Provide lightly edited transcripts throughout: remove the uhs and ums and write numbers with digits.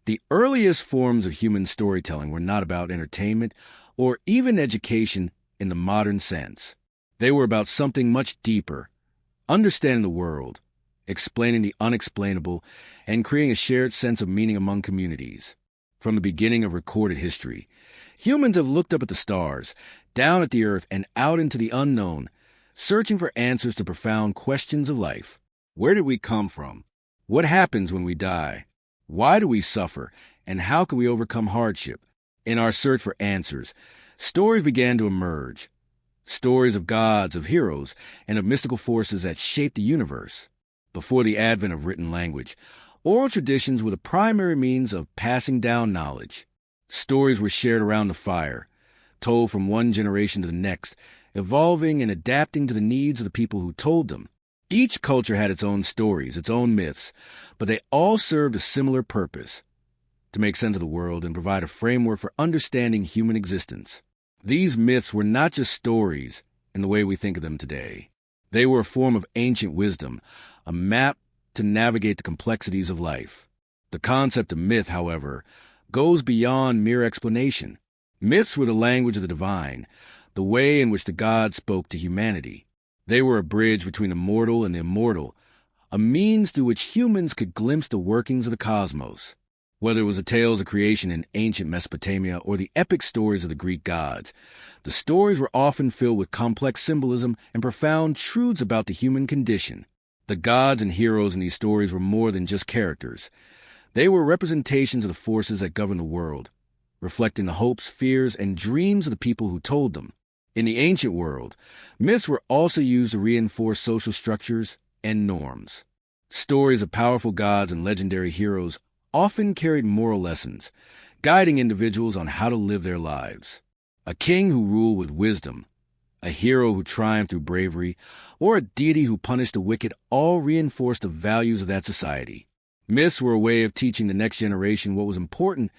The earliest forms of human storytelling were not about entertainment or even education in the modern sense. They were about something much deeper, understanding the world, explaining the unexplainable, and creating a shared sense of meaning among communities. From the beginning of recorded history, humans have looked up at the stars, down at the earth, and out into the unknown, searching for answers to profound questions of life. Where did we come from? What happens when we die? Why do we suffer? And how can we overcome hardship? In our search for answers, stories began to emerge. Stories of gods, of heroes, and of mystical forces that shaped the universe. Before the advent of written language, oral traditions were the primary means of passing down knowledge. Stories were shared around the fire, told from one generation to the next, evolving and adapting to the needs of the people who told them. Each culture had its own stories, its own myths, but they all served a similar purpose: to make sense of the world and provide a framework for understanding human existence. These myths were not just stories in the way we think of them today. They were a form of ancient wisdom, a map to navigate the complexities of life. The concept of myth, however, goes beyond mere explanation. Myths were the language of the divine, the way in which the gods spoke to humanity. They were a bridge between the mortal and the immortal, a means through which humans could glimpse the workings of the cosmos. Whether it was the tales of creation in ancient Mesopotamia or the epic stories of the Greek gods, the stories were often filled with complex symbolism and profound truths about the human condition. The gods and heroes in these stories were more than just characters. They were representations of the forces that govern the world, reflecting the hopes, fears, and dreams of the people who told them. In the ancient world, myths were also used to reinforce social structures and norms. Stories of powerful gods and legendary heroes often carried moral lessons, guiding individuals on how to live their lives. A king who ruled with wisdom, a hero who triumphed through bravery, or a deity who punished the wicked all reinforced the values of that society. Myths were a way of teaching the next generation what was important,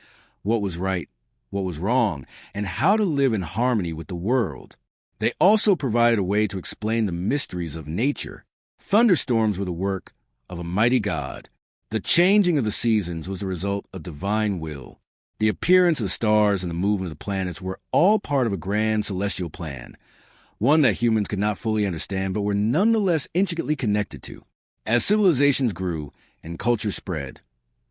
what was right, what was wrong, and how to live in harmony with the world. They also provided a way to explain the mysteries of nature. Thunderstorms were the work of a mighty god. The changing of the seasons was the result of divine will. The appearance of the stars and the movement of the planets were all part of a grand celestial plan, one that humans could not fully understand but were nonetheless intricately connected to. As civilizations grew and culture spread,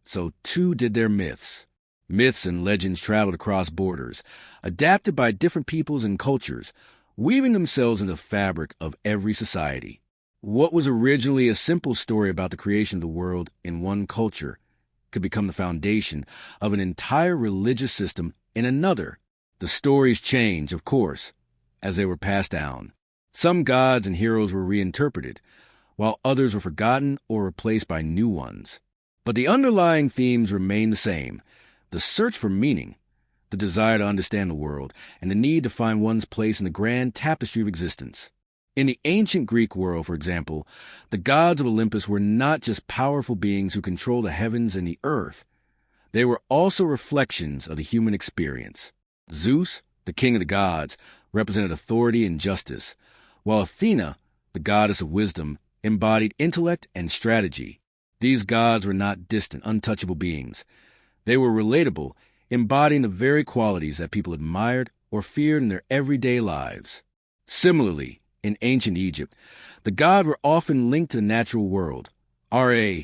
so too did their myths. Myths and legends traveled across borders, adapted by different peoples and cultures, weaving themselves into the fabric of every society. What was originally a simple story about the creation of the world in one culture could become the foundation of an entire religious system in another. The stories changed, of course, as they were passed down. Some gods and heroes were reinterpreted, while others were forgotten or replaced by new ones. But the underlying themes remained the same: the search for meaning, the desire to understand the world, and the need to find one's place in the grand tapestry of existence. In the ancient Greek world, for example, the gods of Olympus were not just powerful beings who controlled the heavens and the earth. They were also reflections of the human experience. Zeus, the king of the gods, represented authority and justice, while Athena, the goddess of wisdom, embodied intellect and strategy. These gods were not distant, untouchable beings. They were relatable, embodying the very qualities that people admired or feared in their everyday lives. Similarly, in ancient Egypt, the gods were often linked to the natural world. Ra,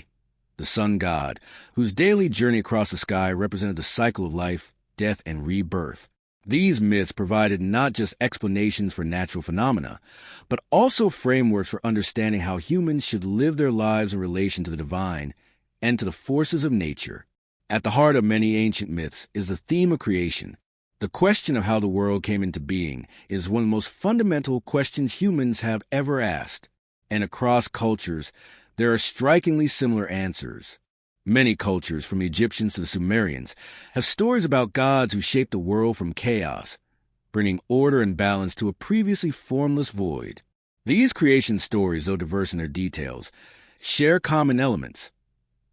the sun god, whose daily journey across the sky represented the cycle of life, death, and rebirth. These myths provided not just explanations for natural phenomena, but also frameworks for understanding how humans should live their lives in relation to the divine and to the forces of nature. At the heart of many ancient myths is the theme of creation. The question of how the world came into being is one of the most fundamental questions humans have ever asked, and across cultures, there are strikingly similar answers. Many cultures, from the Egyptians to the Sumerians, have stories about gods who shaped the world from chaos, bringing order and balance to a previously formless void. These creation stories, though diverse in their details, share common elements: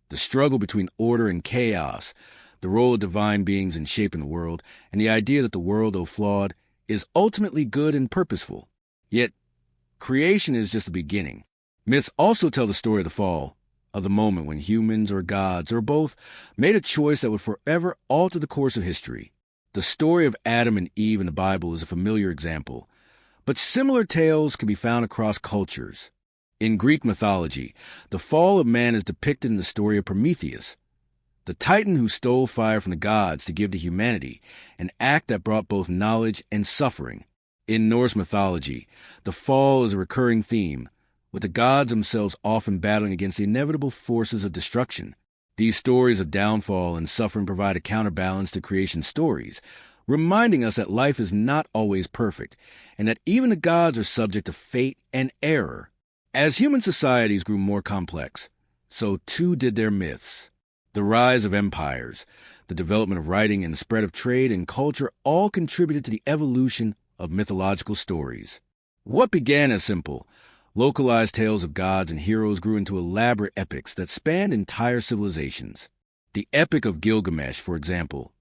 the struggle between order and chaos, the role of divine beings in shaping the world, and the idea that the world, though flawed, is ultimately good and purposeful. Yet, creation is just the beginning. Myths also tell the story of the fall, of the moment when humans or gods or both made a choice that would forever alter the course of history. The story of Adam and Eve in the Bible is a familiar example, but similar tales can be found across cultures. In Greek mythology, the fall of man is depicted in the story of Prometheus, the titan who stole fire from the gods to give to humanity, an act that brought both knowledge and suffering. In Norse mythology, the fall is a recurring theme, with the gods themselves often battling against the inevitable forces of destruction. These stories of downfall and suffering provide a counterbalance to creation stories, reminding us that life is not always perfect, and that even the gods are subject to fate and error. As human societies grew more complex, so too did their myths. The rise of empires, the development of writing, and the spread of trade and culture all contributed to the evolution of mythological stories. What began as simple, localized tales of gods and heroes grew into elaborate epics that spanned entire civilizations. The Epic of Gilgamesh, for example,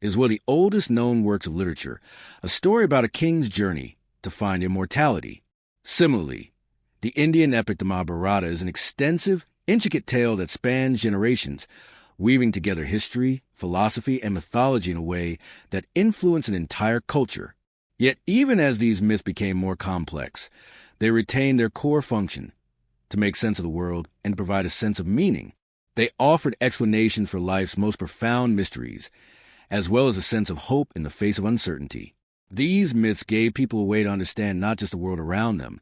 is one of the oldest known works of literature, a story about a king's journey to find immortality. Similarly, the Indian epic the Mahabharata is an extensive, intricate tale that spans generations, weaving together history, philosophy, and mythology in a way that influenced an entire culture. Yet even as these myths became more complex, they retained their core function, to make sense of the world and provide a sense of meaning. They offered explanations for life's most profound mysteries, as well as a sense of hope in the face of uncertainty. These myths gave people a way to understand not just the world around them,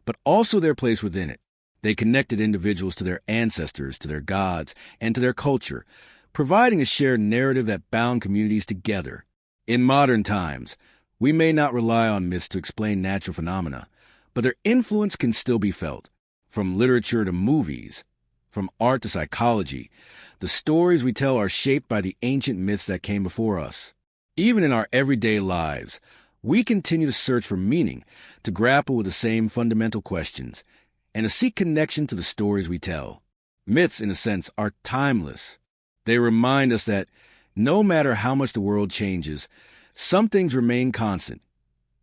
but also their place within it. They connected individuals to their ancestors, to their gods, and to their culture, providing a shared narrative that bound communities together. In modern times, we may not rely on myths to explain natural phenomena, but their influence can still be felt. From literature to movies, from art to psychology, the stories we tell are shaped by the ancient myths that came before us. Even in our everyday lives, we continue to search for meaning, to grapple with the same fundamental questions, and to seek connection to the stories we tell. Myths, in a sense, are timeless. They remind us that no matter how much the world changes, some things remain constant.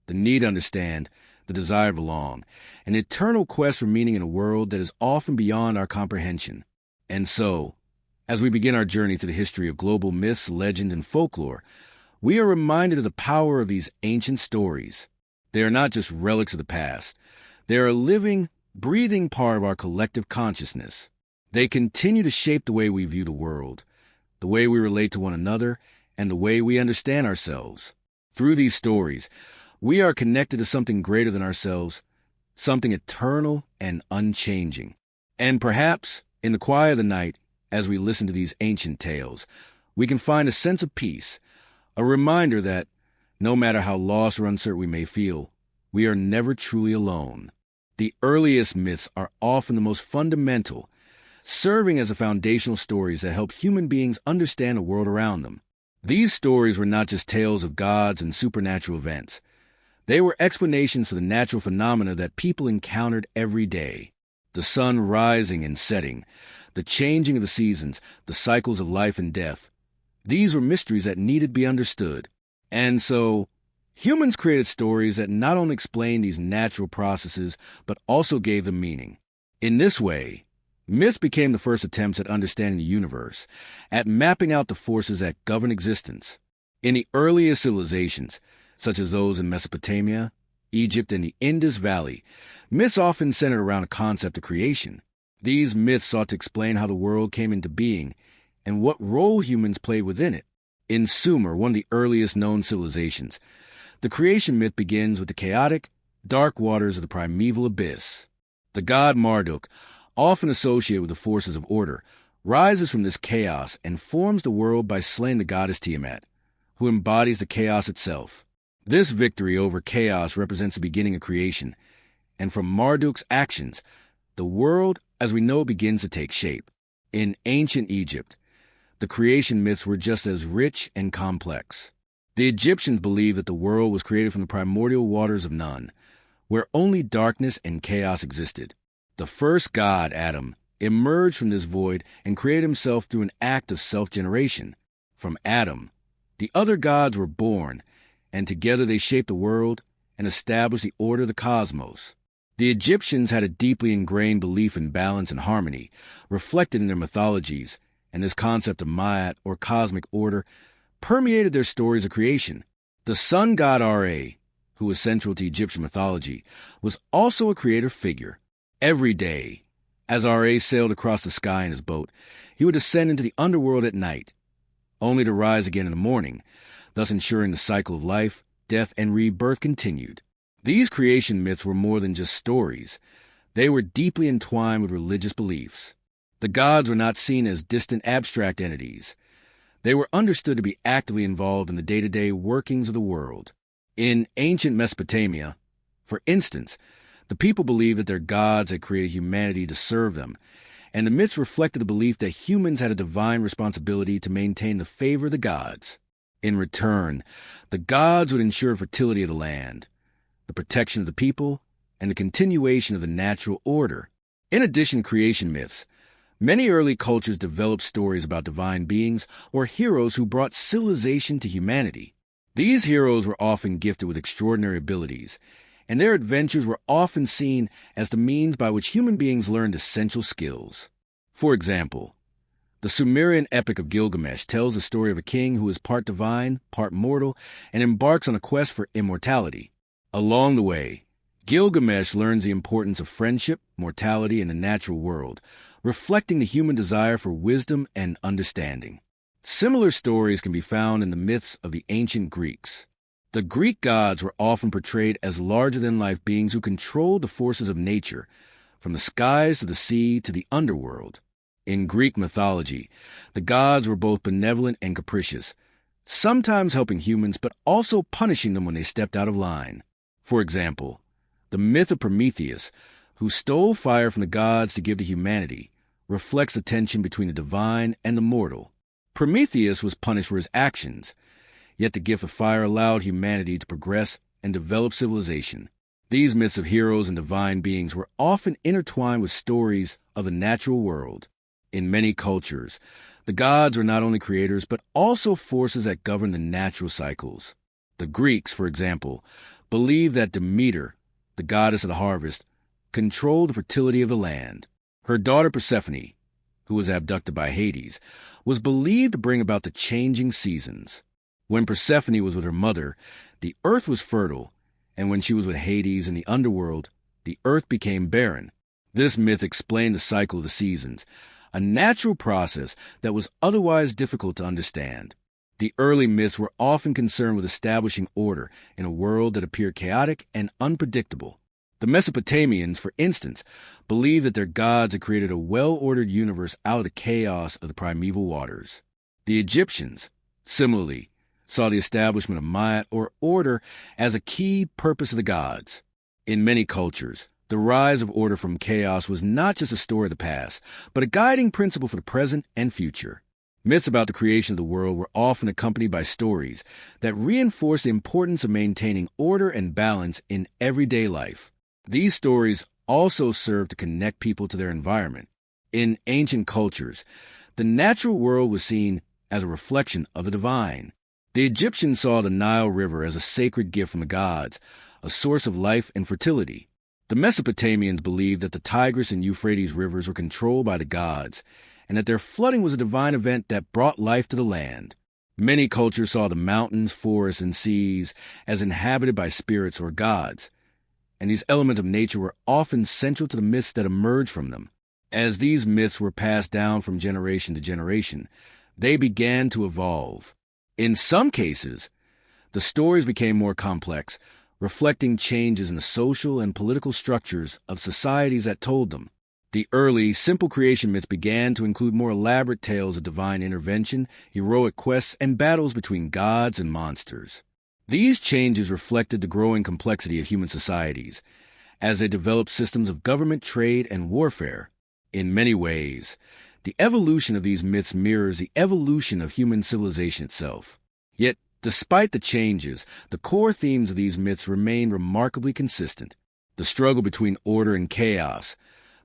The need to understand, the desire to belong, an eternal quest for meaning in a world that is often beyond our comprehension. And so, as we begin our journey through the history of global myths, legends, and folklore, we are reminded of the power of these ancient stories. They are not just relics of the past. They are a living, breathing part of our collective consciousness. They continue to shape the way we view the world, the way we relate to one another, and the way we understand ourselves. Through these stories, we are connected to something greater than ourselves, something eternal and unchanging. And perhaps, in the quiet of the night, as we listen to these ancient tales, we can find a sense of peace, a reminder that, no matter how lost or uncertain we may feel, we are never truly alone. The earliest myths are often the most fundamental, serving as the foundational stories that help human beings understand the world around them. These stories were not just tales of gods and supernatural events. They were explanations for the natural phenomena that people encountered every day. The sun rising and setting, the changing of the seasons, the cycles of life and death. These were mysteries that needed to be understood. And so, humans created stories that not only explained these natural processes, but also gave them meaning. In this way, myths became the first attempts at understanding the universe, at mapping out the forces that govern existence. In the earliest civilizations, such as those in Mesopotamia, Egypt, and the Indus Valley, myths often centered around a concept of creation. These myths sought to explain how the world came into being and what role humans played within it. In Sumer, one of the earliest known civilizations, the creation myth begins with the chaotic, dark waters of the primeval abyss. The god Marduk, often associated with the forces of order, rises from this chaos and forms the world by slaying the goddess Tiamat, who embodies the chaos itself. This victory over chaos represents the beginning of creation, and from Marduk's actions, the world as we know it begins to take shape. In ancient Egypt, the creation myths were just as rich and complex. The Egyptians believed that the world was created from the primordial waters of Nun, where only darkness and chaos existed. The first god, Adam, emerged from this void and created himself through an act of self-generation. From Adam, the other gods were born, and together they shaped the world and established the order of the cosmos. The Egyptians had a deeply ingrained belief in balance and harmony, reflected in their mythologies, and this concept of Ma'at, or cosmic order, permeated their stories of creation. The sun god Ra, who was central to Egyptian mythology, was also a creative figure. Every day, as Ra sailed across the sky in his boat, he would descend into the underworld at night, only to rise again in the morning, thus ensuring the cycle of life, death, and rebirth continued. These creation myths were more than just stories. They were deeply entwined with religious beliefs. The gods were not seen as distant abstract entities. They were understood to be actively involved in the day-to-day workings of the world. In ancient Mesopotamia, for instance, the people believed that their gods had created humanity to serve them, and the myths reflected the belief that humans had a divine responsibility to maintain the favor of the gods. In return, the gods would ensure fertility of the land, the protection of the people, and the continuation of the natural order. In addition to creation myths, many early cultures developed stories about divine beings or heroes who brought civilization to humanity. These heroes were often gifted with extraordinary abilities, and their adventures were often seen as the means by which human beings learned essential skills. For example, the Sumerian epic of Gilgamesh tells the story of a king who is part divine, part mortal, and embarks on a quest for immortality. Along the way, Gilgamesh learns the importance of friendship, mortality, and the natural world, reflecting the human desire for wisdom and understanding. Similar stories can be found in the myths of the ancient Greeks. The Greek gods were often portrayed as larger-than-life beings who controlled the forces of nature, from the skies to the sea to the underworld. In Greek mythology, the gods were both benevolent and capricious, sometimes helping humans but also punishing them when they stepped out of line. For example, the myth of Prometheus, who stole fire from the gods to give to humanity, reflects the tension between the divine and the mortal. Prometheus was punished for his actions, yet the gift of fire allowed humanity to progress and develop civilization. These myths of heroes and divine beings were often intertwined with stories of the natural world. In many cultures, the gods were not only creators but also forces that govern the natural cycles. The Greeks, for example, believed that Demeter, the goddess of the harvest, controlled the fertility of the land. Her daughter Persephone, who was abducted by Hades, was believed to bring about the changing seasons. When Persephone was with her mother, the earth was fertile, and when she was with Hades in the underworld, the earth became barren. This myth explained the cycle of the seasons, a natural process that was otherwise difficult to understand. The early myths were often concerned with establishing order in a world that appeared chaotic and unpredictable. The Mesopotamians, for instance, believed that their gods had created a well-ordered universe out of the chaos of the primeval waters. The Egyptians, similarly, saw the establishment of Ma'at, or order, as a key purpose of the gods. In many cultures, the rise of order from chaos was not just a story of the past, but a guiding principle for the present and future. Myths about the creation of the world were often accompanied by stories that reinforced the importance of maintaining order and balance in everyday life. These stories also served to connect people to their environment. In ancient cultures, the natural world was seen as a reflection of the divine. The Egyptians saw the Nile River as a sacred gift from the gods, a source of life and fertility. The Mesopotamians believed that the Tigris and Euphrates rivers were controlled by the gods, and that their flooding was a divine event that brought life to the land. Many cultures saw the mountains, forests, and seas as inhabited by spirits or gods, and these elements of nature were often central to the myths that emerged from them. As these myths were passed down from generation to generation, they began to evolve. In some cases, the stories became more complex, reflecting changes in the social and political structures of societies that told them. The early, simple creation myths began to include more elaborate tales of divine intervention, heroic quests, and battles between gods and monsters. These changes reflected the growing complexity of human societies, as they developed systems of government, trade, and warfare. In many ways, the evolution of these myths mirrors the evolution of human civilization itself. Yet, despite the changes, the core themes of these myths remain remarkably consistent. The struggle between order and chaos,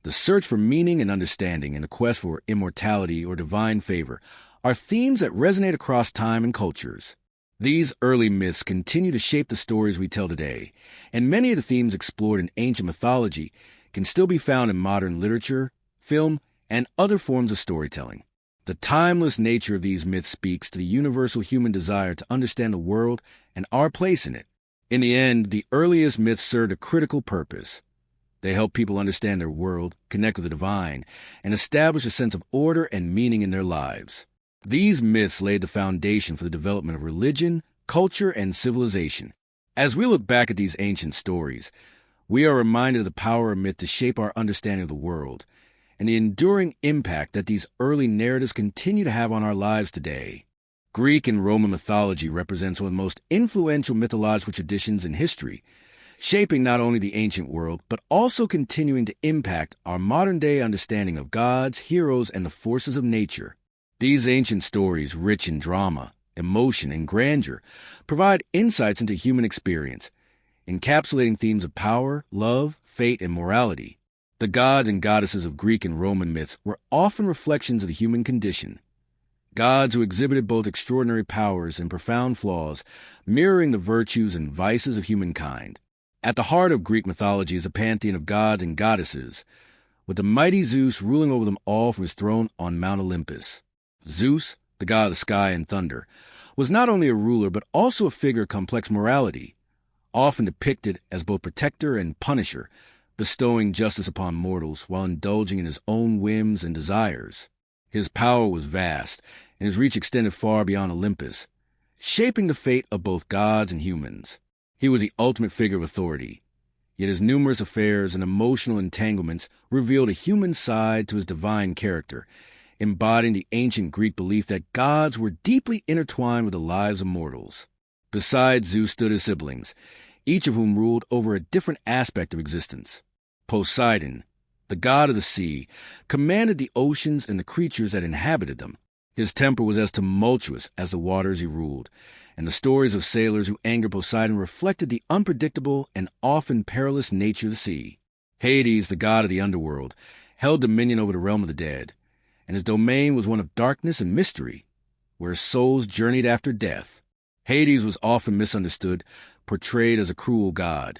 the search for meaning and understanding, and the quest for immortality or divine favor are themes that resonate across time and cultures. These early myths continue to shape the stories we tell today, and many of the themes explored in ancient mythology can still be found in modern literature, film, and other forms of storytelling. The timeless nature of these myths speaks to the universal human desire to understand the world and our place in it. In the end, the earliest myths served a critical purpose. They help people understand their world, connect with the divine, and establish a sense of order and meaning in their lives. These myths laid the foundation for the development of religion, culture, and civilization. As we look back at these ancient stories, we are reminded of the power of myth to shape our understanding of the world, and the enduring impact that these early narratives continue to have on our lives today. Greek and Roman mythology represents one of the most influential mythological traditions in history, shaping not only the ancient world, but also continuing to impact our modern-day understanding of gods, heroes, and the forces of nature. These ancient stories, rich in drama, emotion, and grandeur, provide insights into human experience, encapsulating themes of power, love, fate, and morality. The gods and goddesses of Greek and Roman myths were often reflections of the human condition. Gods who exhibited both extraordinary powers and profound flaws, mirroring the virtues and vices of humankind. At the heart of Greek mythology is a pantheon of gods and goddesses, with the mighty Zeus ruling over them all from his throne on Mount Olympus. Zeus, the god of the sky and thunder, was not only a ruler but also a figure of complex morality, often depicted as both protector and punisher, bestowing justice upon mortals while indulging in his own whims and desires. His power was vast, and his reach extended far beyond Olympus, shaping the fate of both gods and humans. He was the ultimate figure of authority, yet his numerous affairs and emotional entanglements revealed a human side to his divine character, embodying the ancient Greek belief that gods were deeply intertwined with the lives of mortals. Beside Zeus stood his siblings, each of whom ruled over a different aspect of existence. Poseidon, the god of the sea, commanded the oceans and the creatures that inhabited them. His temper was as tumultuous as the waters he ruled, and the stories of sailors who angered Poseidon reflected the unpredictable and often perilous nature of the sea. Hades, the god of the underworld, held dominion over the realm of the dead, and his domain was one of darkness and mystery, where souls journeyed after death. Hades was often misunderstood, portrayed as a cruel god,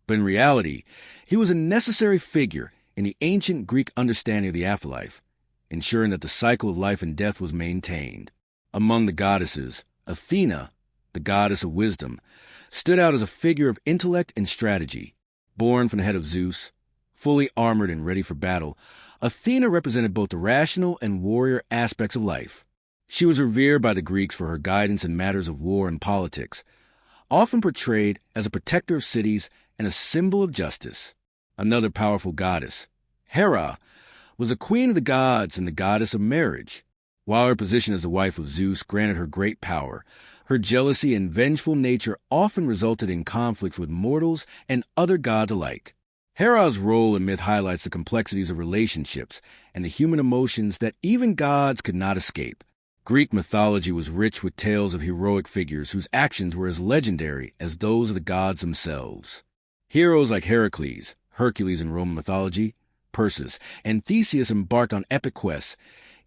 but in reality, he was a necessary figure in the ancient Greek understanding of the afterlife, ensuring that the cycle of life and death was maintained. Among the goddesses, Athena, the goddess of wisdom, stood out as a figure of intellect and strategy. Born from the head of Zeus, fully armored and ready for battle, Athena represented both the rational and warrior aspects of life. She was revered by the Greeks for her guidance in matters of war and politics, often portrayed as a protector of cities and a symbol of justice. Another powerful goddess, Hera, was a queen of the gods and the goddess of marriage. While her position as the wife of Zeus granted her great power, her jealousy and vengeful nature often resulted in conflicts with mortals and other gods alike. Hera's role in myth highlights the complexities of relationships and the human emotions that even gods could not escape. Greek mythology was rich with tales of heroic figures whose actions were as legendary as those of the gods themselves. Heroes like Heracles, Hercules in Roman mythology, Perseus, and Theseus embarked on epic quests,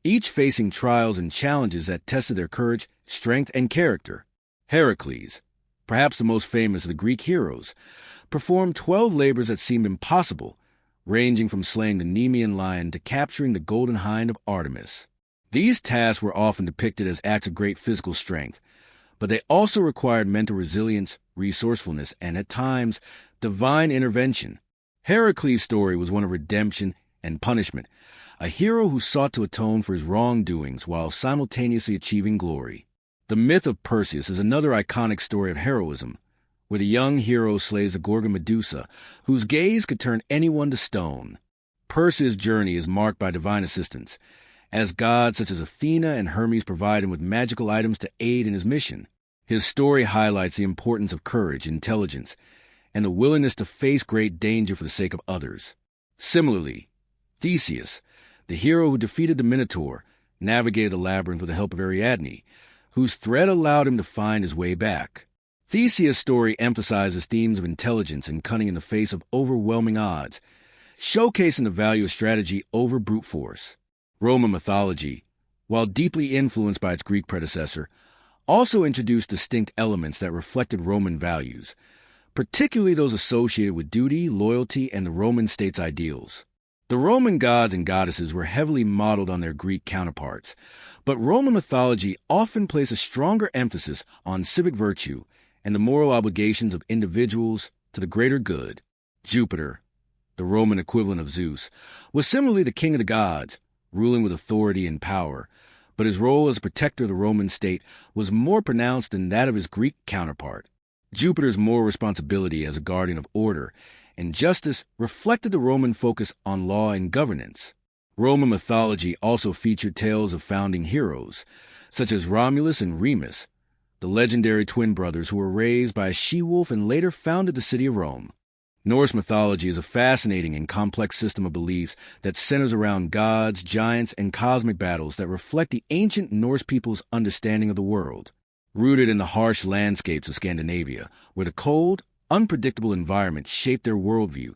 each facing trials and challenges that tested their courage, strength, and character. Heracles, perhaps the most famous of the Greek heroes, performed 12 labors that seemed impossible, ranging from slaying the Nemean lion to capturing the golden hind of Artemis. These tasks were often depicted as acts of great physical strength, but they also required mental resilience, resourcefulness, and at times, divine intervention. Heracles' story was one of redemption and punishment, a hero who sought to atone for his wrongdoings while simultaneously achieving glory. The myth of Perseus is another iconic story of heroism, where the young hero slays a Gorgon Medusa, whose gaze could turn anyone to stone. Perseus' journey is marked by divine assistance, as gods such as Athena and Hermes provide him with magical items to aid in his mission. His story highlights the importance of courage, intelligence, and the willingness to face great danger for the sake of others. Similarly, Theseus, the hero who defeated the Minotaur, navigated the labyrinth with the help of Ariadne, whose thread allowed him to find his way back. Theseus' story emphasizes themes of intelligence and cunning in the face of overwhelming odds, showcasing the value of strategy over brute force. Roman mythology, while deeply influenced by its Greek predecessor, also introduced distinct elements that reflected Roman values, particularly those associated with duty, loyalty, and the Roman state's ideals. The Roman gods and goddesses were heavily modeled on their Greek counterparts, but Roman mythology often placed a stronger emphasis on civic virtue and the moral obligations of individuals to the greater good. Jupiter, the Roman equivalent of Zeus, was similarly the king of the gods, ruling with authority and power, but his role as a protector of the Roman state was more pronounced than that of his Greek counterpart. Jupiter's moral responsibility as a guardian of order and justice reflected the Roman focus on law and governance. Roman mythology also featured tales of founding heroes, such as Romulus and Remus, the legendary twin brothers who were raised by a she-wolf and later founded the city of Rome. Norse mythology is a fascinating and complex system of beliefs that centers around gods, giants, and cosmic battles that reflect the ancient Norse people's understanding of the world. Rooted in the harsh landscapes of Scandinavia, where the cold, unpredictable environment shaped their worldview,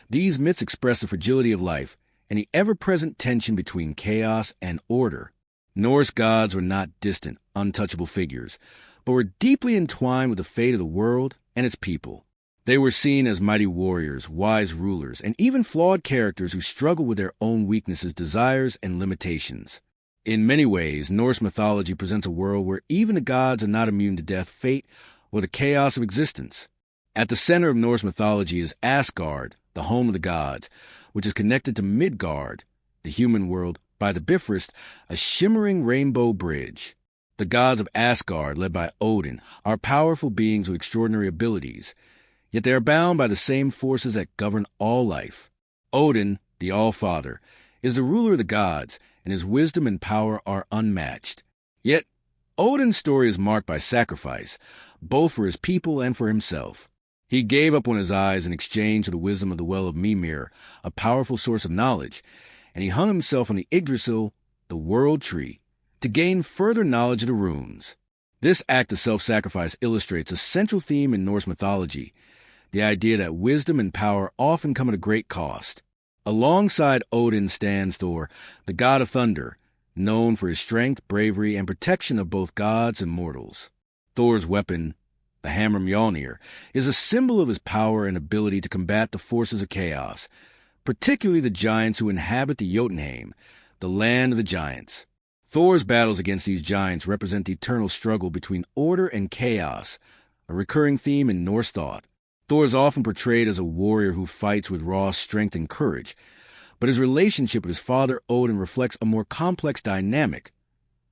these myths express the fragility of life and the ever-present tension between chaos and order. Norse gods were not distant, untouchable figures, but were deeply entwined with the fate of the world and its people. They were seen as mighty warriors, wise rulers, and even flawed characters who struggled with their own weaknesses, desires, and limitations. In many ways, Norse mythology presents a world where even the gods are not immune to death, fate, or the chaos of existence. At the center of Norse mythology is Asgard, the home of the gods, which is connected to Midgard, the human world, by the Bifrost, a shimmering rainbow bridge. The gods of Asgard, led by Odin, are powerful beings with extraordinary abilities, yet they are bound by the same forces that govern all life. Odin, the All-Father, is the ruler of the gods, and his wisdom and power are unmatched. Yet, Odin's story is marked by sacrifice, both for his people and for himself. He gave up on his eyes in exchange for the wisdom of the Well of Mimir, a powerful source of knowledge, and he hung himself on the Yggdrasil, the world tree, to gain further knowledge of the runes. This act of self-sacrifice illustrates a central theme in Norse mythology, the idea that wisdom and power often come at a great cost. Alongside Odin stands Thor, the god of thunder, known for his strength, bravery, and protection of both gods and mortals. Thor's weapon, the hammer Mjolnir, is a symbol of his power and ability to combat the forces of chaos, particularly the giants who inhabit the Jotunheim, the land of the giants. Thor's battles against these giants represent the eternal struggle between order and chaos, a recurring theme in Norse thought. Thor is often portrayed as a warrior who fights with raw strength and courage, but his relationship with his father Odin reflects a more complex dynamic,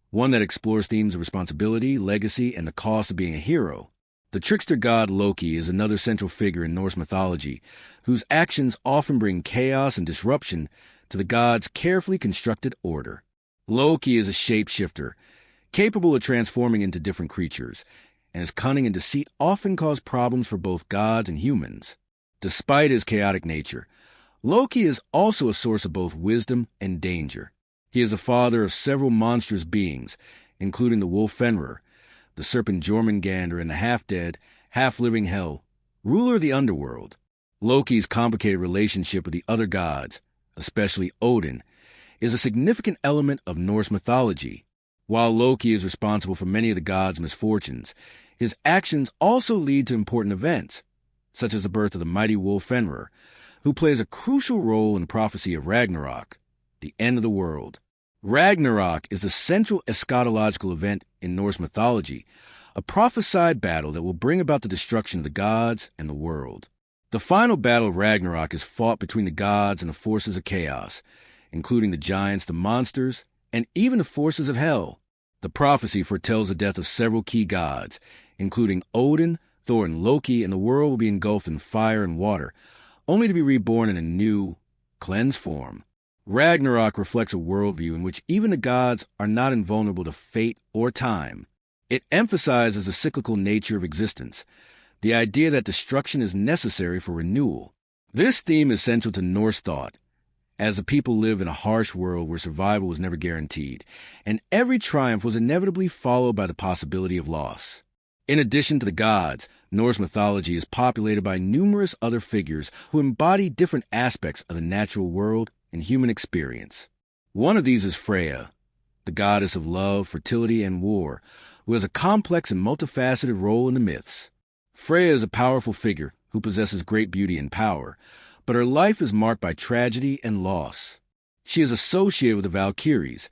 one that explores themes of responsibility, legacy, and the cost of being a hero. The trickster god Loki is another central figure in Norse mythology, whose actions often bring chaos and disruption to the gods' carefully constructed order. Loki is a shapeshifter, capable of transforming into different creatures, and his cunning and deceit often cause problems for both gods and humans. Despite his chaotic nature, Loki is also a source of both wisdom and danger. He is the father of several monstrous beings, including the wolf Fenrir, the serpent Jormungandr, and the half-dead, half-living Hel, ruler of the underworld. Loki's complicated relationship with the other gods, especially Odin, is a significant element of Norse mythology. While Loki is responsible for many of the gods' misfortunes, his actions also lead to important events, such as the birth of the mighty wolf Fenrir, who plays a crucial role in the prophecy of Ragnarok, the end of the world. Ragnarok is the central eschatological event in Norse mythology, a prophesied battle that will bring about the destruction of the gods and the world. The final battle of Ragnarok is fought between the gods and the forces of chaos, including the giants, the monsters, and even the forces of hell. The prophecy foretells the death of several key gods, including Odin, Thor, and Loki, and the world will be engulfed in fire and water, only to be reborn in a new, cleansed form. Ragnarok reflects a worldview in which even the gods are not invulnerable to fate or time. It emphasizes the cyclical nature of existence, the idea that destruction is necessary for renewal. This theme is central to Norse thought, as the people live in a harsh world where survival was never guaranteed, and every triumph was inevitably followed by the possibility of loss. In addition to the gods, Norse mythology is populated by numerous other figures who embody different aspects of the natural world and human experience. One of these is Freya, the goddess of love, fertility, and war, who has a complex and multifaceted role in the myths. Freya is a powerful figure who possesses great beauty and power, but her life is marked by tragedy and loss. She is associated with the Valkyries,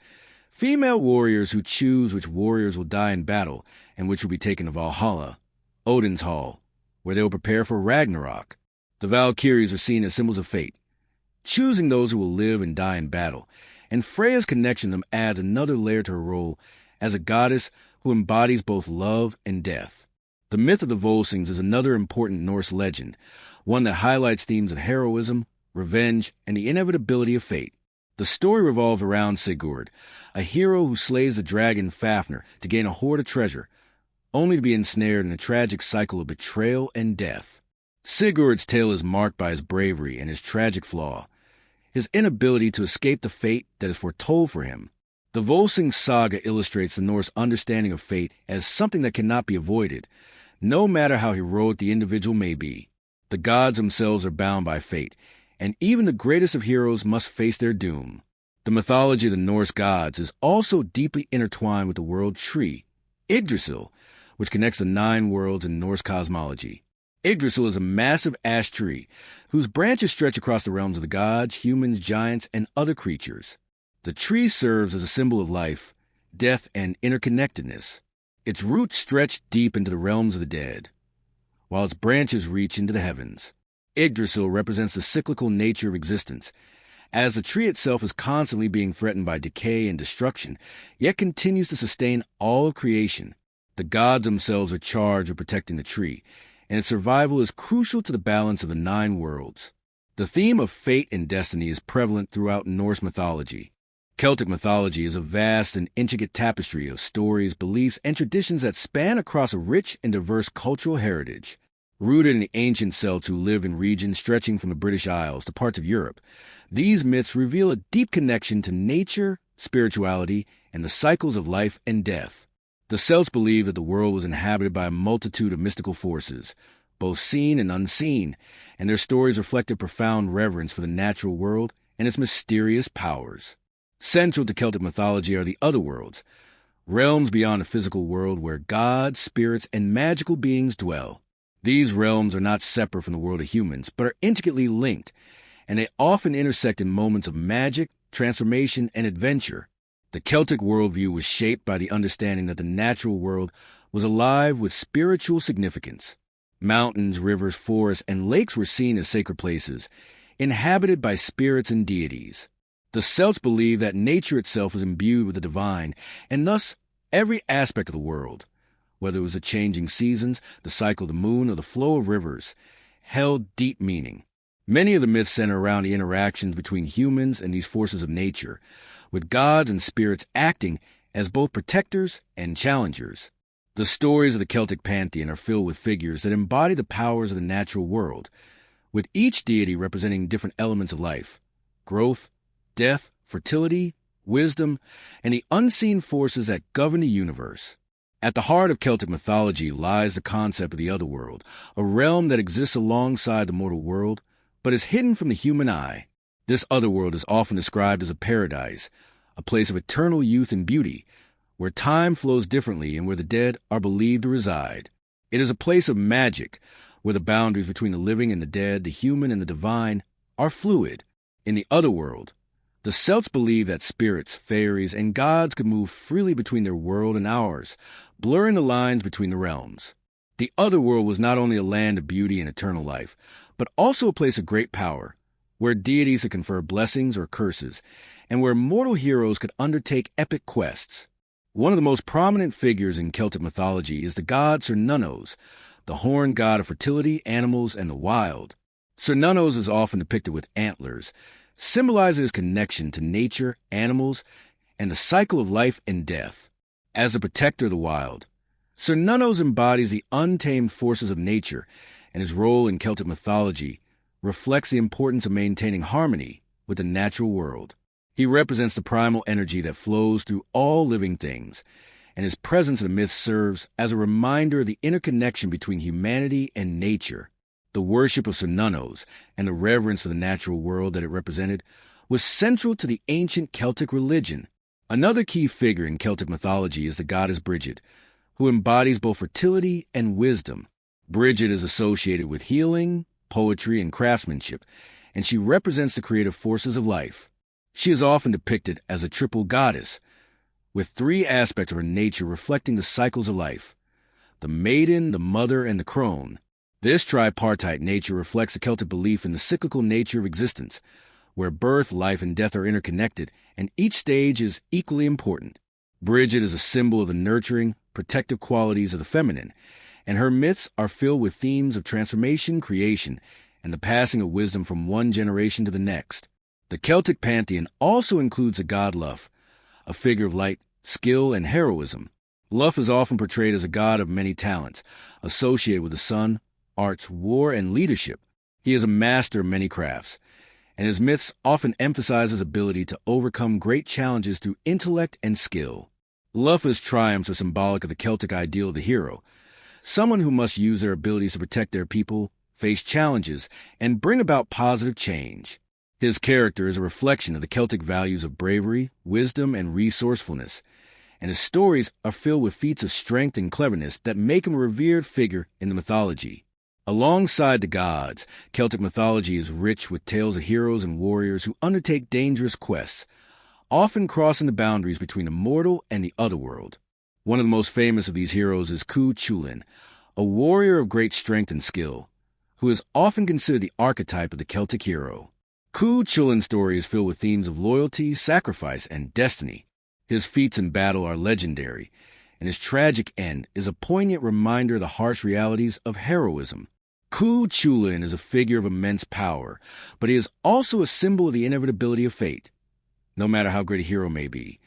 female warriors who choose which warriors will die in battle and which will be taken to Valhalla, Odin's Hall, where they will prepare for Ragnarok. The Valkyries are seen as symbols of fate, choosing those who will live and die in battle, and Freya's connection to them adds another layer to her role as a goddess who embodies both love and death. The myth of the Volsungs is another important Norse legend, one that highlights themes of heroism, revenge, and the inevitability of fate. The story revolves around Sigurd, a hero who slays the dragon Fafnir to gain a hoard of treasure, only to be ensnared in a tragic cycle of betrayal and death. Sigurd's tale is marked by his bravery and his tragic flaw, his inability to escape the fate that is foretold for him. The Volsung saga illustrates the Norse understanding of fate as something that cannot be avoided, no matter how heroic the individual may be. The gods themselves are bound by fate, and even the greatest of heroes must face their doom. The mythology of the Norse gods is also deeply intertwined with the world tree, Yggdrasil, which connects the 9 worlds in Norse cosmology. Yggdrasil is a massive ash tree whose branches stretch across the realms of the gods, humans, giants, and other creatures. The tree serves as a symbol of life, death, and interconnectedness. Its roots stretch deep into the realms of the dead, while its branches reach into the heavens. Yggdrasil represents the cyclical nature of existence, as the tree itself is constantly being threatened by decay and destruction, yet continues to sustain all of creation. The gods themselves are charged with protecting the tree, and its survival is crucial to the balance of the 9 worlds. The theme of fate and destiny is prevalent throughout Norse mythology. Celtic mythology is a vast and intricate tapestry of stories, beliefs, and traditions that span across a rich and diverse cultural heritage. Rooted in the ancient Celts who lived in regions stretching from the British Isles to parts of Europe, these myths reveal a deep connection to nature, spirituality, and the cycles of life and death. The Celts believed that the world was inhabited by a multitude of mystical forces, both seen and unseen, and their stories reflected profound reverence for the natural world and its mysterious powers. Central to Celtic mythology are the other worlds, realms beyond the physical world where gods, spirits, and magical beings dwell. These realms are not separate from the world of humans, but are intricately linked, and they often intersect in moments of magic, transformation, and adventure. The Celtic worldview was shaped by the understanding that the natural world was alive with spiritual significance. Mountains, rivers, forests, and lakes were seen as sacred places, inhabited by spirits and deities. The Celts believed that nature itself was imbued with the divine, and thus every aspect of the world, whether it was the changing seasons, the cycle of the moon, or the flow of rivers, held deep meaning. Many of the myths center around the interactions between humans and these forces of nature, with gods and spirits acting as both protectors and challengers. The stories of the Celtic pantheon are filled with figures that embody the powers of the natural world, with each deity representing different elements of life: growth, death, fertility, wisdom, and the unseen forces that govern the universe. At the heart of Celtic mythology lies the concept of the otherworld, a realm that exists alongside the mortal world, but is hidden from the human eye. This otherworld is often described as a paradise, a place of eternal youth and beauty, where time flows differently and where the dead are believed to reside. It is a place of magic, where the boundaries between the living and the dead, the human and the divine, are fluid. In the otherworld, the Celts believed that spirits, fairies, and gods could move freely between their world and ours, blurring the lines between the realms. The otherworld was not only a land of beauty and eternal life, but also a place of great power, where deities could confer blessings or curses, and where mortal heroes could undertake epic quests. One of the most prominent figures in Celtic mythology is the god Cernunnos, the horned god of fertility, animals, and the wild. Cernunnos is often depicted with antlers, symbolizing his connection to nature, animals, and the cycle of life and death. As a protector of the wild, Cernunnos embodies the untamed forces of nature, and his role in Celtic mythology reflects the importance of maintaining harmony with the natural world. He represents the primal energy that flows through all living things, and his presence in the myth serves as a reminder of the interconnection between humanity and nature. The worship of Cernunnos and the reverence for the natural world that it represented was central to the ancient Celtic religion. Another key figure in Celtic mythology is the goddess Brigid, who embodies both fertility and wisdom. Brigid is associated with healing, poetry, and craftsmanship, and she represents the creative forces of life. She is often depicted as a triple goddess, with three aspects of her nature reflecting the cycles of life: the maiden, the mother, and the crone. This tripartite nature reflects the Celtic belief in the cyclical nature of existence, where birth, life, and death are interconnected, and each stage is equally important. Brigid is a symbol of the nurturing, protective qualities of the feminine, and her myths are filled with themes of transformation, creation, and the passing of wisdom from one generation to the next. The Celtic pantheon also includes the god Lugh, a figure of light, skill, and heroism. Lugh is often portrayed as a god of many talents, associated with the sun, arts, war, and leadership. He is a master of many crafts, and his myths often emphasize his ability to overcome great challenges through intellect and skill. Lugh's triumphs are symbolic of the Celtic ideal of the hero, someone who must use their abilities to protect their people, face challenges, and bring about positive change. His character is a reflection of the Celtic values of bravery, wisdom, and resourcefulness, and his stories are filled with feats of strength and cleverness that make him a revered figure in the mythology. Alongside the gods, Celtic mythology is rich with tales of heroes and warriors who undertake dangerous quests, often crossing the boundaries between the mortal and the otherworld. One of the most famous of these heroes is Cu Chulainn, a warrior of great strength and skill, who is often considered the archetype of the Celtic hero. Cu Chulainn's story is filled with themes of loyalty, sacrifice, and destiny. His feats in battle are legendary, and his tragic end is a poignant reminder of the harsh realities of heroism. Cu Chulainn is a figure of immense power, but he is also a symbol of the inevitability of fate. No matter how great a hero may be,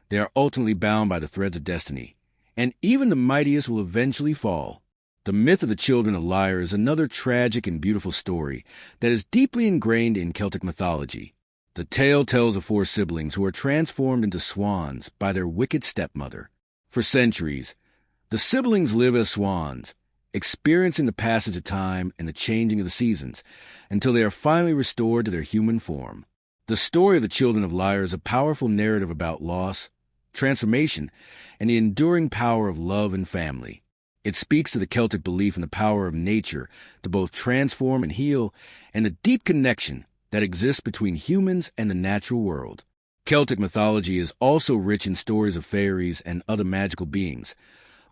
they are ultimately bound by the threads of destiny, and even the mightiest will eventually fall. The myth of the children of Lyre is another tragic and beautiful story that is deeply ingrained in Celtic mythology. The tale tells of four siblings who are transformed into swans by their wicked stepmother. For centuries, the siblings live as swans, experiencing the passage of time and the changing of the seasons, until they are finally restored to their human form. The story of the children of Lyre is a powerful narrative about loss, transformation, and the enduring power of love and family. It speaks to the Celtic belief in the power of nature to both transform and heal, and the deep connection that exists between humans and the natural world. Celtic mythology is also rich in stories of fairies and other magical beings,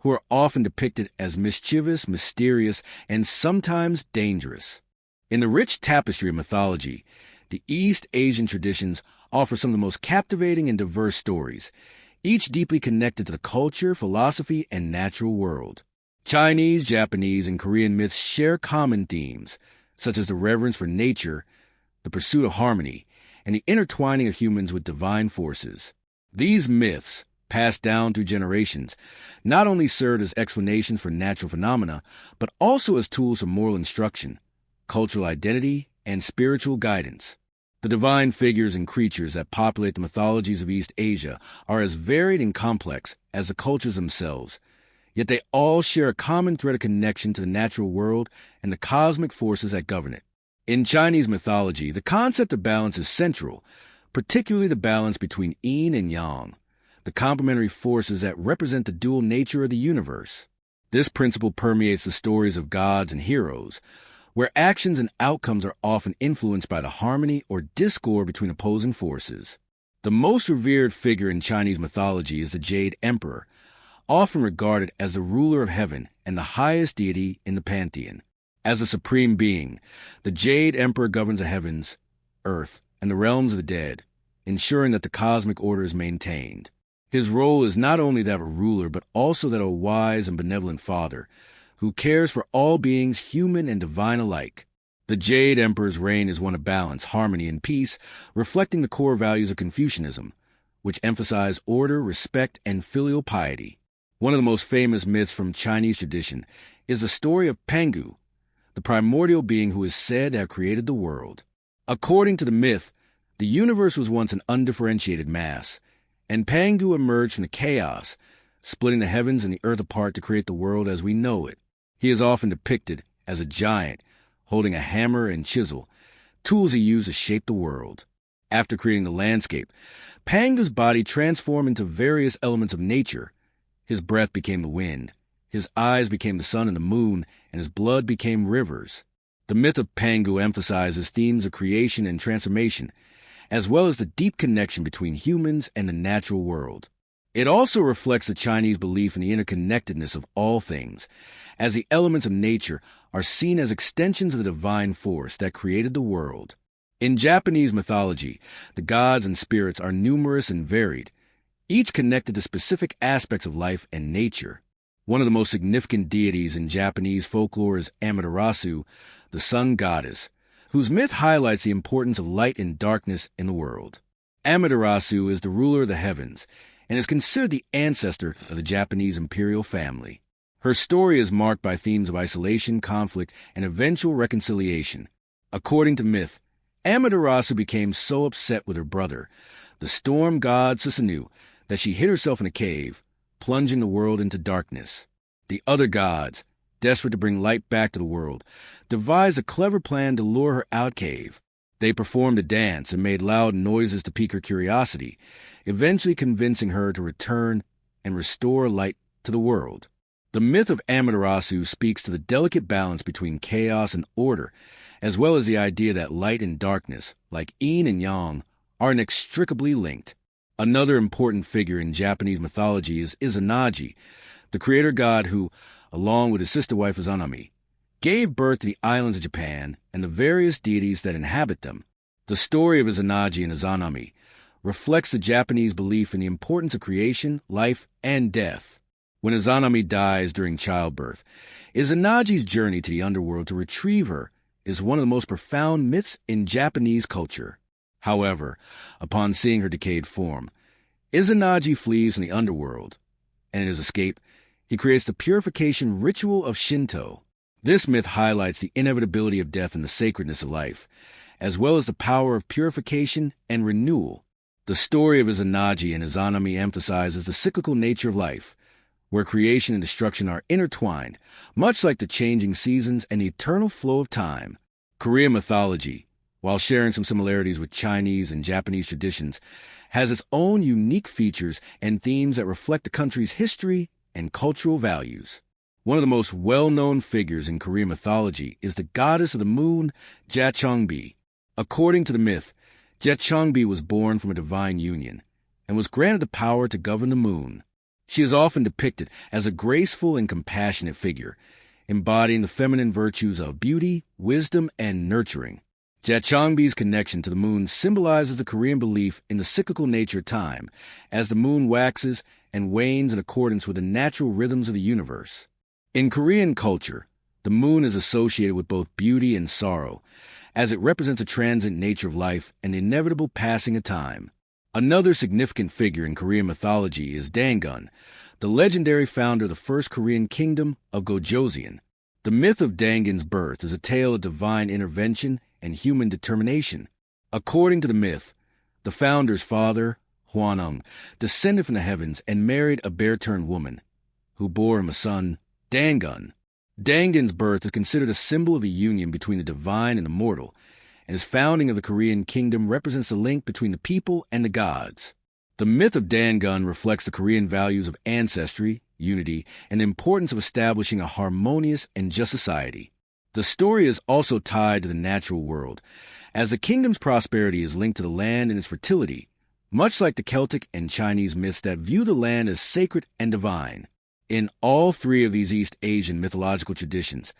who are often depicted as mischievous, mysterious, and sometimes dangerous. In the rich tapestry of mythology, the East Asian traditions offer some of the most captivating and diverse stories, each deeply connected to the culture, philosophy, and natural world. Chinese, Japanese, and Korean myths share common themes, such as the reverence for nature, the pursuit of harmony, and the intertwining of humans with divine forces. These myths, passed down through generations, not only served as explanations for natural phenomena, but also as tools for moral instruction, cultural identity, and spiritual guidance. The divine figures and creatures that populate the mythologies of East Asia are as varied and complex as the cultures themselves, yet they all share a common thread of connection to the natural world and the cosmic forces that govern it. In Chinese mythology, the concept of balance is central, particularly the balance between yin and yang, the complementary forces that represent the dual nature of the universe. This principle permeates the stories of gods and heroes, where actions and outcomes are often influenced by the harmony or discord between opposing forces. The most revered figure in Chinese mythology is the Jade Emperor, often regarded as the ruler of heaven and the highest deity in the pantheon. As a supreme being, the Jade Emperor governs the heavens, earth, and the realms of the dead, ensuring that the cosmic order is maintained. His role is not only that of a ruler, but also that of a wise and benevolent father, who cares for all beings, human and divine alike. The Jade Emperor's reign is one of balance, harmony, and peace, reflecting the core values of Confucianism, which emphasize order, respect, and filial piety. One of the most famous myths from Chinese tradition is the story of Pangu, the primordial being who is said to have created the world. According to the myth, the universe was once an undifferentiated mass, and Pangu emerged from the chaos, splitting the heavens and the earth apart to create the world as we know it. He is often depicted as a giant, holding a hammer and chisel, tools he used to shape the world. After creating the landscape, Pangu's body transformed into various elements of nature. His breath became the wind, his eyes became the sun and the moon, and his blood became rivers. The myth of Pangu emphasizes themes of creation and transformation, as well as the deep connection between humans and the natural world. It also reflects the Chinese belief in the interconnectedness of all things, as the elements of nature are seen as extensions of the divine force that created the world. In Japanese mythology, the gods and spirits are numerous and varied, each connected to specific aspects of life and nature. One of the most significant deities in Japanese folklore is Amaterasu, the sun goddess, whose myth highlights the importance of light and darkness in the world. Amaterasu is the ruler of the heavens and is considered the ancestor of the Japanese imperial family. Her story is marked by themes of isolation, conflict, and eventual reconciliation. According to myth, Amaterasu became so upset with her brother, the storm god Susanoo, that she hid herself in a cave, plunging the world into darkness. The other gods, desperate to bring light back to the world, devised a clever plan to lure her out cave. They performed a dance and made loud noises to pique her curiosity, eventually convincing her to return and restore light to the world. The myth of Amaterasu speaks to the delicate balance between chaos and order, as well as the idea that light and darkness, like yin and yang, are inextricably linked. Another important figure in Japanese mythology is Izanagi, the creator god who, along with his sister wife Izanami, gave birth to the islands of Japan and the various deities that inhabit them. The story of Izanagi and Izanami reflects the Japanese belief in the importance of creation, life, and death. When Izanami dies during childbirth, Izanagi's journey to the underworld to retrieve her is one of the most profound myths in Japanese culture. However, upon seeing her decayed form, Izanagi flees from the underworld, and in his escape, he creates the purification ritual of Shinto. This myth highlights the inevitability of death and the sacredness of life, as well as the power of purification and renewal. The story of Izanagi and Izanami emphasizes the cyclical nature of life, where creation and destruction are intertwined, much like the changing seasons and the eternal flow of time. Korean mythology, while sharing some similarities with Chinese and Japanese traditions, has its own unique features and themes that reflect the country's history and cultural values. One of the most well-known figures in Korean mythology is the goddess of the moon, Jachongbi. According to the myth, Jachongbi was born from a divine union and was granted the power to govern the moon. She is often depicted as a graceful and compassionate figure, embodying the feminine virtues of beauty, wisdom, and nurturing. Jachongbi's connection to the moon symbolizes the Korean belief in the cyclical nature of time, as the moon waxes and wanes in accordance with the natural rhythms of the universe. In Korean culture, the moon is associated with both beauty and sorrow, as it represents the transient nature of life and the inevitable passing of time. Another significant figure in Korean mythology is Dangun, the legendary founder of the first Korean kingdom of Gojoseon. The myth of Dangun's birth is a tale of divine intervention and human determination. According to the myth, the founder's father, Hwanung, descended from the heavens and married a bear-turned woman, who bore him a son, Dangun. Dangun's birth is considered a symbol of the union between the divine and the mortal, and his founding of the Korean kingdom represents the link between the people and the gods. The myth of Dangun reflects the Korean values of ancestry, unity, and the importance of establishing a harmonious and just society. The story is also tied to the natural world, as the kingdom's prosperity is linked to the land and its fertility, much like the Celtic and Chinese myths that view the land as sacred and divine. In all three of these East Asian mythological traditions,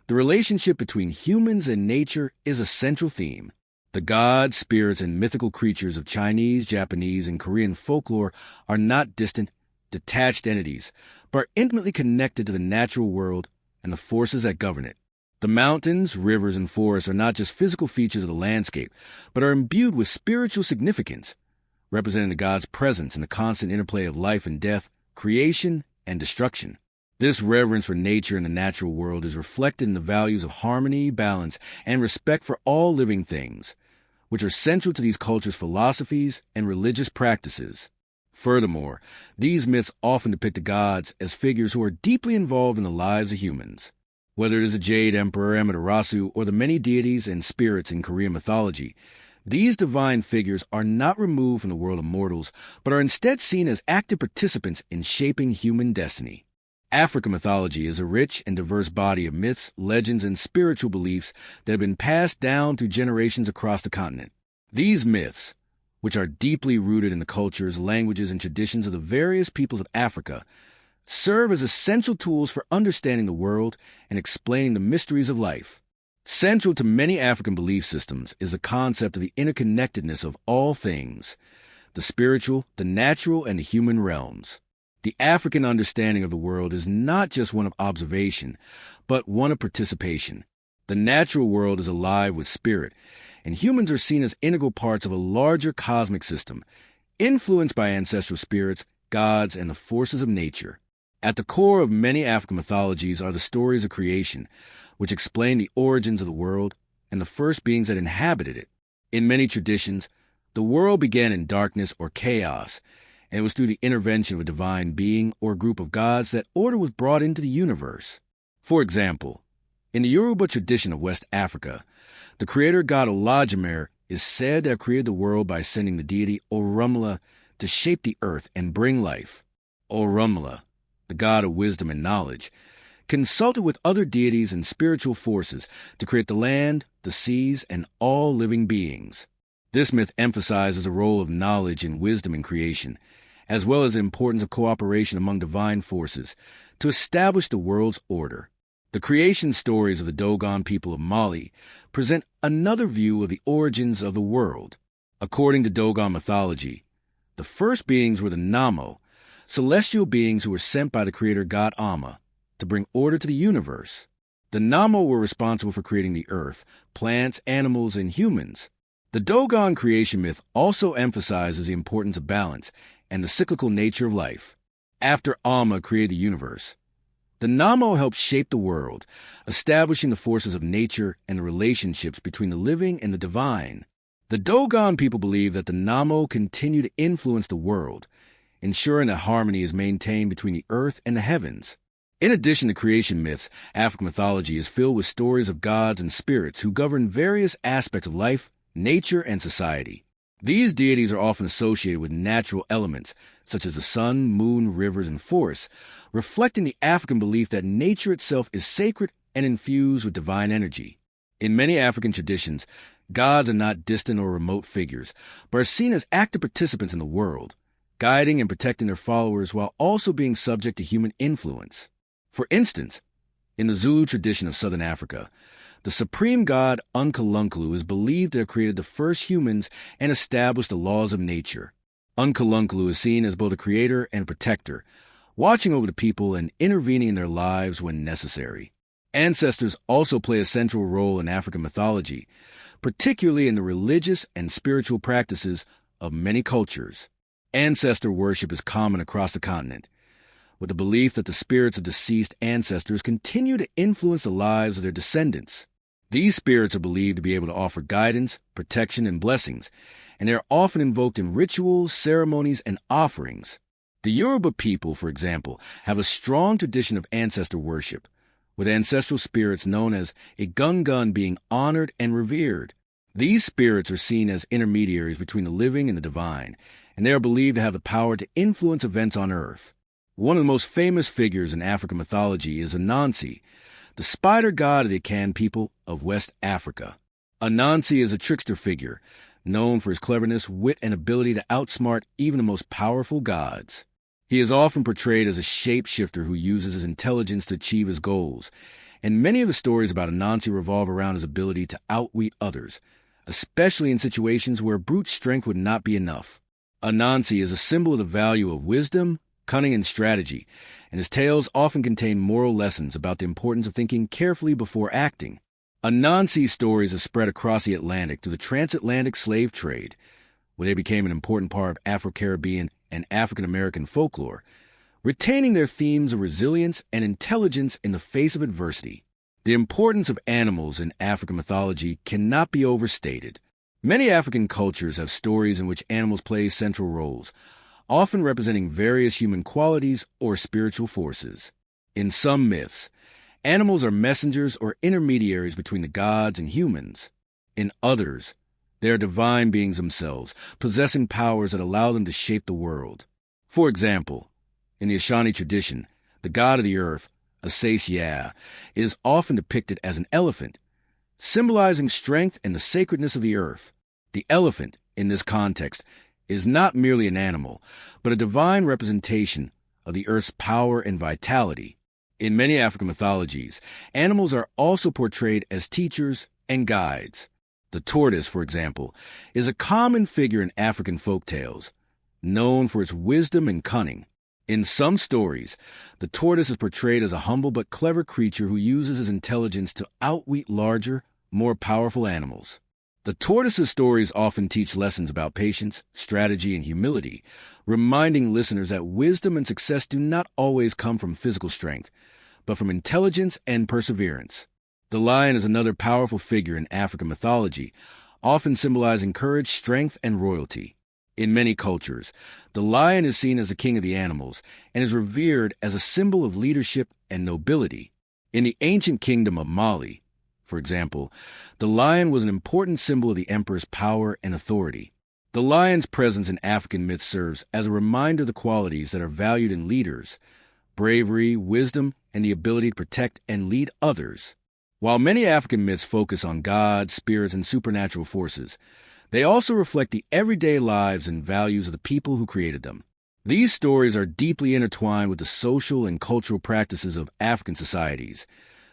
the relationship between humans and nature is a central theme. The gods, spirits, and mythical creatures of Chinese, Japanese, and Korean folklore are not distant, detached entities, but are intimately connected to the natural world and the forces that govern it. The mountains, rivers, and forests are not just physical features of the landscape, but are imbued with spiritual significance, representing the gods' presence in the constant interplay of life and death, creation and destruction. This reverence for nature and the natural world is reflected in the values of harmony, balance, and respect for all living things, which are central to these cultures' philosophies and religious practices. Furthermore, these myths often depict the gods as figures who are deeply involved in the lives of humans. Whether it is the Jade Emperor Amaterasu or the many deities and spirits in Korean mythology, These divine figures are not removed from the world of mortals, but are instead seen as active participants in shaping human destiny. African mythology is a rich and diverse body of myths, legends, and spiritual beliefs that have been passed down through generations across the continent. These myths, which are deeply rooted in the cultures, languages, and traditions of the various peoples of Africa, serve as essential tools for understanding the world and explaining the mysteries of life. Central to many African belief systems is the concept of the interconnectedness of all things, the spiritual, the natural, and the human realms. The African understanding of the world is not just one of observation, but one of participation. The natural world is alive with spirit, and humans are seen as integral parts of a larger cosmic system, influenced by ancestral spirits, gods, and the forces of nature. At the core of many African mythologies are the stories of creation, which explain the origins of the world and the first beings that inhabited it. In many traditions, the world began in darkness or chaos, and it was through the intervention of a divine being or group of gods that order was brought into the universe. For example, in the Yoruba tradition of West Africa, the creator god Olodumare is said to have created the world by sending the deity Orunmila to shape the earth and bring life. Orunmila, the god of wisdom and knowledge, consulted with other deities and spiritual forces to create the land, the seas, and all living beings. This myth emphasizes the role of knowledge and wisdom in creation, as well as the importance of cooperation among divine forces to establish the world's order. The creation stories of the Dogon people of Mali present another view of the origins of the world. According to Dogon mythology, the first beings were the Namo, celestial beings who were sent by the creator god Amma to bring order to the universe. The Namo were responsible for creating the earth, plants, animals, and humans. The Dogon creation myth also emphasizes the importance of balance and the cyclical nature of life. After Amma created the universe, the Namo helped shape the world, establishing the forces of nature and the relationships between the living and the divine. The Dogon people believe that the Namo continue to influence the world, ensuring that harmony is maintained between the earth and the heavens. In addition to creation myths, African mythology is filled with stories of gods and spirits who govern various aspects of life, nature, and society. These deities are often associated with natural elements, such as the sun, moon, rivers, and forests, reflecting the African belief that nature itself is sacred and infused with divine energy. In many African traditions, gods are not distant or remote figures, but are seen as active participants in the world, guiding and protecting their followers while also being subject to human influence. For instance, in the Zulu tradition of Southern Africa, the supreme god Unkulunkulu is believed to have created the first humans and established the laws of nature. Unkulunkulu is seen as both a creator and protector, watching over the people and intervening in their lives when necessary. Ancestors also play a central role in African mythology, particularly in the religious and spiritual practices of many cultures. Ancestor worship is common across the continent, with the belief that the spirits of deceased ancestors continue to influence the lives of their descendants. These spirits are believed to be able to offer guidance, protection, and blessings, and they are often invoked in rituals, ceremonies, and offerings. The Yoruba people, for example, have a strong tradition of ancestor worship, with ancestral spirits known as Igungun being honored and revered. These spirits are seen as intermediaries between the living and the divine, and they are believed to have the power to influence events on earth. One of the most famous figures in African mythology is Anansi, the spider god of the Akan people of West Africa. Anansi is a trickster figure, known for his cleverness, wit, and ability to outsmart even the most powerful gods. He is often portrayed as a shapeshifter who uses his intelligence to achieve his goals, and many of the stories about Anansi revolve around his ability to outwit others, especially in situations where brute strength would not be enough. Anansi is a symbol of the value of wisdom, cunning, and strategy, and his tales often contain moral lessons about the importance of thinking carefully before acting. Anansi's stories have spread across the Atlantic through the transatlantic slave trade, where they became an important part of Afro-Caribbean and African-American folklore, retaining their themes of resilience and intelligence in the face of adversity. The importance of animals in African mythology cannot be overstated. Many African cultures have stories in which animals play central roles, often representing various human qualities or spiritual forces. In some myths, animals are messengers or intermediaries between the gods and humans. In others, They are divine beings themselves, possessing powers that allow them to shape the world. For example, in the Ashani tradition, the god of the earth, Asais, is often depicted as an elephant, symbolizing strength and the sacredness of the earth. The elephant, in this context, is not merely an animal, but a divine representation of the earth's power and vitality. In many African mythologies, animals are also portrayed as teachers and guides. The tortoise, for example, is a common figure in African folk tales, known for its wisdom and cunning. In some stories, the tortoise is portrayed as a humble but clever creature who uses his intelligence to outwit larger, more powerful animals. The tortoise's stories often teach lessons about patience, strategy, and humility, reminding listeners that wisdom and success do not always come from physical strength, but from intelligence and perseverance. The lion is another powerful figure in African mythology, often symbolizing courage, strength, and royalty. In many cultures, the lion is seen as the king of the animals and is revered as a symbol of leadership and nobility. In the ancient kingdom of Mali, for example, the lion was an important symbol of the emperor's power and authority. The lion's presence in African myths serves as a reminder of the qualities that are valued in leaders: bravery, wisdom, and the ability to protect and lead others. While many African myths focus on gods, spirits, and supernatural forces, they also reflect the everyday lives and values of the people who created them. These stories are deeply intertwined with the social and cultural practices of African societies,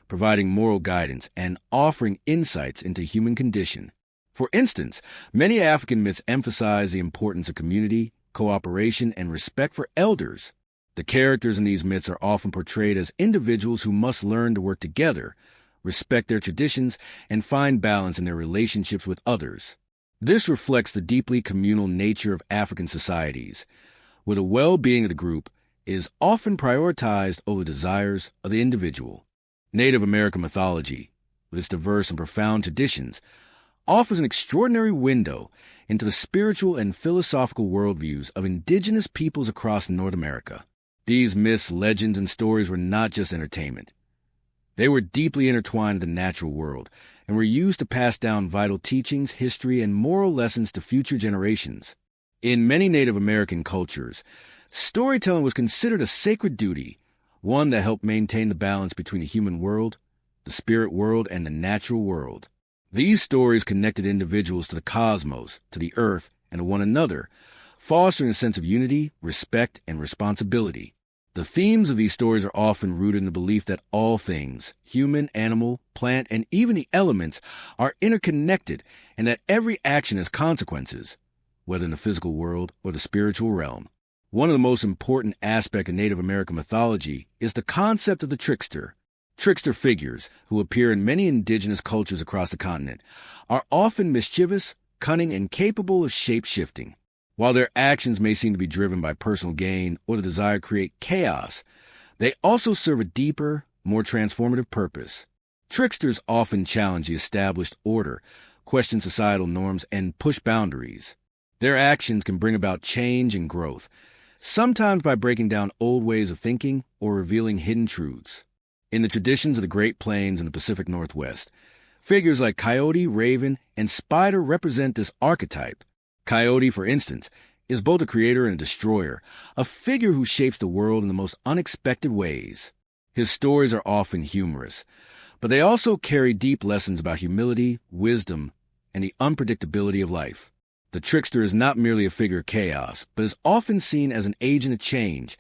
providing moral guidance and offering insights into human condition. For instance, many African myths emphasize the importance of community, cooperation, and respect for elders. The characters in these myths are often portrayed as individuals who must learn to work together, respect their traditions, and find balance in their relationships with others. This reflects the deeply communal nature of African societies, where the well-being of the group is often prioritized over the desires of the individual. Native American mythology, with its diverse and profound traditions, offers an extraordinary window into the spiritual and philosophical worldviews of indigenous peoples across North America. These myths, legends, and stories were not just entertainment. They were deeply intertwined with the natural world and were used to pass down vital teachings, history, and moral lessons to future generations. In many Native American cultures, storytelling was considered a sacred duty, one that helped maintain the balance between the human world, the spirit world, and the natural world. These stories connected individuals to the cosmos, to the earth, and to one another, fostering a sense of unity, respect, and responsibility. The themes of these stories are often rooted in the belief that all things, human, animal, plant, and even the elements, are interconnected and that every action has consequences, whether in the physical world or the spiritual realm. One of the most important aspects of Native American mythology is the concept of the trickster. Trickster figures, who appear in many indigenous cultures across the continent, are often mischievous, cunning, and capable of shape-shifting. While their actions may seem to be driven by personal gain or the desire to create chaos, they also serve a deeper, more transformative purpose. Tricksters often challenge the established order, question societal norms, and push boundaries. Their actions can bring about change and growth, sometimes by breaking down old ways of thinking or revealing hidden truths. In the traditions of the Great Plains and the Pacific Northwest, figures like coyote, raven, and spider represent this archetype. Coyote, for instance, is both a creator and a destroyer, a figure who shapes the world in the most unexpected ways. His stories are often humorous, but they also carry deep lessons about humility, wisdom, and the unpredictability of life. The trickster is not merely a figure of chaos, but is often seen as an agent of change,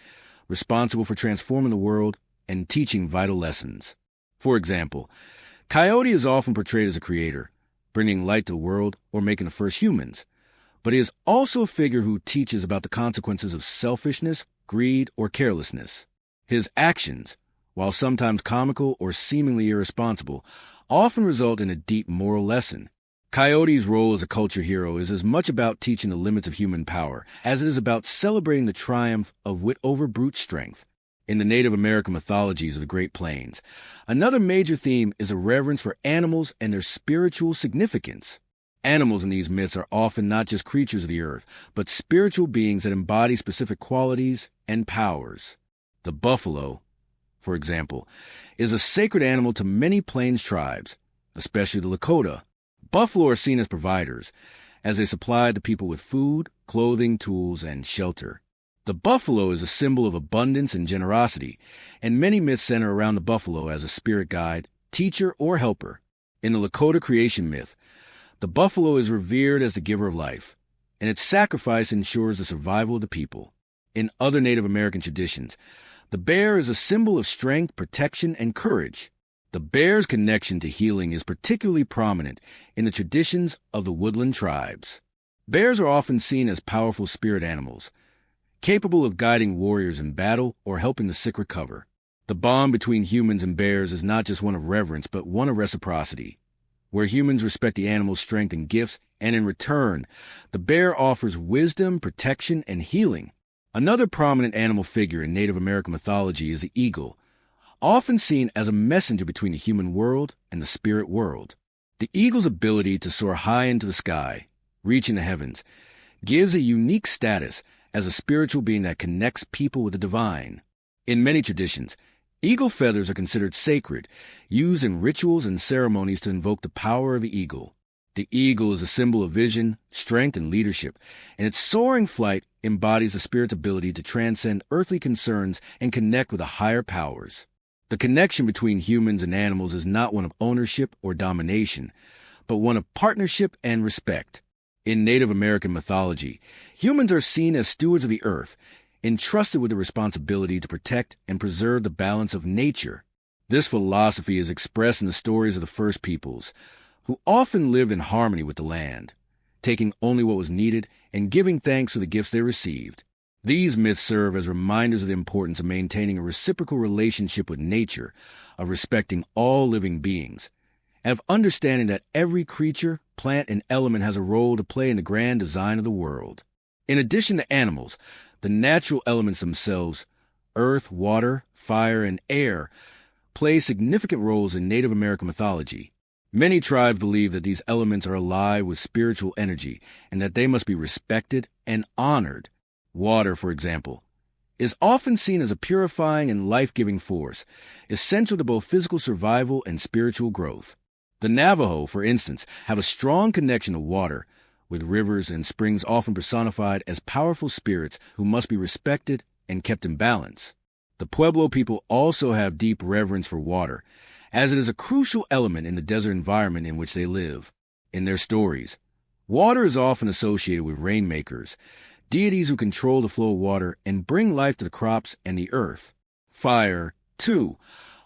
responsible for transforming the world and teaching vital lessons. For example, Coyote is often portrayed as a creator, bringing light to the world or making the first humans. But he is also a figure who teaches about the consequences of selfishness, greed, or carelessness. His actions, while sometimes comical or seemingly irresponsible, often result in a deep moral lesson. Coyote's role as a culture hero is as much about teaching the limits of human power as it is about celebrating the triumph of wit over brute strength. In the Native American mythologies of the Great Plains, another major theme is a reverence for animals and their spiritual significance. Animals in these myths are often not just creatures of the earth, but spiritual beings that embody specific qualities and powers. The buffalo, for example, is a sacred animal to many plains tribes, especially the Lakota. buffalo are seen as providers, as they supplied the people with food, clothing, tools, and shelter. The buffalo is a symbol of abundance and generosity, and many myths center around the buffalo as a spirit guide, teacher, or helper. In the Lakota creation myth, the buffalo is revered as the giver of life, and its sacrifice ensures the survival of the people. In other Native American traditions, the bear is a symbol of strength, protection, and courage. The bear's connection to healing is particularly prominent in the traditions of the woodland tribes. Bears are often seen as powerful spirit animals, capable of guiding warriors in battle or helping the sick recover. The bond between humans and bears is not just one of reverence, but one of reciprocity, where humans respect the animal's strength and gifts, and in return, the bear offers wisdom, protection, and healing. Another prominent animal figure in Native American mythology is the eagle, often seen as a messenger between the human world and the spirit world. The eagle's ability to soar high into the sky, reaching the heavens, gives a unique status as a spiritual being that connects people with the divine. In many traditions, eagle feathers are considered sacred, used in rituals and ceremonies to invoke the power of the eagle. The eagle is a symbol of vision, strength, and leadership, and its soaring flight embodies the spirit's ability to transcend earthly concerns and connect with the higher powers. The connection between humans and animals is not one of ownership or domination, but one of partnership and respect. In Native American mythology, humans are seen as stewards of the earth, entrusted with the responsibility to protect and preserve the balance of nature. This philosophy is expressed in the stories of the first peoples, who often lived in harmony with the land, taking only what was needed and giving thanks for the gifts they received. These myths serve as reminders of the importance of maintaining a reciprocal relationship with nature, of respecting all living beings, and of understanding that every creature, plant, and element has a role to play in the grand design of the world. In addition to animals, the natural elements themselves, earth, water, fire, and air, play significant roles in Native American mythology. Many tribes believe that these elements are alive with spiritual energy and that they must be respected and honored. Water, for example, is often seen as a purifying and life-giving force, essential to both physical survival and spiritual growth. The Navajo, for instance, have a strong connection to water, with rivers and springs often personified as powerful spirits who must be respected and kept in balance. The Pueblo people also have deep reverence for water, as it is a crucial element in the desert environment in which they live. In their stories, water is often associated with rainmakers, deities who control the flow of water and bring life to the crops and the earth. Fire, too,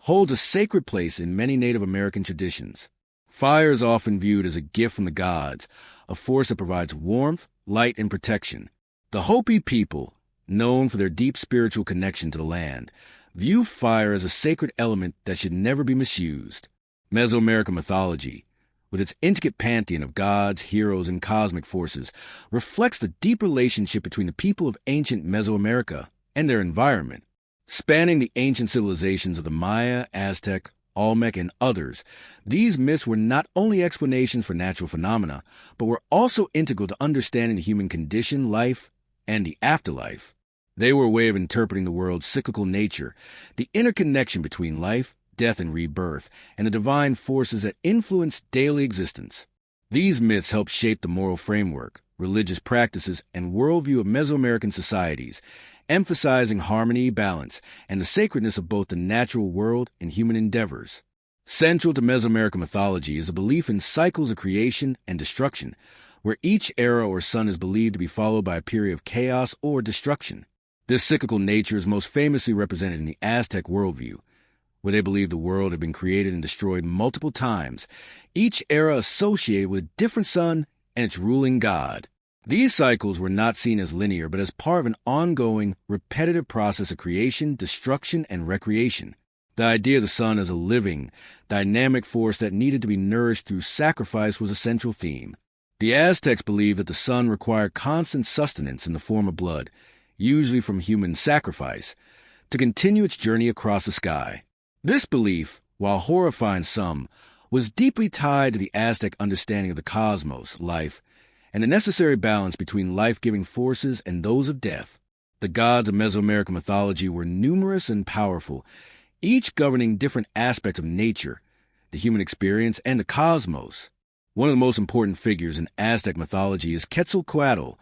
holds a sacred place in many Native American traditions. Fire is often viewed as a gift from the gods, a force that provides warmth, light, and protection. The Hopi people, known for their deep spiritual connection to the land, view fire as a sacred element that should never be misused. Mesoamerican mythology, with its intricate pantheon of gods, heroes, and cosmic forces, reflects the deep relationship between the people of ancient Mesoamerica and their environment. Spanning the ancient civilizations of the Maya, Aztec, Olmec, and others, these myths were not only explanations for natural phenomena, but were also integral to understanding the human condition, life, and the afterlife. They were a way of interpreting the world's cyclical nature, the interconnection between life, death, and rebirth, and the divine forces that influence daily existence. These myths helped shape the moral framework, religious practices, and worldview of Mesoamerican societies, emphasizing harmony, balance, and the sacredness of both the natural world and human endeavors. Central to Mesoamerican mythology is a belief in cycles of creation and destruction, where each era or sun is believed to be followed by a period of chaos or destruction. This cyclical nature is most famously represented in the Aztec worldview, where they believe the world had been created and destroyed multiple times, each era associated with a different sun and its ruling god. These cycles were not seen as linear, but as part of an ongoing, repetitive process of creation, destruction, and recreation. The idea of the sun as a living, dynamic force that needed to be nourished through sacrifice was a central theme. The Aztecs believed that the sun required constant sustenance in the form of blood, usually from human sacrifice, to continue its journey across the sky. This belief, while horrifying some, was deeply tied to the Aztec understanding of the cosmos, life, and the necessary balance between life-giving forces and those of death. The gods of Mesoamerican mythology were numerous and powerful, each governing different aspects of nature, the human experience, and the cosmos. One of the most important figures in Aztec mythology is Quetzalcoatl,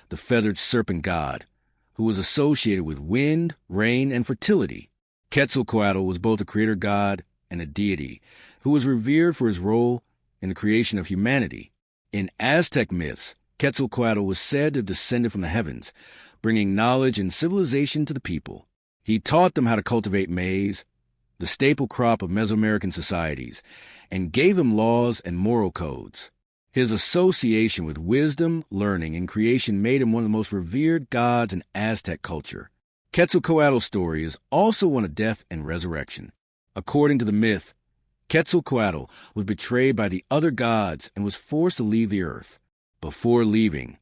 the feathered serpent god, who was associated with wind, rain, and fertility. Quetzalcoatl was both a creator god and a deity, who was revered for his role in the creation of humanity. In Aztec myths, Quetzalcoatl was said to have descended from the heavens, bringing knowledge and civilization to the people. He taught them how to cultivate maize, the staple crop of Mesoamerican societies, and gave them laws and moral codes. His association with wisdom, learning, and creation made him one of the most revered gods in Aztec culture. Quetzalcoatl's story is also one of death and resurrection. According to the myth, Quetzalcoatl was betrayed by the other gods and was forced to leave the earth. Before leaving,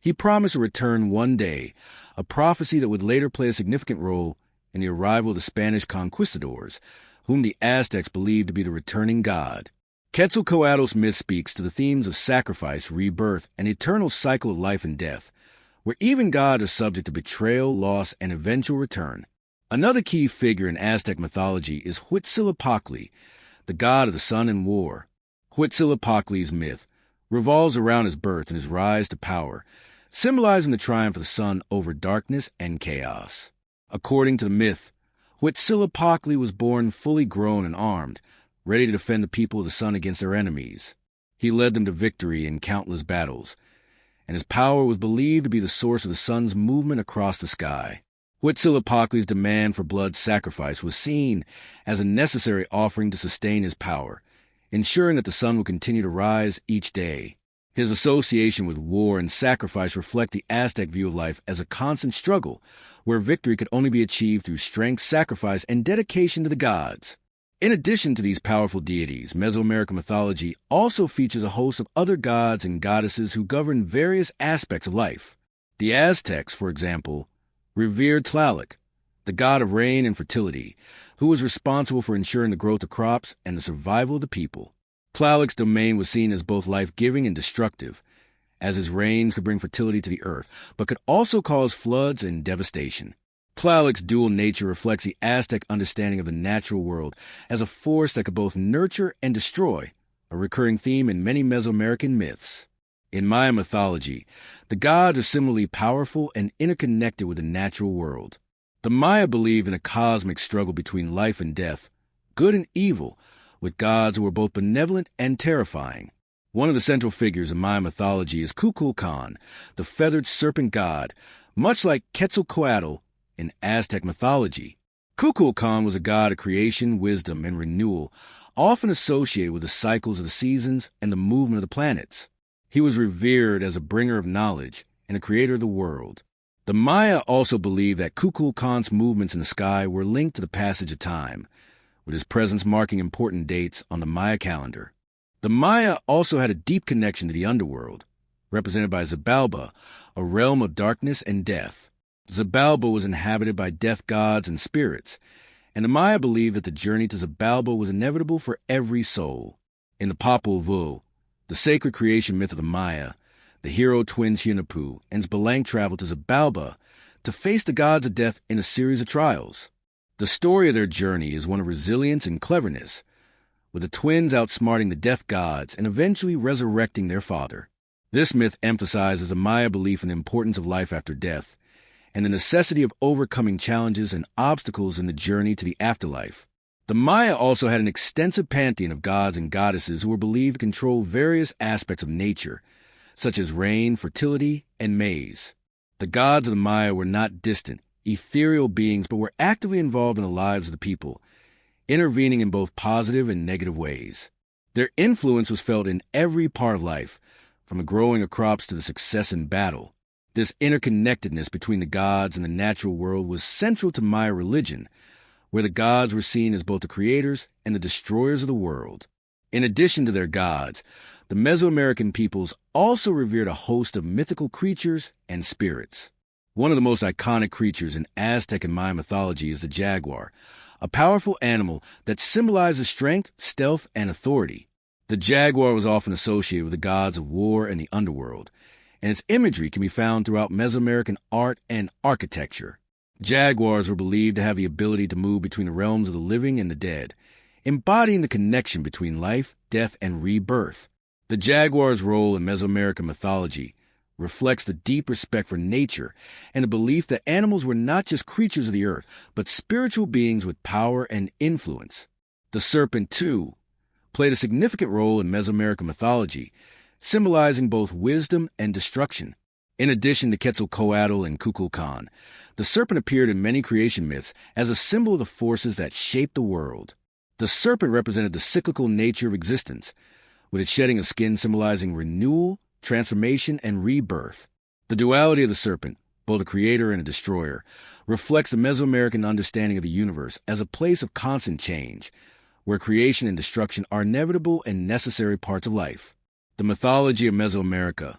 he promised to return one day, a prophecy that would later play a significant role in the arrival of the Spanish conquistadors, whom the Aztecs believed to be the returning god. Quetzalcoatl's myth speaks to the themes of sacrifice, rebirth, and the eternal cycle of life and death, where even God is subject to betrayal, loss, and eventual return. Another key figure in Aztec mythology is Huitzilopochtli, the god of the sun and war. Huitzilopochtli's myth revolves around his birth and his rise to power, symbolizing the triumph of the sun over darkness and chaos. According to the myth, Huitzilopochtli was born fully grown and armed, ready to defend the people of the sun against their enemies. He led them to victory in countless battles, and his power was believed to be the source of the sun's movement across the sky. Huitzilopochtli's demand for blood sacrifice was seen as a necessary offering to sustain his power, ensuring that the sun would continue to rise each day. His association with war and sacrifice reflect the Aztec view of life as a constant struggle, where victory could only be achieved through strength, sacrifice, and dedication to the gods. In addition to these powerful deities, Mesoamerican mythology also features a host of other gods and goddesses who govern various aspects of life. The Aztecs, for example, revered Tlaloc, the god of rain and fertility, who was responsible for ensuring the growth of crops and the survival of the people. Tlaloc's domain was seen as both life-giving and destructive, as his rains could bring fertility to the earth, but could also cause floods and devastation. Tlaloc's dual nature reflects the Aztec understanding of the natural world as a force that could both nurture and destroy, a recurring theme in many Mesoamerican myths. In Maya mythology, the gods are similarly powerful and interconnected with the natural world. The Maya believed in a cosmic struggle between life and death, good and evil, with gods who were both benevolent and terrifying. One of the central figures in Maya mythology is Kukulkan, the feathered serpent god, much like Quetzalcoatl in Aztec mythology. Kukulkan was a god of creation, wisdom, and renewal, often associated with the cycles of the seasons and the movement of the planets. He was revered as a bringer of knowledge and a creator of the world. The Maya also believed that Kukulkan's movements in the sky were linked to the passage of time, with his presence marking important dates on the Maya calendar. The Maya also had a deep connection to the underworld, represented by Xibalba, a realm of darkness and death. Xibalba was inhabited by death gods and spirits, and the Maya believed that the journey to Xibalba was inevitable for every soul. In the Popol Vuh, the sacred creation myth of the Maya, the hero twins Hunahpu and Xbalanque traveled to Xibalba to face the gods of death in a series of trials. The story of their journey is one of resilience and cleverness, with the twins outsmarting the death gods and eventually resurrecting their father. This myth emphasizes the Maya belief in the importance of life after death, and the necessity of overcoming challenges and obstacles in the journey to the afterlife. The Maya also had an extensive pantheon of gods and goddesses who were believed to control various aspects of nature, such as rain, fertility, and maize. The gods of the Maya were not distant, ethereal beings, but were actively involved in the lives of the people, intervening in both positive and negative ways. Their influence was felt in every part of life, from the growing of crops to the success in battle. This interconnectedness between the gods and the natural world was central to Maya religion, where the gods were seen as both the creators and the destroyers of the world. In addition to their gods, the Mesoamerican peoples also revered a host of mythical creatures and spirits. One of the most iconic creatures in Aztec and Maya mythology is the jaguar, a powerful animal that symbolizes strength, stealth, and authority. The jaguar was often associated with the gods of war and the underworld, and its imagery can be found throughout Mesoamerican art and architecture. Jaguars were believed to have the ability to move between the realms of the living and the dead, embodying the connection between life, death, and rebirth. The jaguar's role in Mesoamerican mythology reflects the deep respect for nature and the belief that animals were not just creatures of the earth, but spiritual beings with power and influence. The serpent, too, played a significant role in Mesoamerican mythology, symbolizing both wisdom and destruction. In addition to Quetzalcoatl and Kukulkan, the serpent appeared in many creation myths as a symbol of the forces that shaped the world. The serpent represented the cyclical nature of existence, with its shedding of skin symbolizing renewal, transformation, and rebirth. The duality of the serpent, both a creator and a destroyer, reflects the Mesoamerican understanding of the universe as a place of constant change, where creation and destruction are inevitable and necessary parts of life. The mythology of Mesoamerica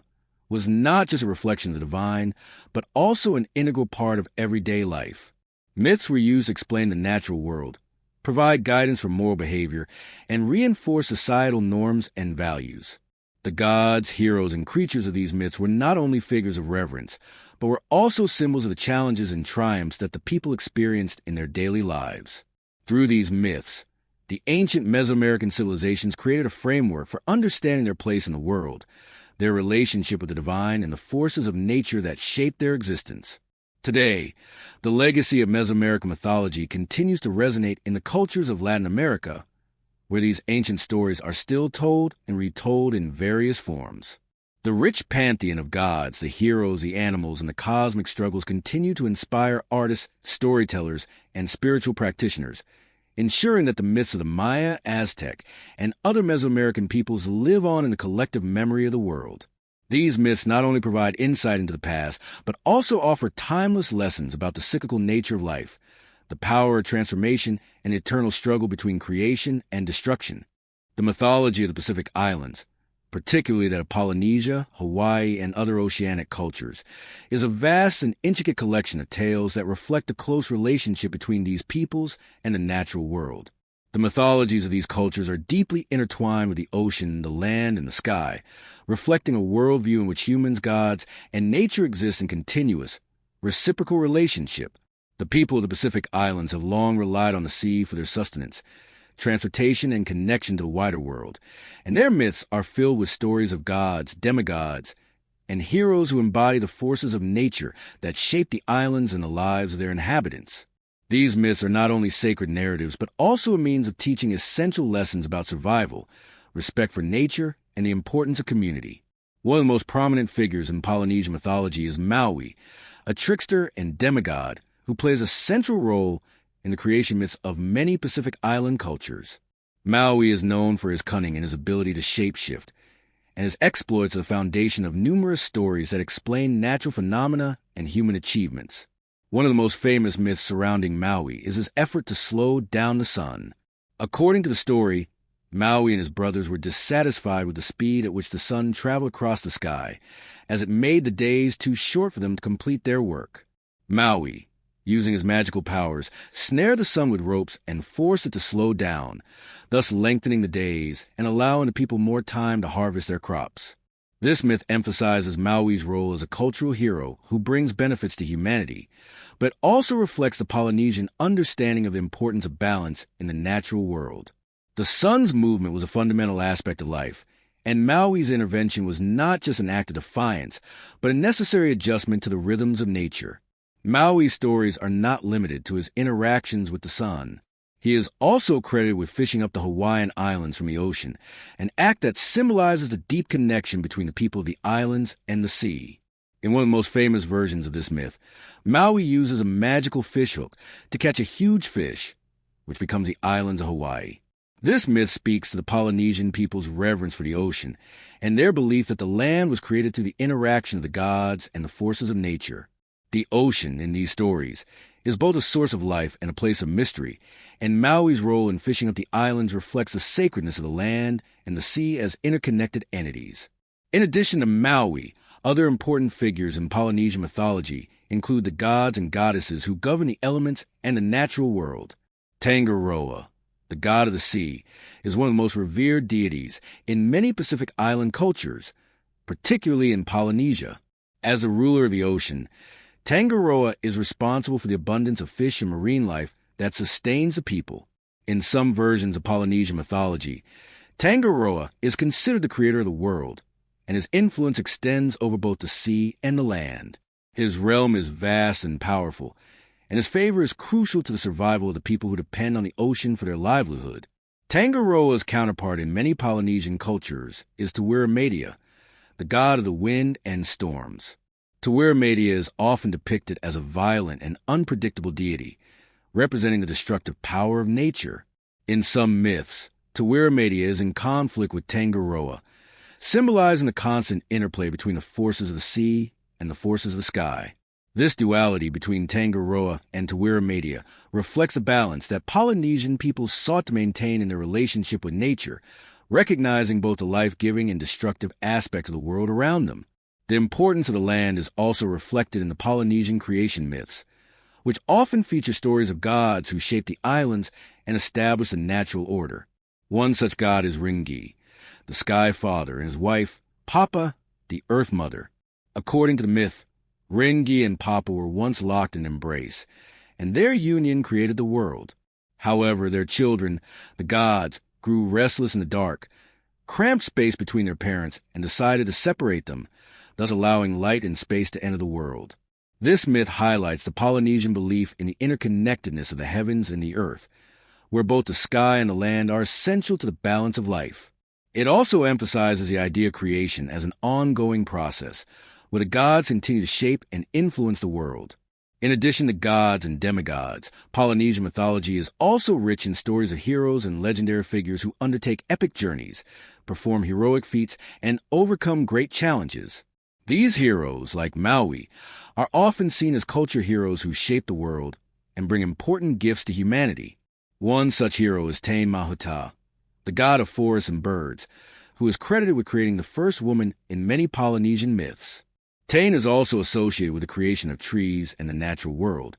was not just a reflection of the divine, but also an integral part of everyday life. Myths were used to explain the natural world, provide guidance for moral behavior, and reinforce societal norms and values. The gods, heroes, and creatures of these myths were not only figures of reverence, but were also symbols of the challenges and triumphs that the people experienced in their daily lives. Through these myths, the ancient Mesoamerican civilizations created a framework for understanding their place in the world, their relationship with the divine, and the forces of nature that shaped their existence. Today, the legacy of Mesoamerican mythology continues to resonate in the cultures of Latin America, where these ancient stories are still told and retold in various forms. The rich pantheon of gods, the heroes, the animals, and the cosmic struggles continue to inspire artists, storytellers, and spiritual practitioners, ensuring that the myths of the Maya, Aztec, and other Mesoamerican peoples live on in the collective memory of the world. These myths not only provide insight into the past, but also offer timeless lessons about the cyclical nature of life, the power of transformation, and the eternal struggle between creation and destruction. The mythology of the Pacific Islands, particularly that of Polynesia, Hawaii, and other oceanic cultures, is a vast and intricate collection of tales that reflect the close relationship between these peoples and the natural world. The mythologies of these cultures are deeply intertwined with the ocean, the land, and the sky, reflecting a worldview in which humans, gods, and nature exist in continuous, reciprocal relationship. The people of the Pacific Islands have long relied on the sea for their sustenance, transportation, and connection to the wider world, and their myths are filled with stories of gods, demigods, and heroes who embody the forces of nature that shape the islands and the lives of their inhabitants. These myths are not only sacred narratives, but also a means of teaching essential lessons about survival, respect for nature, and the importance of community. One of the most prominent figures in Polynesian mythology is Maui, a trickster and demigod who plays a central role in the creation myths of many Pacific Island cultures. Maui is known for his cunning and his ability to shapeshift, and his exploits are the foundation of numerous stories that explain natural phenomena and human achievements. One of the most famous myths surrounding Maui is his effort to slow down the sun. According to the story, Maui and his brothers were dissatisfied with the speed at which the sun traveled across the sky, as it made the days too short for them to complete their work. Maui, using his magical powers, snared the sun with ropes and forced it to slow down, thus lengthening the days and allowing the people more time to harvest their crops. This myth emphasizes Maui's role as a cultural hero who brings benefits to humanity, but also reflects the Polynesian understanding of the importance of balance in the natural world. The sun's movement was a fundamental aspect of life, and Maui's intervention was not just an act of defiance, but a necessary adjustment to the rhythms of nature. Maui's stories are not limited to his interactions with the sun. He is also credited with fishing up the Hawaiian Islands from the ocean, an act that symbolizes the deep connection between the people of the islands and the sea. In one of the most famous versions of this myth, Maui uses a magical fishhook to catch a huge fish, which becomes the islands of Hawaii. This myth speaks to the Polynesian people's reverence for the ocean and their belief that the land was created through the interaction of the gods and the forces of nature. The ocean in these stories is both a source of life and a place of mystery, and Maui's role in fishing up the islands reflects the sacredness of the land and the sea as interconnected entities. In addition to Maui, other important figures in Polynesian mythology include the gods and goddesses who govern the elements and the natural world. Tangaroa, the god of the sea, is one of the most revered deities in many Pacific Island cultures, particularly in Polynesia. As a ruler of the ocean, Tangaroa is responsible for the abundance of fish and marine life that sustains the people. In some versions of Polynesian mythology, Tangaroa is considered the creator of the world, and his influence extends over both the sea and the land. His realm is vast and powerful, and his favor is crucial to the survival of the people who depend on the ocean for their livelihood. Tangaroa's counterpart in many Polynesian cultures is Tawirimedia, the god of the wind and storms. Tawirimedia is often depicted as a violent and unpredictable deity, representing the destructive power of nature. In some myths, Tawirimedia is in conflict with Tangaroa, symbolizing the constant interplay between the forces of the sea and the forces of the sky. This duality between Tangaroa and Tawirimedia reflects a balance that Polynesian peoples sought to maintain in their relationship with nature, recognizing both the life-giving and destructive aspects of the world around them. The importance of the land is also reflected in the Polynesian creation myths, which often feature stories of gods who shaped the islands and established a natural order. One such god is Ringi, the Sky Father, and his wife, Papa, the Earth Mother. According to the myth, Ringi and Papa were once locked in embrace, and their union created the world. However, their children, the gods, grew restless in the dark, cramped space between their parents, and decided to separate them, thus allowing light and space to enter the world. This myth highlights the Polynesian belief in the interconnectedness of the heavens and the earth, where both the sky and the land are essential to the balance of life. It also emphasizes the idea of creation as an ongoing process, where the gods continue to shape and influence the world. In addition to gods and demigods, Polynesian mythology is also rich in stories of heroes and legendary figures who undertake epic journeys, perform heroic feats, and overcome great challenges. These heroes, like Maui, are often seen as culture heroes who shape the world and bring important gifts to humanity. One such hero is Tane Mahuta, the god of forests and birds, who is credited with creating the first woman in many Polynesian myths. Tane is also associated with the creation of trees and the natural world,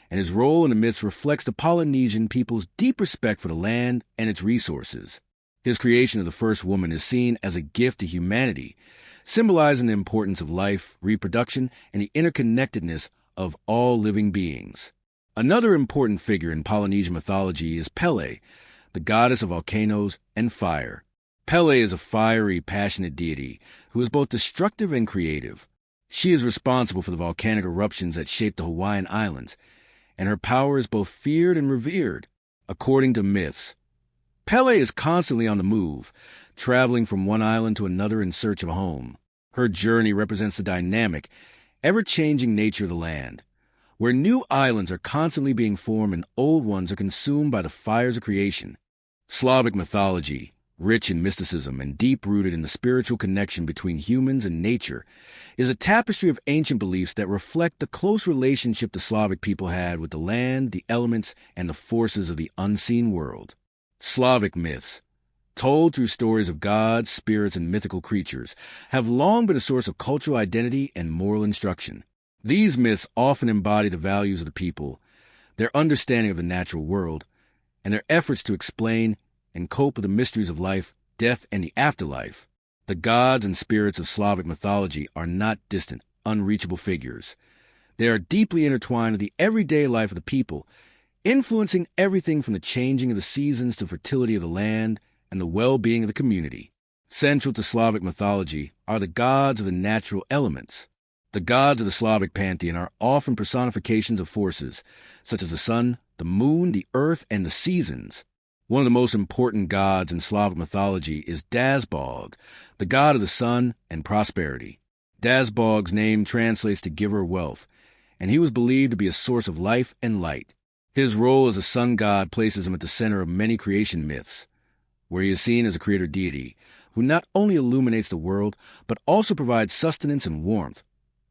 and his role in the myths reflects the Polynesian people's deep respect for the land and its resources. His creation of the first woman is seen as a gift to humanity, symbolizing the importance of life, reproduction, and the interconnectedness of all living beings. Another important figure in Polynesian mythology is Pele, the goddess of volcanoes and fire. Pele is a fiery, passionate deity who is both destructive and creative. She is responsible for the volcanic eruptions that shaped the Hawaiian Islands, and her power is both feared and revered. According to myths, Pele is constantly on the move, traveling from one island to another in search of a home. Her journey represents the dynamic, ever-changing nature of the land, where new islands are constantly being formed and old ones are consumed by the fires of creation. Slavic mythology, rich in mysticism and deep-rooted in the spiritual connection between humans and nature, is a tapestry of ancient beliefs that reflect the close relationship the Slavic people had with the land, the elements, and the forces of the unseen world. Slavic myths, told through stories of gods, spirits, and mythical creatures, have long been a source of cultural identity and moral instruction. These myths often embody the values of the people, their understanding of the natural world, and their efforts to explain and cope with the mysteries of life, death, and the afterlife. The gods and spirits of Slavic mythology are not distant, unreachable figures. They are deeply intertwined with the everyday life of the people, influencing everything from the changing of the seasons to fertility of the land and the well-being of the community. Central to Slavic mythology are the gods of the natural elements. The gods of the Slavic pantheon are often personifications of forces, such as the sun, the moon, the earth, and the seasons. One of the most important gods in Slavic mythology is Dazbog, the god of the sun and prosperity. Dazbog's name translates to giver of wealth, and he was believed to be a source of life and light. His role as a sun god places him at the center of many creation myths, where he is seen as a creator deity who not only illuminates the world, but also provides sustenance and warmth,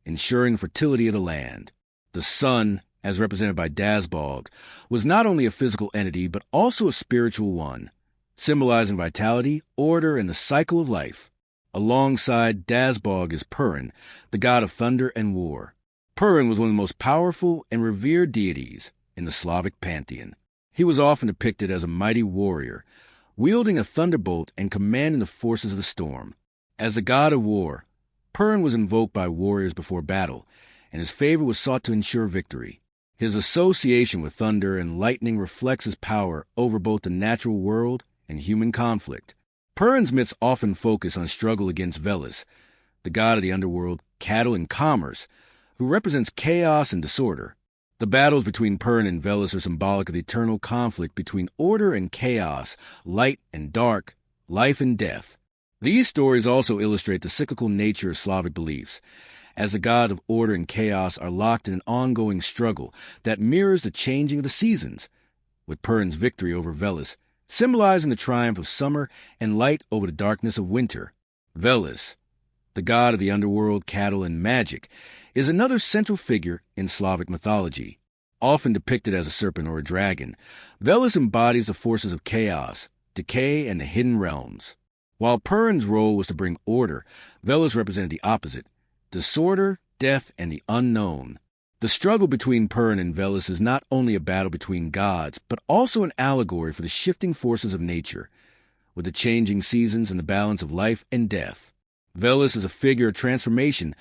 ensuring the fertility of the land. The sun, as represented by Dazbog, was not only a physical entity, but also a spiritual one, symbolizing vitality, order, and the cycle of life. Alongside Dazbog is Purin, the god of thunder and war. Purin was one of the most powerful and revered deities in the Slavic pantheon. He was often depicted as a mighty warrior, wielding a thunderbolt and commanding the forces of the storm. As the god of war, Purin was invoked by warriors before battle, and his favor was sought to ensure victory. His association with thunder and lightning reflects his power over both the natural world and human conflict. Perrin's myths often focus on struggle against Veles, the god of the underworld, cattle, and commerce, who represents chaos and disorder. The battles between Perrin and Veles are symbolic of the eternal conflict between order and chaos, light and dark, life and death. These stories also illustrate the cyclical nature of Slavic beliefs, as the god of order and chaos are locked in an ongoing struggle that mirrors the changing of the seasons, with Perrin's victory over Veles symbolizing the triumph of summer and light over the darkness of winter. Veles, the god of the underworld, cattle, and magic, is another central figure in Slavic mythology. Often depicted as a serpent or a dragon, Veles embodies the forces of chaos, decay, and the hidden realms. While Perrin's role was to bring order, Veles represented the opposite: disorder, death, and the unknown. The struggle between Perrin and Veles is not only a battle between gods, but also an allegory for the shifting forces of nature, with the changing seasons and the balance of life and death. Veles is a figure of transformation,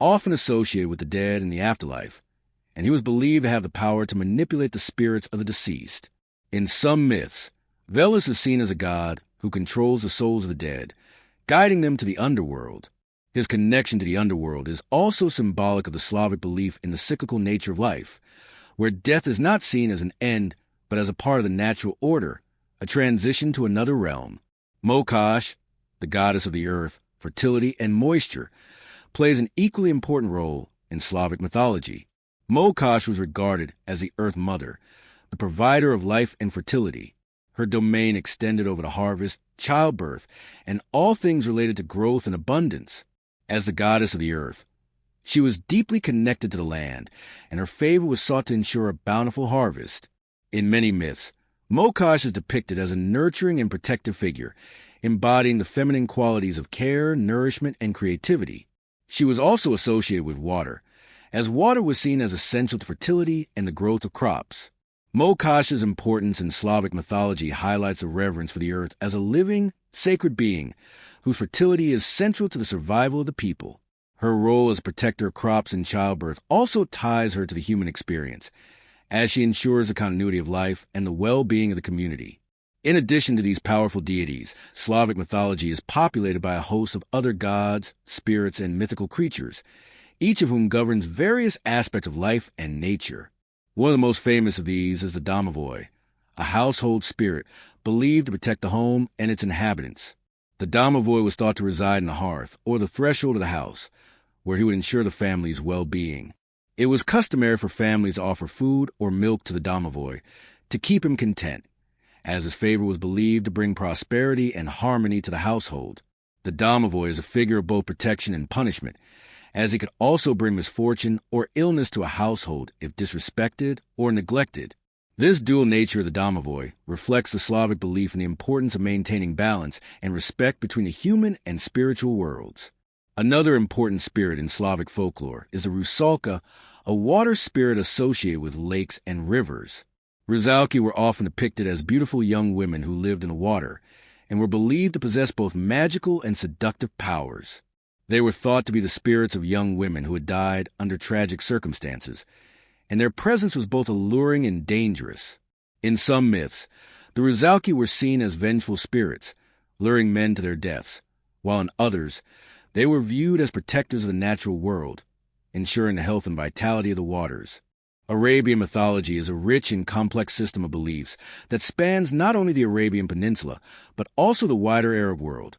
often associated with the dead and the afterlife, and he was believed to have the power to manipulate the spirits of the deceased. In some myths, Veles is seen as a god who controls the souls of the dead, guiding them to the underworld. His connection to the underworld is also symbolic of the Slavic belief in the cyclical nature of life, where death is not seen as an end, but as a part of the natural order, a transition to another realm. Mokash, the goddess of the earth, fertility, and moisture, plays an equally important role in Slavic mythology. Mokash was regarded as the Earth Mother, the provider of life and fertility. Her domain extended over the harvest, childbirth, and all things related to growth and abundance. As the goddess of the earth, she was deeply connected to the land, and her favor was sought to ensure a bountiful harvest. In many myths, Mokash is depicted as a nurturing and protective figure, embodying the feminine qualities of care, nourishment, and creativity. She was also associated with water, as water was seen as essential to fertility and the growth of crops. Mokash's importance in Slavic mythology highlights the reverence for the earth as a living, sacred being whose fertility is central to the survival of the people. Her role as a protector of crops and childbirth also ties her to the human experience, as she ensures the continuity of life and the well-being of the community. In addition to these powerful deities, Slavic mythology is populated by a host of other gods, spirits, and mythical creatures, each of whom governs various aspects of life and nature. One of the most famous of these is the domovoi, a household spirit believed to protect the home and its inhabitants. The domovoi was thought to reside in the hearth, or the threshold of the house, where he would ensure the family's well-being. It was customary for families to offer food or milk to the domovoi to keep him content, as his favor was believed to bring prosperity and harmony to the household. The domovoi is a figure of both protection and punishment, as he could also bring misfortune or illness to a household if disrespected or neglected. This dual nature of the domovoi reflects the Slavic belief in the importance of maintaining balance and respect between the human and spiritual worlds. Another important spirit in Slavic folklore is the rusalka, a water spirit associated with lakes and rivers. Rusalki were often depicted as beautiful young women who lived in the water and were believed to possess both magical and seductive powers. They were thought to be the spirits of young women who had died under tragic circumstances, and their presence was both alluring and dangerous. In some myths, the Rusalki were seen as vengeful spirits, luring men to their deaths, while in others, they were viewed as protectors of the natural world, ensuring the health and vitality of the waters. Arabian mythology is a rich and complex system of beliefs that spans not only the Arabian Peninsula, but also the wider Arab world,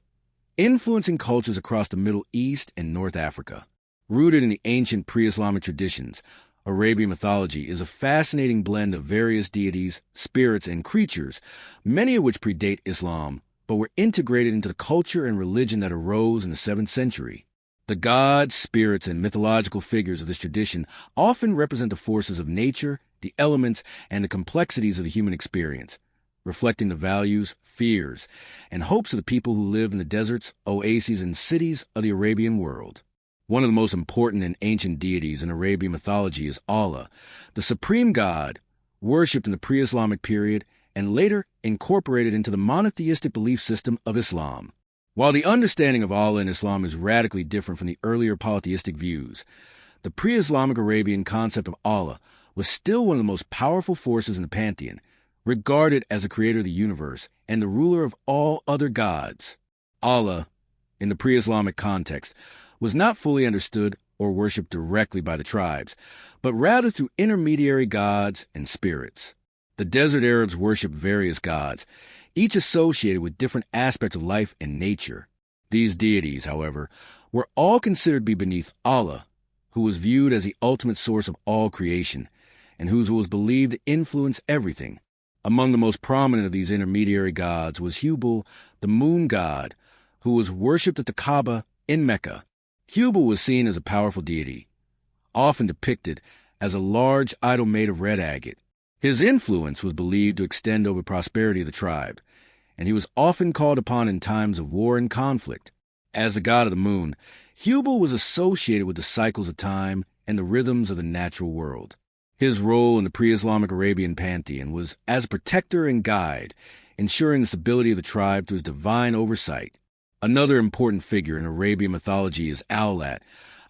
influencing cultures across the Middle East and North Africa. Rooted in the ancient pre-Islamic traditions, Arabian mythology is a fascinating blend of various deities, spirits, and creatures, many of which predate Islam, but were integrated into the culture and religion that arose in the 7th century. The gods, spirits, and mythological figures of this tradition often represent the forces of nature, the elements, and the complexities of the human experience, reflecting the values, fears, and hopes of the people who lived in the deserts, oases, and cities of the Arabian world. One of the most important and ancient deities in Arabian mythology is Allah, the supreme god, worshipped in the pre-Islamic period and later incorporated into the monotheistic belief system of Islam. While the understanding of Allah in Islam is radically different from the earlier polytheistic views, the pre-Islamic Arabian concept of Allah was still one of the most powerful forces in the pantheon, regarded as the creator of the universe and the ruler of all other gods. Allah, in the pre-Islamic context, was not fully understood or worshipped directly by the tribes, but rather through intermediary gods and spirits. The desert Arabs worshipped various gods, each associated with different aspects of life and nature. These deities, however, were all considered to be beneath Allah, who was viewed as the ultimate source of all creation, and who was believed to influence everything. Among the most prominent of these intermediary gods was Hubal, the moon god, who was worshipped at the Kaaba in Mecca. Hubal was seen as a powerful deity, often depicted as a large idol made of red agate. His influence was believed to extend over prosperity of the tribe, and he was often called upon in times of war and conflict. As the god of the moon, Hubal was associated with the cycles of time and the rhythms of the natural world. His role in the pre-Islamic Arabian pantheon was as a protector and guide, ensuring the stability of the tribe through his divine oversight. Another important figure in Arabian mythology is Aulat,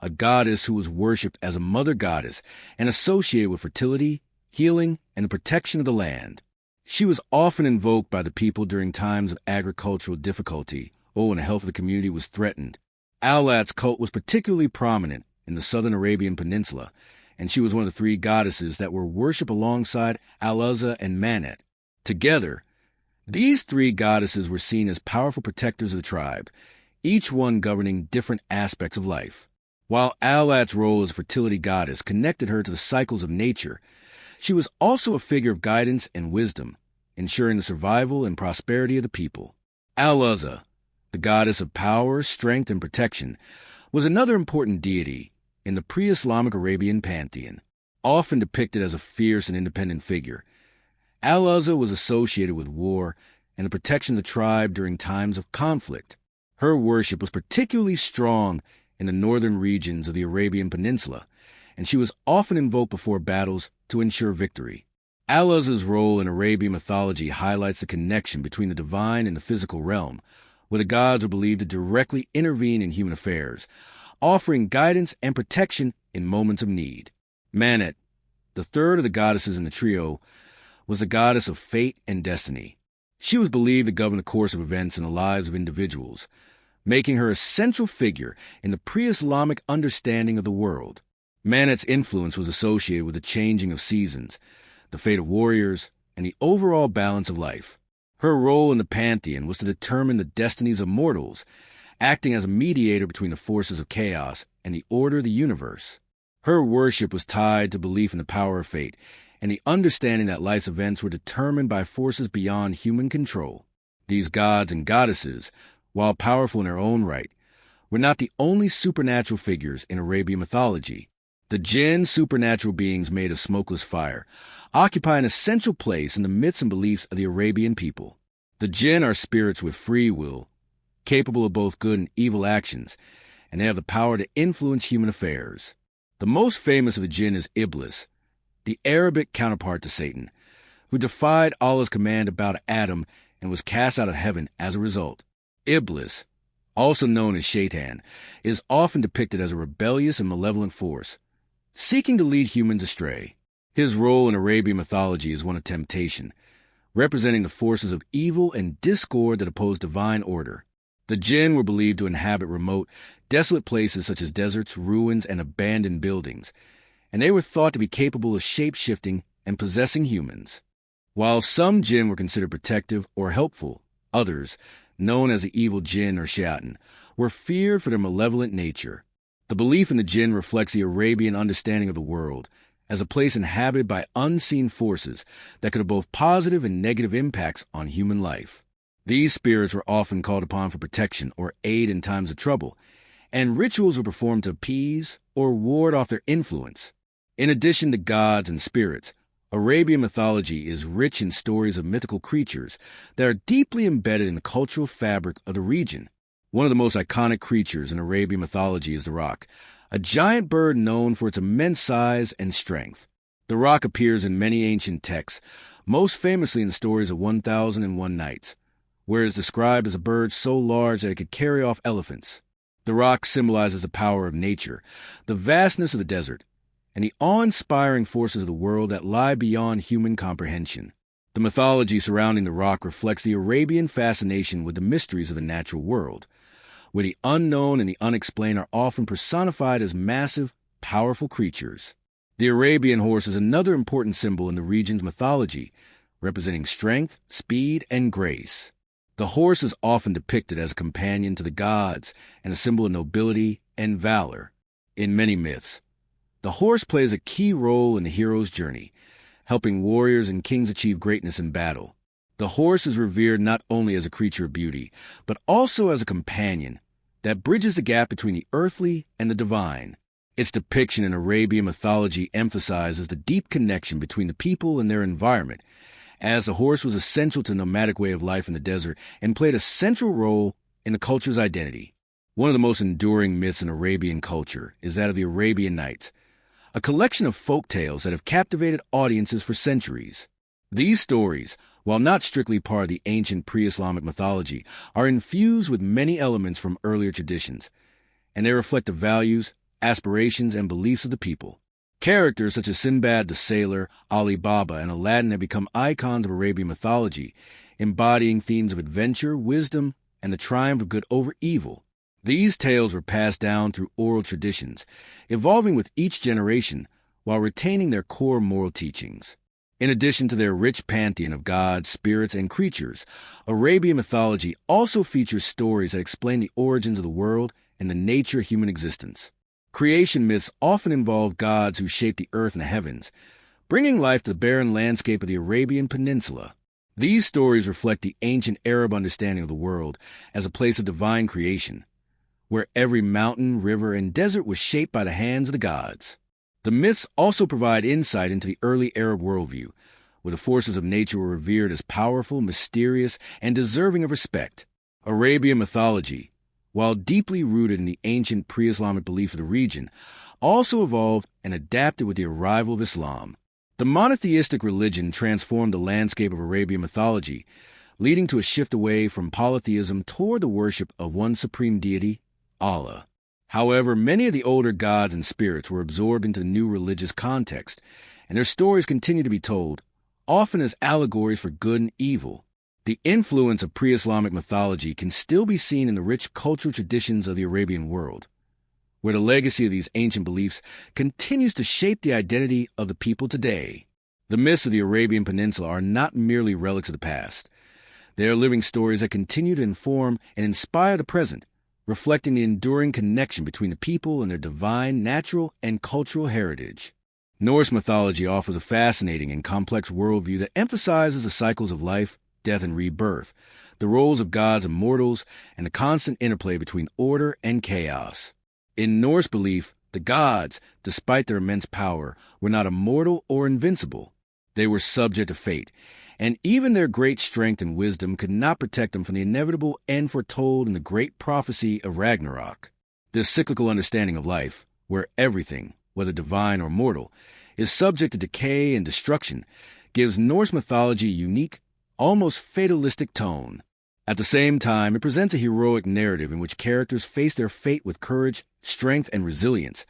a goddess who was worshipped as a mother goddess and associated with fertility, healing, and the protection of the land. She was often invoked by the people during times of agricultural difficulty or when the health of the community was threatened. Aulat's cult was particularly prominent in the southern Arabian peninsula, and she was one of the three goddesses that were worshipped alongside Al-Uzza and Manat. Together, these three goddesses were seen as powerful protectors of the tribe, each one governing different aspects of life. While Aulat's role as fertility goddess connected her to the cycles of nature, she was also a figure of guidance and wisdom, ensuring the survival and prosperity of the people. Al-Uzza, the goddess of power, strength, and protection, was another important deity in the pre-Islamic Arabian pantheon, often depicted as a fierce and independent figure. Al-Uzza was associated with war and the protection of the tribe during times of conflict. Her worship was particularly strong in the northern regions of the Arabian Peninsula, and she was often invoked before battles to ensure victory. Al-Uzza's role in Arabian mythology highlights the connection between the divine and the physical realm, where the gods are believed to directly intervene in human affairs, offering guidance and protection in moments of need. Manat, the third of the goddesses in the trio, was the goddess of fate and destiny. She was believed to govern the course of events in the lives of individuals, making her a central figure in the pre-Islamic understanding of the world. Manat's influence was associated with the changing of seasons, the fate of warriors, and the overall balance of life. Her role in the pantheon was to determine the destinies of mortals, acting as a mediator between the forces of chaos and the order of the universe. Her worship was tied to belief in the power of fate and the understanding that life's events were determined by forces beyond human control. These gods and goddesses, while powerful in their own right, were not the only supernatural figures in Arabian mythology. The jinn, supernatural beings made of smokeless fire, occupy an essential place in the myths and beliefs of the Arabian people. The jinn are spirits with free will, capable of both good and evil actions, and they have the power to influence human affairs. The most famous of the jinn is Iblis, the Arabic counterpart to Satan, who defied Allah's command about Adam and was cast out of heaven as a result. Iblis, also known as Shaitan, is often depicted as a rebellious and malevolent force, seeking to lead humans astray. His role in Arabian mythology is one of temptation, representing the forces of evil and discord that oppose divine order. The jinn were believed to inhabit remote, desolate places such as deserts, ruins, and abandoned buildings, and they were thought to be capable of shape-shifting and possessing humans. While some jinn were considered protective or helpful, others, known as the evil jinn or shayatin, were feared for their malevolent nature. The belief in the jinn reflects the Arabian understanding of the world as a place inhabited by unseen forces that could have both positive and negative impacts on human life. These spirits were often called upon for protection or aid in times of trouble, and rituals were performed to appease or ward off their influence. In addition to gods and spirits, Arabian mythology is rich in stories of mythical creatures that are deeply embedded in the cultural fabric of the region. One of the most iconic creatures in Arabian mythology is the roc, a giant bird known for its immense size and strength. The roc appears in many ancient texts, most famously in the stories of 1001 Nights, where it is described as a bird so large that it could carry off elephants. The roc symbolizes the power of nature, the vastness of the desert, and the awe-inspiring forces of the world that lie beyond human comprehension. The mythology surrounding the rock reflects the Arabian fascination with the mysteries of the natural world, where the unknown and the unexplained are often personified as massive, powerful creatures. The Arabian horse is another important symbol in the region's mythology, representing strength, speed, and grace. The horse is often depicted as a companion to the gods and a symbol of nobility and valor. In many myths, the horse plays a key role in the hero's journey, helping warriors and kings achieve greatness in battle. The horse is revered not only as a creature of beauty, but also as a companion that bridges the gap between the earthly and the divine. Its depiction in Arabian mythology emphasizes the deep connection between the people and their environment, as the horse was essential to the nomadic way of life in the desert and played a central role in the culture's identity. One of the most enduring myths in Arabian culture is that of the Arabian Nights, a collection of folk tales that have captivated audiences for centuries. These stories, while not strictly part of the ancient pre-Islamic mythology, are infused with many elements from earlier traditions, and they reflect the values, aspirations, and beliefs of the people. Characters such as Sinbad the Sailor, Ali Baba, and Aladdin have become icons of Arabian mythology, embodying themes of adventure, wisdom, and the triumph of good over evil. These tales were passed down through oral traditions, evolving with each generation while retaining their core moral teachings. In addition to their rich pantheon of gods, spirits, and creatures, Arabian mythology also features stories that explain the origins of the world and the nature of human existence. Creation myths often involve gods who shape the earth and the heavens, bringing life to the barren landscape of the Arabian Peninsula. These stories reflect the ancient Arab understanding of the world as a place of divine creation, where every mountain, river, and desert was shaped by the hands of the gods. The myths also provide insight into the early Arab worldview, where the forces of nature were revered as powerful, mysterious, and deserving of respect. Arabian mythology, while deeply rooted in the ancient pre-Islamic belief of the region, also evolved and adapted with the arrival of Islam. The monotheistic religion transformed the landscape of Arabian mythology, leading to a shift away from polytheism toward the worship of one supreme deity, Allah. However, many of the older gods and spirits were absorbed into the new religious context, and their stories continue to be told, often as allegories for good and evil. The influence of pre-Islamic mythology can still be seen in the rich cultural traditions of the Arabian world, where the legacy of these ancient beliefs continues to shape the identity of the people today. The myths of the Arabian Peninsula are not merely relics of the past. They are living stories that continue to inform and inspire the present, reflecting the enduring connection between the people and their divine, natural, and cultural heritage. Norse mythology offers a fascinating and complex worldview that emphasizes the cycles of life, death, and rebirth, the roles of gods and mortals, and the constant interplay between order and chaos. In Norse belief, the gods, despite their immense power, were not immortal or invincible. They were subject to fate, and even their great strength and wisdom could not protect them from the inevitable end foretold in the great prophecy of Ragnarok. This cyclical understanding of life, where everything, whether divine or mortal, is subject to decay and destruction, gives Norse mythology a unique, almost fatalistic tone. At the same time, it presents a heroic narrative in which characters face their fate with courage, strength, and resilience,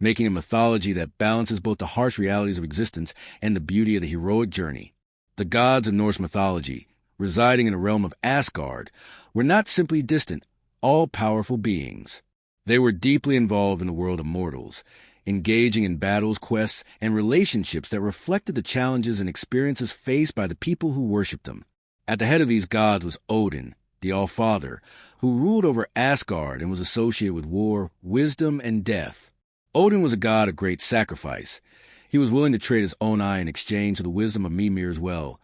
making a mythology that balances both the harsh realities of existence and the beauty of the heroic journey. The gods of Norse mythology, residing in the realm of Asgard, were not simply distant, all-powerful beings. They were deeply involved in the world of mortals, engaging in battles, quests, and relationships that reflected the challenges and experiences faced by the people who worshipped them. At the head of these gods was Odin, the All-Father, who ruled over Asgard and was associated with war, wisdom, and death. Odin was a god of great sacrifice. He was willing to trade his own eye in exchange for the wisdom of Mimir's well,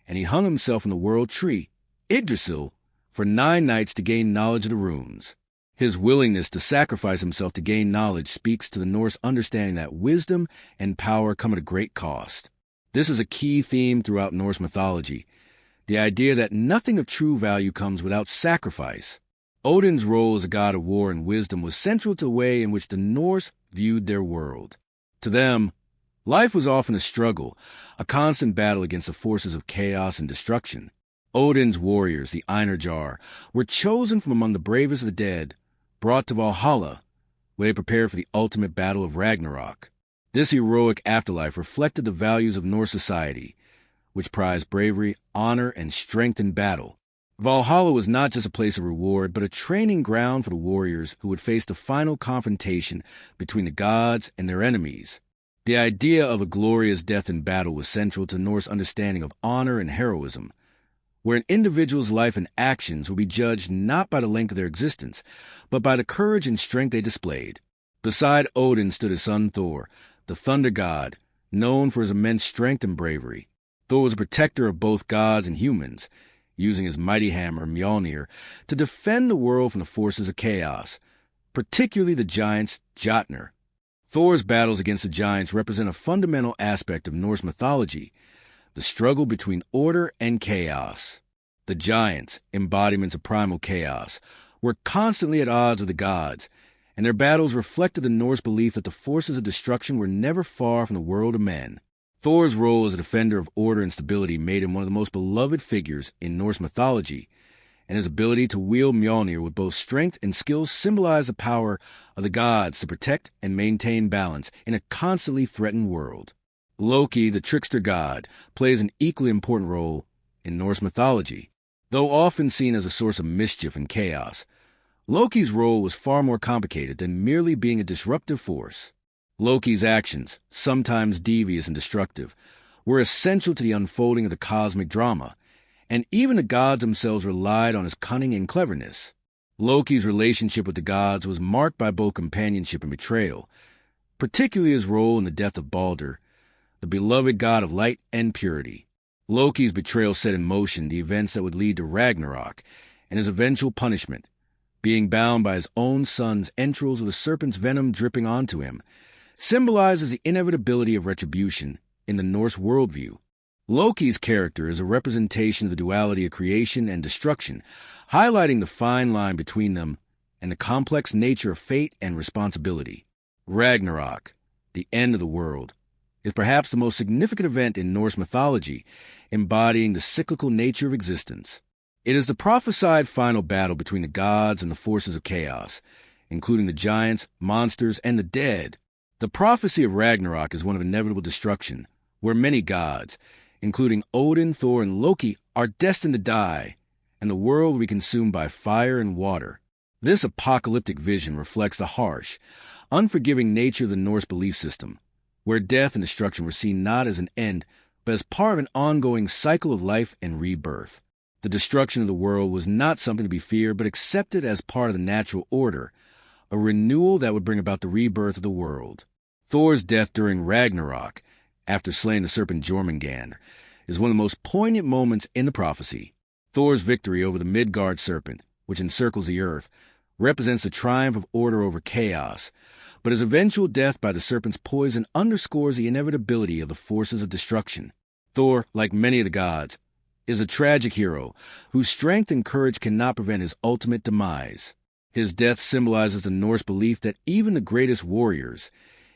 and he hung himself in the world tree, Yggdrasil, for 9 nights to gain knowledge of the runes. His willingness to sacrifice himself to gain knowledge speaks to the Norse understanding that wisdom and power come at a great cost. This is a key theme throughout Norse mythology, the idea that nothing of true value comes without sacrifice. Odin's role as a god of war and wisdom was central to the way in which the Norse viewed their world. To them, life was often a struggle, a constant battle against the forces of chaos and destruction. Odin's warriors, the Einarjar, were chosen from among the bravest of the dead, brought to Valhalla, where they prepared for the ultimate battle of Ragnarok. This heroic afterlife reflected the values of Norse society, which prize bravery, honor, and strength in battle. Valhalla was not just a place of reward, but a training ground for the warriors who would face the final confrontation between the gods and their enemies. The idea of a glorious death in battle was central to Norse understanding of honor and heroism, where an individual's life and actions would be judged not by the length of their existence, but by the courage and strength they displayed. Beside Odin stood his son Thor, the thunder god, known for his immense strength and bravery. Thor was a protector of both gods and humans, using his mighty hammer, Mjolnir, to defend the world from the forces of chaos, particularly the giants Jotnar. Thor's battles against the giants represent a fundamental aspect of Norse mythology, the struggle between order and chaos. The giants, embodiments of primal chaos, were constantly at odds with the gods, and their battles reflected the Norse belief that the forces of destruction were never far from the world of men. Thor's role as a defender of order and stability made him one of the most beloved figures in Norse mythology, and his ability to wield Mjolnir with both strength and skill symbolized the power of the gods to protect and maintain balance in a constantly threatened world. Loki, the trickster god, plays an equally important role in Norse mythology. Though often seen as a source of mischief and chaos, Loki's role was far more complicated than merely being a disruptive force. Loki's actions, sometimes devious and destructive, were essential to the unfolding of the cosmic drama, and even the gods themselves relied on his cunning and cleverness. Loki's relationship with the gods was marked by both companionship and betrayal, particularly his role in the death of Balder, the beloved god of light and purity. Loki's betrayal set in motion the events that would lead to Ragnarok and his eventual punishment, being bound by his own son's entrails with a serpent's venom dripping onto him, symbolizes the inevitability of retribution in the Norse worldview. Loki's character is a representation of the duality of creation and destruction, highlighting the fine line between them and the complex nature of fate and responsibility. Ragnarok, the end of the world, is perhaps the most significant event in Norse mythology, embodying the cyclical nature of existence. It is the prophesied final battle between the gods and the forces of chaos, including the giants, monsters, and the dead. The prophecy of Ragnarok is one of inevitable destruction, where many gods, including Odin, Thor, and Loki, are destined to die, and the world will be consumed by fire and water. This apocalyptic vision reflects the harsh, unforgiving nature of the Norse belief system, where death and destruction were seen not as an end, but as part of an ongoing cycle of life and rebirth. The destruction of the world was not something to be feared, but accepted as part of the natural order, a renewal that would bring about the rebirth of the world. Thor's death during Ragnarok, after slaying the serpent Jormungandr, is one of the most poignant moments in the prophecy. Thor's victory over the Midgard serpent, which encircles the earth, represents the triumph of order over chaos, but his eventual death by the serpent's poison underscores the inevitability of the forces of destruction. Thor, like many of the gods, is a tragic hero whose strength and courage cannot prevent his ultimate demise. His death symbolizes the Norse belief that even the greatest warriors,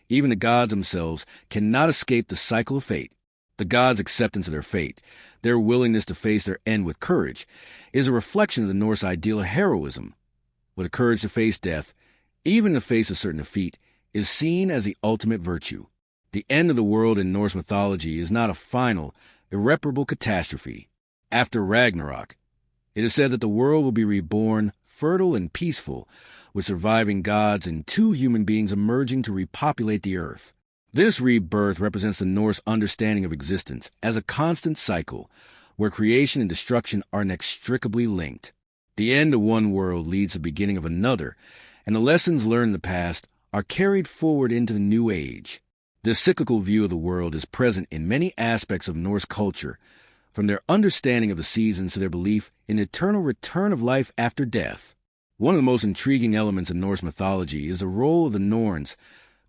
even the gods themselves, cannot escape the cycle of fate. The gods' acceptance of their fate, their willingness to face their end with courage, is a reflection of the Norse ideal of heroism, where the courage to face death, even in the face of certain defeat, is seen as the ultimate virtue. The end of the world in Norse mythology is not a final, irreparable catastrophe. After Ragnarok, it is said that the world will be reborn, fertile and peaceful, with surviving gods and two human beings emerging to repopulate the earth. This rebirth represents the Norse understanding of existence as a constant cycle, where creation and destruction are inextricably linked. The end of one world leads to the beginning of another, and the lessons learned in the past are carried forward into the new age. This cyclical view of the world is present in many aspects of Norse culture, from their understanding of the seasons to their belief in the eternal return of life after death. One of the most intriguing elements of Norse mythology is the role of the Norns,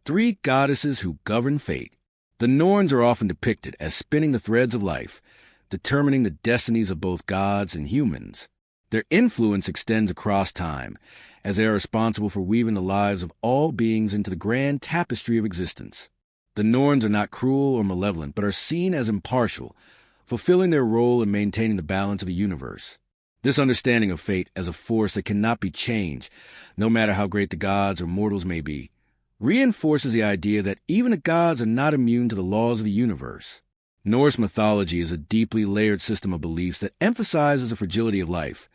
three goddesses who govern fate. The Norns are often depicted as spinning the threads of life, determining the destinies of both gods and humans. Their influence extends across time, as they are responsible for weaving the lives of all beings into the grand tapestry of existence. The Norns are not cruel or malevolent, but are seen as impartial, fulfilling their role in maintaining the balance of the universe. This understanding of fate as a force that cannot be changed, no matter how great the gods or mortals may be, reinforces the idea that even the gods are not immune to the laws of the universe. Norse mythology is a deeply layered system of beliefs that emphasizes the fragility of life,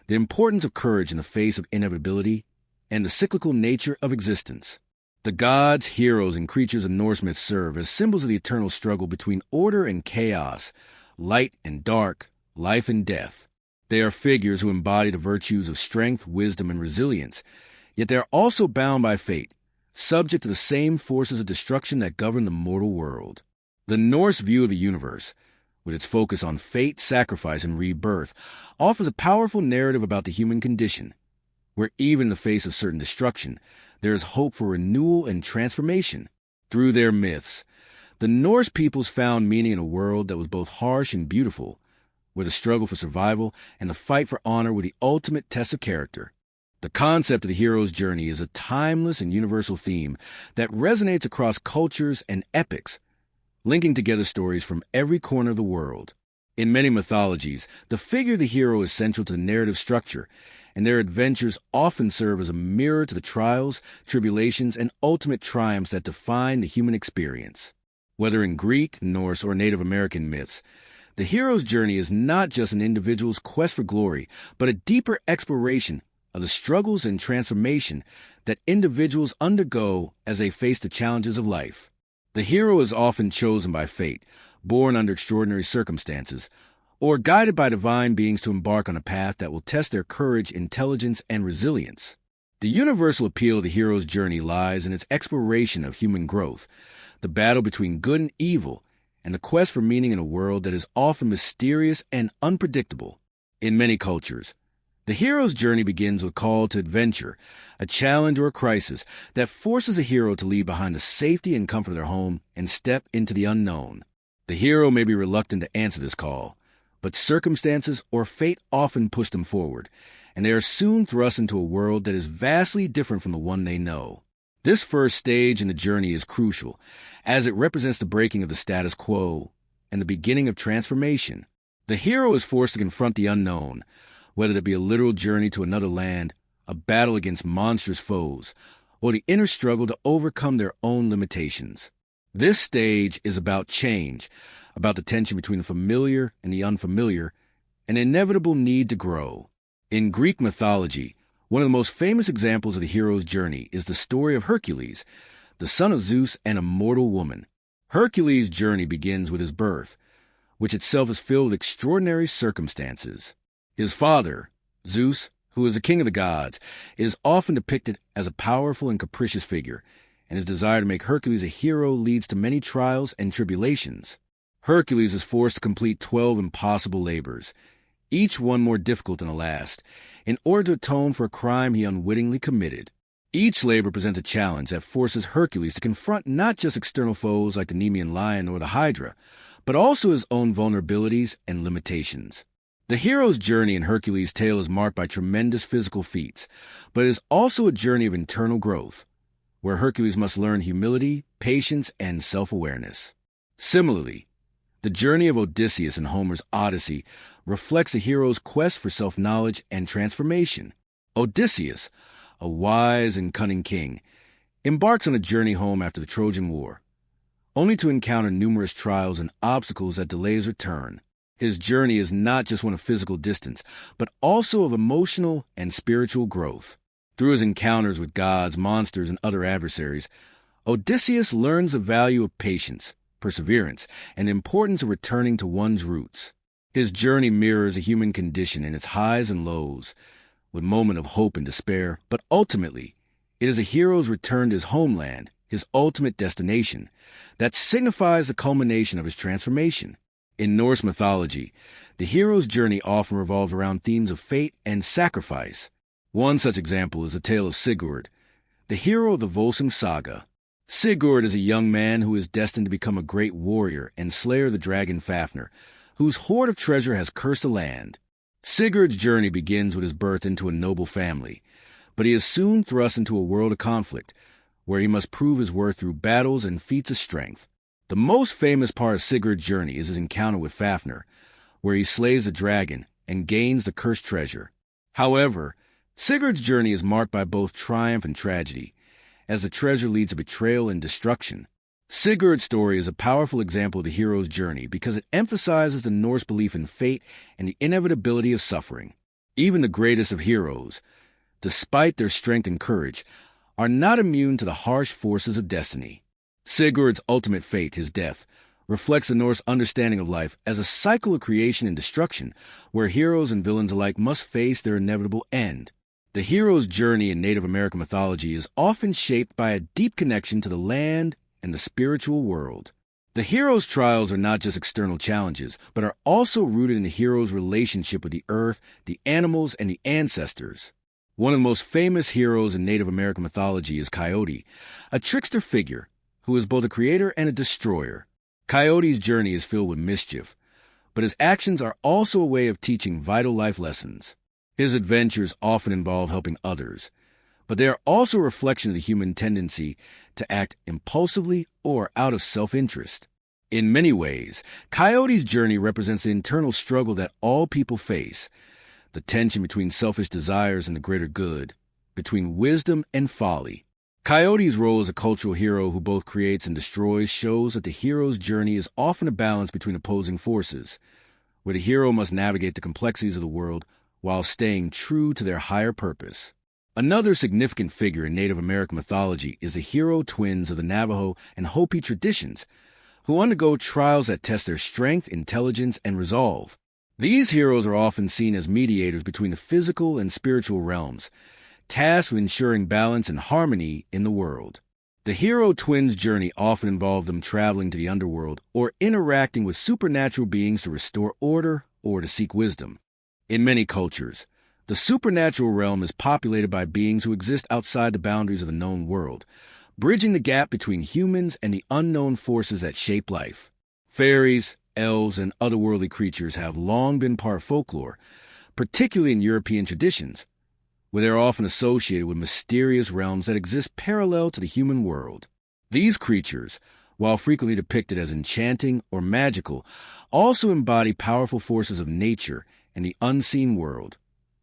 the importance of courage in the face of inevitability, and the cyclical nature of existence. The gods, heroes, and creatures of Norse myths serve as symbols of the eternal struggle between order and chaos, light and dark, life and death. They are figures who embody the virtues of strength, wisdom, and resilience, yet they are also bound by fate, subject to the same forces of destruction that govern the mortal world. The Norse view of the universe, with its focus on fate, sacrifice, and rebirth, offers a powerful narrative about the human condition, where even in the face of certain destruction, there is hope for renewal and transformation. Through their myths, the Norse peoples found meaning in a world that was both harsh and beautiful, where the struggle for survival and the fight for honor were the ultimate test of character. The concept of the hero's journey is a timeless and universal theme that resonates across cultures and epics, linking together stories from every corner of the world. In many mythologies, the figure of the hero is central to the narrative structure, and their adventures often serve as a mirror to the trials, tribulations, and ultimate triumphs that define the human experience. Whether in Greek, Norse, or Native American myths, the hero's journey is not just an individual's quest for glory, but a deeper exploration of the struggles and transformation that individuals undergo as they face the challenges of life. The hero is often chosen by fate, born under extraordinary circumstances, or guided by divine beings to embark on a path that will test their courage, intelligence, and resilience. The universal appeal of the hero's journey lies in its exploration of human growth, the battle between good and evil, and the quest for meaning in a world that is often mysterious and unpredictable. In many cultures, the hero's journey begins with a call to adventure, a challenge or a crisis that forces a hero to leave behind the safety and comfort of their home and step into the unknown. The hero may be reluctant to answer this call, but circumstances or fate often push them forward, and they are soon thrust into a world that is vastly different from the one they know. This first stage in the journey is crucial, as it represents the breaking of the status quo and the beginning of transformation. The hero is forced to confront the unknown, whether it be a literal journey to another land, a battle against monstrous foes, or the inner struggle to overcome their own limitations. This stage is about change, about the tension between the familiar and the unfamiliar, an inevitable need to grow. In Greek mythology, one of the most famous examples of the hero's journey is the story of Hercules, the son of Zeus and a mortal woman. Hercules' journey begins with his birth, which itself is filled with extraordinary circumstances. His father, Zeus, who is the king of the gods, is often depicted as a powerful and capricious figure, and his desire to make Hercules a hero leads to many trials and tribulations. Hercules is forced to complete 12 impossible labors, each one more difficult than the last, in order to atone for a crime he unwittingly committed. Each labor presents a challenge that forces Hercules to confront not just external foes like the Nemean lion or the Hydra, but also his own vulnerabilities and limitations. The hero's journey in Hercules' tale is marked by tremendous physical feats, but it is also a journey of internal growth, where Hercules must learn humility, patience, and self-awareness. Similarly, the journey of Odysseus in Homer's Odyssey reflects a hero's quest for self-knowledge and transformation. Odysseus, a wise and cunning king, embarks on a journey home after the Trojan War, only to encounter numerous trials and obstacles that delay his return. His journey is not just one of physical distance, but also of emotional and spiritual growth. Through his encounters with gods, monsters, and other adversaries, Odysseus learns the value of patience, perseverance, and the importance of returning to one's roots. His journey mirrors a human condition in its highs and lows, with moments of hope and despair, but ultimately, it is a hero's return to his homeland, his ultimate destination, that signifies the culmination of his transformation. In Norse mythology, the hero's journey often revolves around themes of fate and sacrifice. One such example is the tale of Sigurd, the hero of the Volsung saga. Sigurd is a young man who is destined to become a great warrior and slayer of the dragon Fafnir, whose hoard of treasure has cursed the land. Sigurd's journey begins with his birth into a noble family, but he is soon thrust into a world of conflict, where he must prove his worth through battles and feats of strength. The most famous part of Sigurd's journey is his encounter with Fafnir, where he slays the dragon and gains the cursed treasure. However, Sigurd's journey is marked by both triumph and tragedy, as the treasure leads to betrayal and destruction. Sigurd's story is a powerful example of the hero's journey because it emphasizes the Norse belief in fate and the inevitability of suffering. Even the greatest of heroes, despite their strength and courage, are not immune to the harsh forces of destiny. Sigurd's ultimate fate, his death, reflects the Norse understanding of life as a cycle of creation and destruction, where heroes and villains alike must face their inevitable end. The hero's journey in Native American mythology is often shaped by a deep connection to the land and the spiritual world. The hero's trials are not just external challenges, but are also rooted in the hero's relationship with the earth, the animals, and the ancestors. One of the most famous heroes in Native American mythology is Coyote, a trickster figure who is both a creator and a destroyer. Coyote's journey is filled with mischief, but his actions are also a way of teaching vital life lessons. His adventures often involve helping others, but they are also a reflection of the human tendency to act impulsively or out of self-interest. In many ways, Coyote's journey represents the internal struggle that all people face, the tension between selfish desires and the greater good, between wisdom and folly. Coyote's role as a cultural hero who both creates and destroys shows that the hero's journey is often a balance between opposing forces, where the hero must navigate the complexities of the world while staying true to their higher purpose. Another significant figure in Native American mythology is the hero twins of the Navajo and Hopi traditions, who undergo trials that test their strength, intelligence, and resolve. These heroes are often seen as mediators between the physical and spiritual realms, tasked with ensuring balance and harmony in the world. The hero twins' journey often involves them traveling to the underworld or interacting with supernatural beings to restore order or to seek wisdom. In many cultures, the supernatural realm is populated by beings who exist outside the boundaries of the known world, bridging the gap between humans and the unknown forces that shape life. Fairies, elves, and otherworldly creatures have long been part of folklore, particularly in European traditions, where they are often associated with mysterious realms that exist parallel to the human world. These creatures, while frequently depicted as enchanting or magical, also embody powerful forces of nature and the unseen world,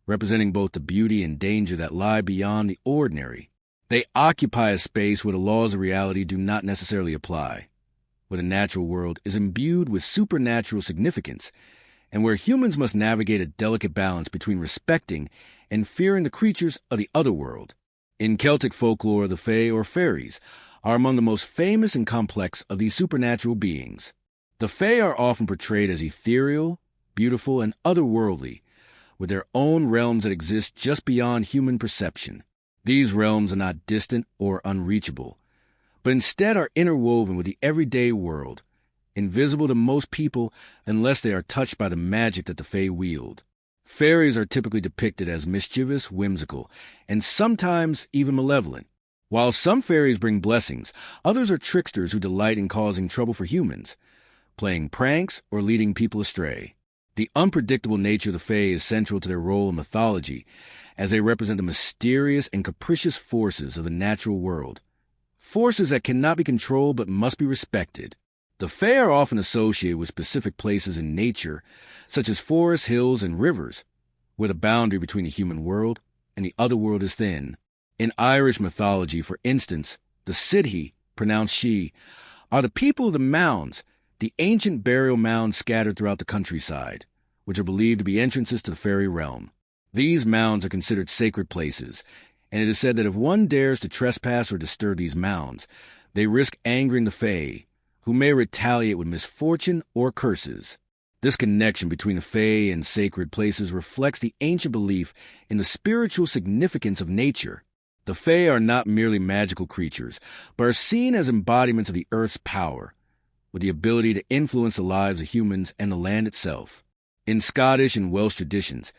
representing both the beauty and danger that lie beyond the ordinary. They occupy a space where the laws of reality do not necessarily apply, where the natural world is imbued with supernatural significance, and where humans must navigate a delicate balance between respecting and fearing the creatures of the other world. In Celtic folklore, the Fae, or fairies, are among the most famous and complex of these supernatural beings. The Fae are often portrayed as ethereal, beautiful, and otherworldly, with their own realms that exist just beyond human perception. These realms are not distant or unreachable, but instead are interwoven with the everyday world, invisible to most people unless they are touched by the magic that the Fae wield. Fairies are typically depicted as mischievous, whimsical, and sometimes even malevolent. While some fairies bring blessings, others are tricksters who delight in causing trouble for humans, playing pranks or leading people astray. The unpredictable nature of the Fae is central to their role in mythology, as they represent the mysterious and capricious forces of the natural world, forces that cannot be controlled but must be respected. The Fae are often associated with specific places in nature, such as forests, hills, and rivers, where the boundary between the human world and the other world is thin. In Irish mythology, for instance, the Sidhe, pronounced she, are the people of the mounds, the ancient burial mounds scattered throughout the countryside, which are believed to be entrances to the fairy realm. These mounds are considered sacred places, and it is said that if one dares to trespass or disturb these mounds, they risk angering the Fae, who may retaliate with misfortune or curses. This connection between the Fae and sacred places reflects the ancient belief in the spiritual significance of nature. The Fae are not merely magical creatures, but are seen as embodiments of the earth's power, with the ability to influence the lives of humans and the land itself. In Scottish and Welsh traditions,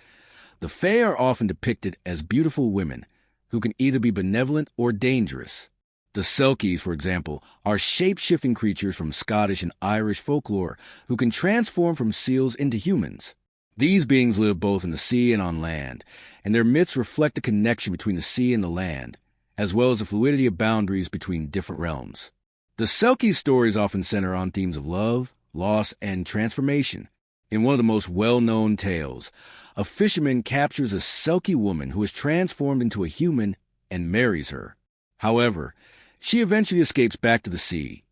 the Fae are often depicted as beautiful women who can either be benevolent or dangerous. The Selkies, for example, are shape-shifting creatures from Scottish and Irish folklore who can transform from seals into humans. These beings live both in the sea and on land, and their myths reflect the connection between the sea and the land, as well as the fluidity of boundaries between different realms. The Selkie stories often center on themes of love, loss, and transformation. In one of the most well-known tales, a fisherman captures a Selkie woman who is transformed into a human and marries her. However, she eventually escapes back to the sea,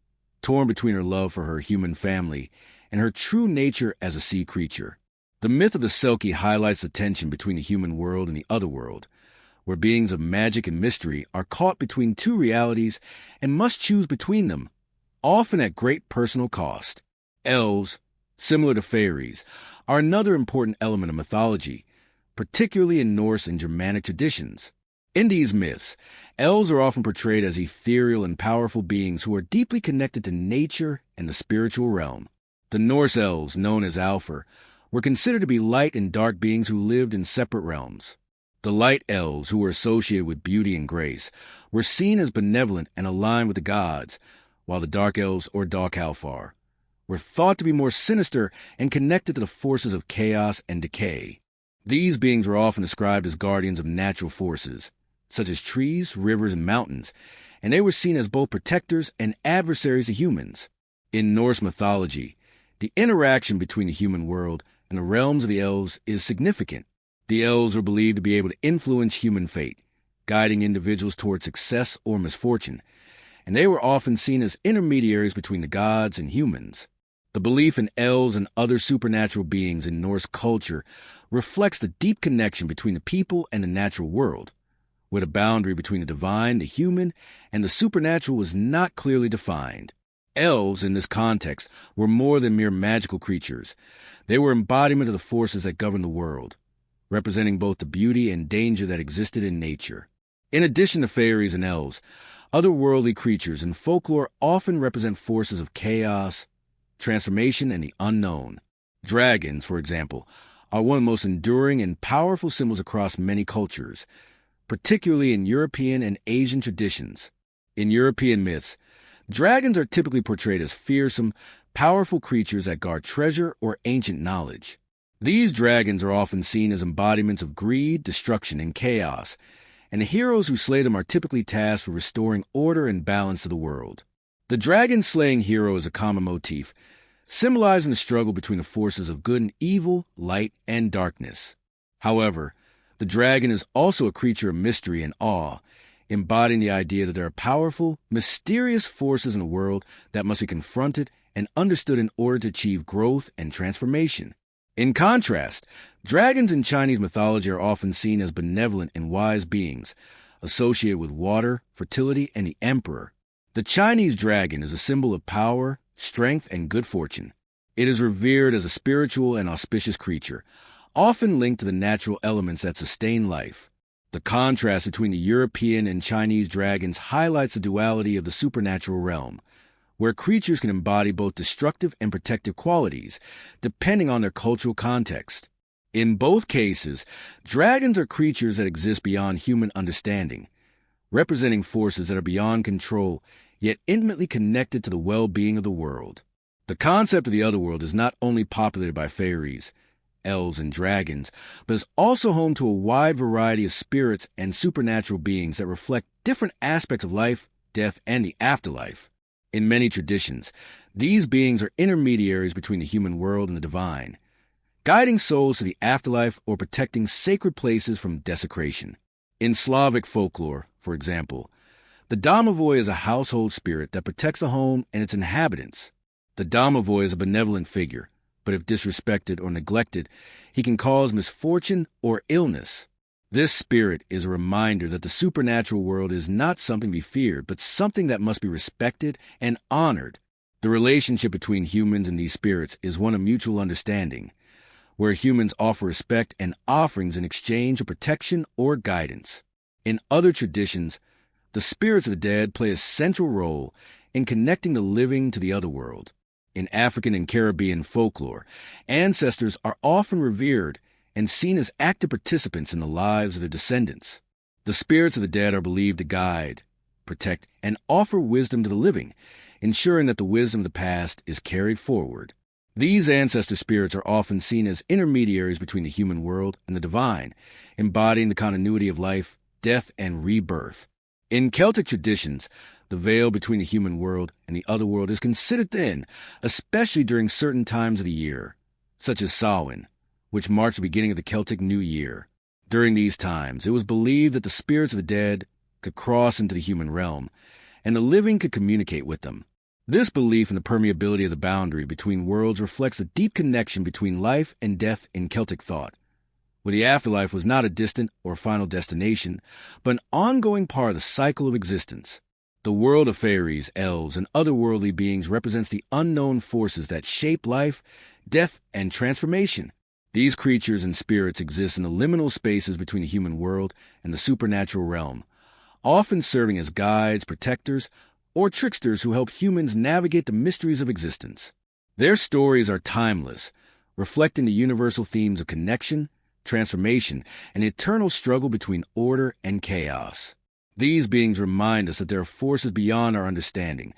torn between her love for her human family and her true nature as a sea creature. The myth of the Selkie highlights the tension between the human world and the other world, where beings of magic and mystery are caught between two realities and must choose between them, often at great personal cost. Elves, similar to fairies, are another important element of mythology, particularly in Norse and Germanic traditions. In these myths, elves are often portrayed as ethereal and powerful beings who are deeply connected to nature and the spiritual realm. The Norse elves, known as Alfar, were considered to be light and dark beings who lived in separate realms. The light elves, who were associated with beauty and grace, were seen as benevolent and aligned with the gods, while the dark elves, or Alfar, were thought to be more sinister and connected to the forces of chaos and decay. These beings were often described as guardians of natural forces, such as trees, rivers, and mountains, and they were seen as both protectors and adversaries to humans. In Norse mythology, the interaction between the human world and the realms of the elves is significant. The elves were believed to be able to influence human fate, guiding individuals toward success or misfortune, and they were often seen as intermediaries between the gods and humans. The belief in elves and other supernatural beings in Norse culture reflects the deep connection between the people and the natural world, where the boundary between the divine, the human, and the supernatural was not clearly defined. Elves, in this context, were more than mere magical creatures. They were embodiment of the forces that govern the world, representing both the beauty and danger that existed in nature. In addition to fairies and elves, otherworldly creatures in folklore often represent forces of chaos, transformation, and the unknown. Dragons, for example, are one of the most enduring and powerful symbols across many cultures, particularly in European and Asian traditions. In European myths, dragons are typically portrayed as fearsome, powerful creatures that guard treasure or ancient knowledge. These dragons are often seen as embodiments of greed, destruction, and chaos, and the heroes who slay them are typically tasked with restoring order and balance to the world. The dragon-slaying hero is a common motif, symbolizing the struggle between the forces of good and evil, light and darkness. However, the dragon is also a creature of mystery and awe, embodying the idea that there are powerful, mysterious forces in the world that must be confronted and understood in order to achieve growth and transformation. In contrast, dragons in Chinese mythology are often seen as benevolent and wise beings, associated with water, fertility, and the emperor. The Chinese dragon is a symbol of power, strength, and good fortune. It is revered as a spiritual and auspicious creature, often linked to the natural elements that sustain life. The contrast between the European and Chinese dragons highlights the duality of the supernatural realm, where creatures can embody both destructive and protective qualities, depending on their cultural context. In both cases, dragons are creatures that exist beyond human understanding, representing forces that are beyond control, yet intimately connected to the well-being of the world. The concept of the otherworld is not only populated by fairies, elves, and dragons, but is also home to a wide variety of spirits and supernatural beings that reflect different aspects of life, death, and the afterlife. In many traditions, these beings are intermediaries between the human world and the divine, guiding souls to the afterlife or protecting sacred places from desecration. In Slavic folklore, for example, the domovoi is a household spirit that protects the home and its inhabitants. The domovoi is a benevolent figure, but if disrespected or neglected, he can cause misfortune or illness. This spirit is a reminder that the supernatural world is not something to be feared, but something that must be respected and honored. The relationship between humans and these spirits is one of mutual understanding, where humans offer respect and offerings in exchange for protection or guidance. In other traditions, the spirits of the dead play a central role in connecting the living to the other world. In African and Caribbean folklore, ancestors are often revered and seen as active participants in the lives of their descendants. The spirits of the dead are believed to guide, protect, and offer wisdom to the living, ensuring that the wisdom of the past is carried forward. These ancestor spirits are often seen as intermediaries between the human world and the divine, embodying the continuity of life, death, and rebirth. In Celtic traditions, the veil between the human world and the other world is considered thin, especially during certain times of the year, such as Samhain, which marks the beginning of the Celtic New Year. During these times, it was believed that the spirits of the dead could cross into the human realm, and the living could communicate with them. This belief in the permeability of the boundary between worlds reflects a deep connection between life and death in Celtic thought, where the afterlife was not a distant or final destination, but an ongoing part of the cycle of existence. The world of fairies, elves, and otherworldly beings represents the unknown forces that shape life, death, and transformation. These creatures and spirits exist in the liminal spaces between the human world and the supernatural realm, often serving as guides, protectors, or tricksters who help humans navigate the mysteries of existence. Their stories are timeless, reflecting the universal themes of connection, transformation, and eternal struggle between order and chaos. These beings remind us that there are forces beyond our understanding,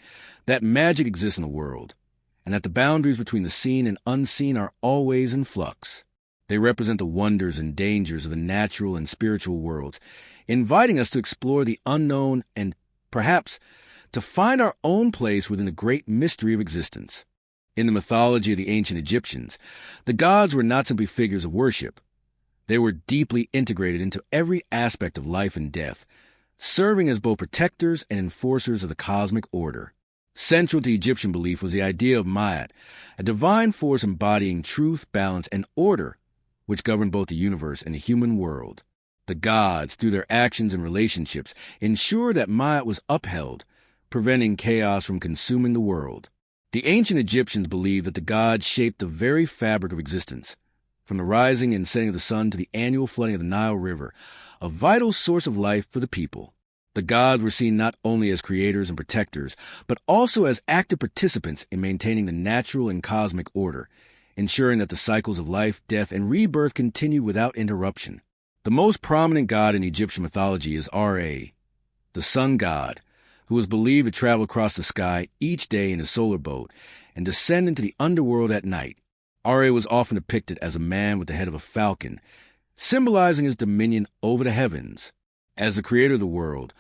that magic exists in the world, and that the boundaries between the seen and unseen are always in flux. They represent the wonders and dangers of the natural and spiritual worlds, inviting us to explore the unknown and, perhaps, to find our own place within the great mystery of existence. In the mythology of the ancient Egyptians, the gods were not simply figures of worship. They were deeply integrated into every aspect of life and death, serving as both protectors and enforcers of the cosmic order. Central to Egyptian belief was the idea of Ma'at, a divine force embodying truth, balance, and order, which governed both the universe and the human world. The gods, through their actions and relationships, ensured that Ma'at was upheld, preventing chaos from consuming the world. The ancient Egyptians believed that the gods shaped the very fabric of existence, from the rising and setting of the sun to the annual flooding of the Nile River, a vital source of life for the people. The gods were seen not only as creators and protectors, but also as active participants in maintaining the natural and cosmic order, ensuring that the cycles of life, death, and rebirth continued without interruption. The most prominent god in Egyptian mythology is Ra, the sun god, who was believed to travel across the sky each day in a solar boat and descend into the underworld at night. Ra was often depicted as a man with the head of a falcon, symbolizing his dominion over the heavens. As the creator of the world,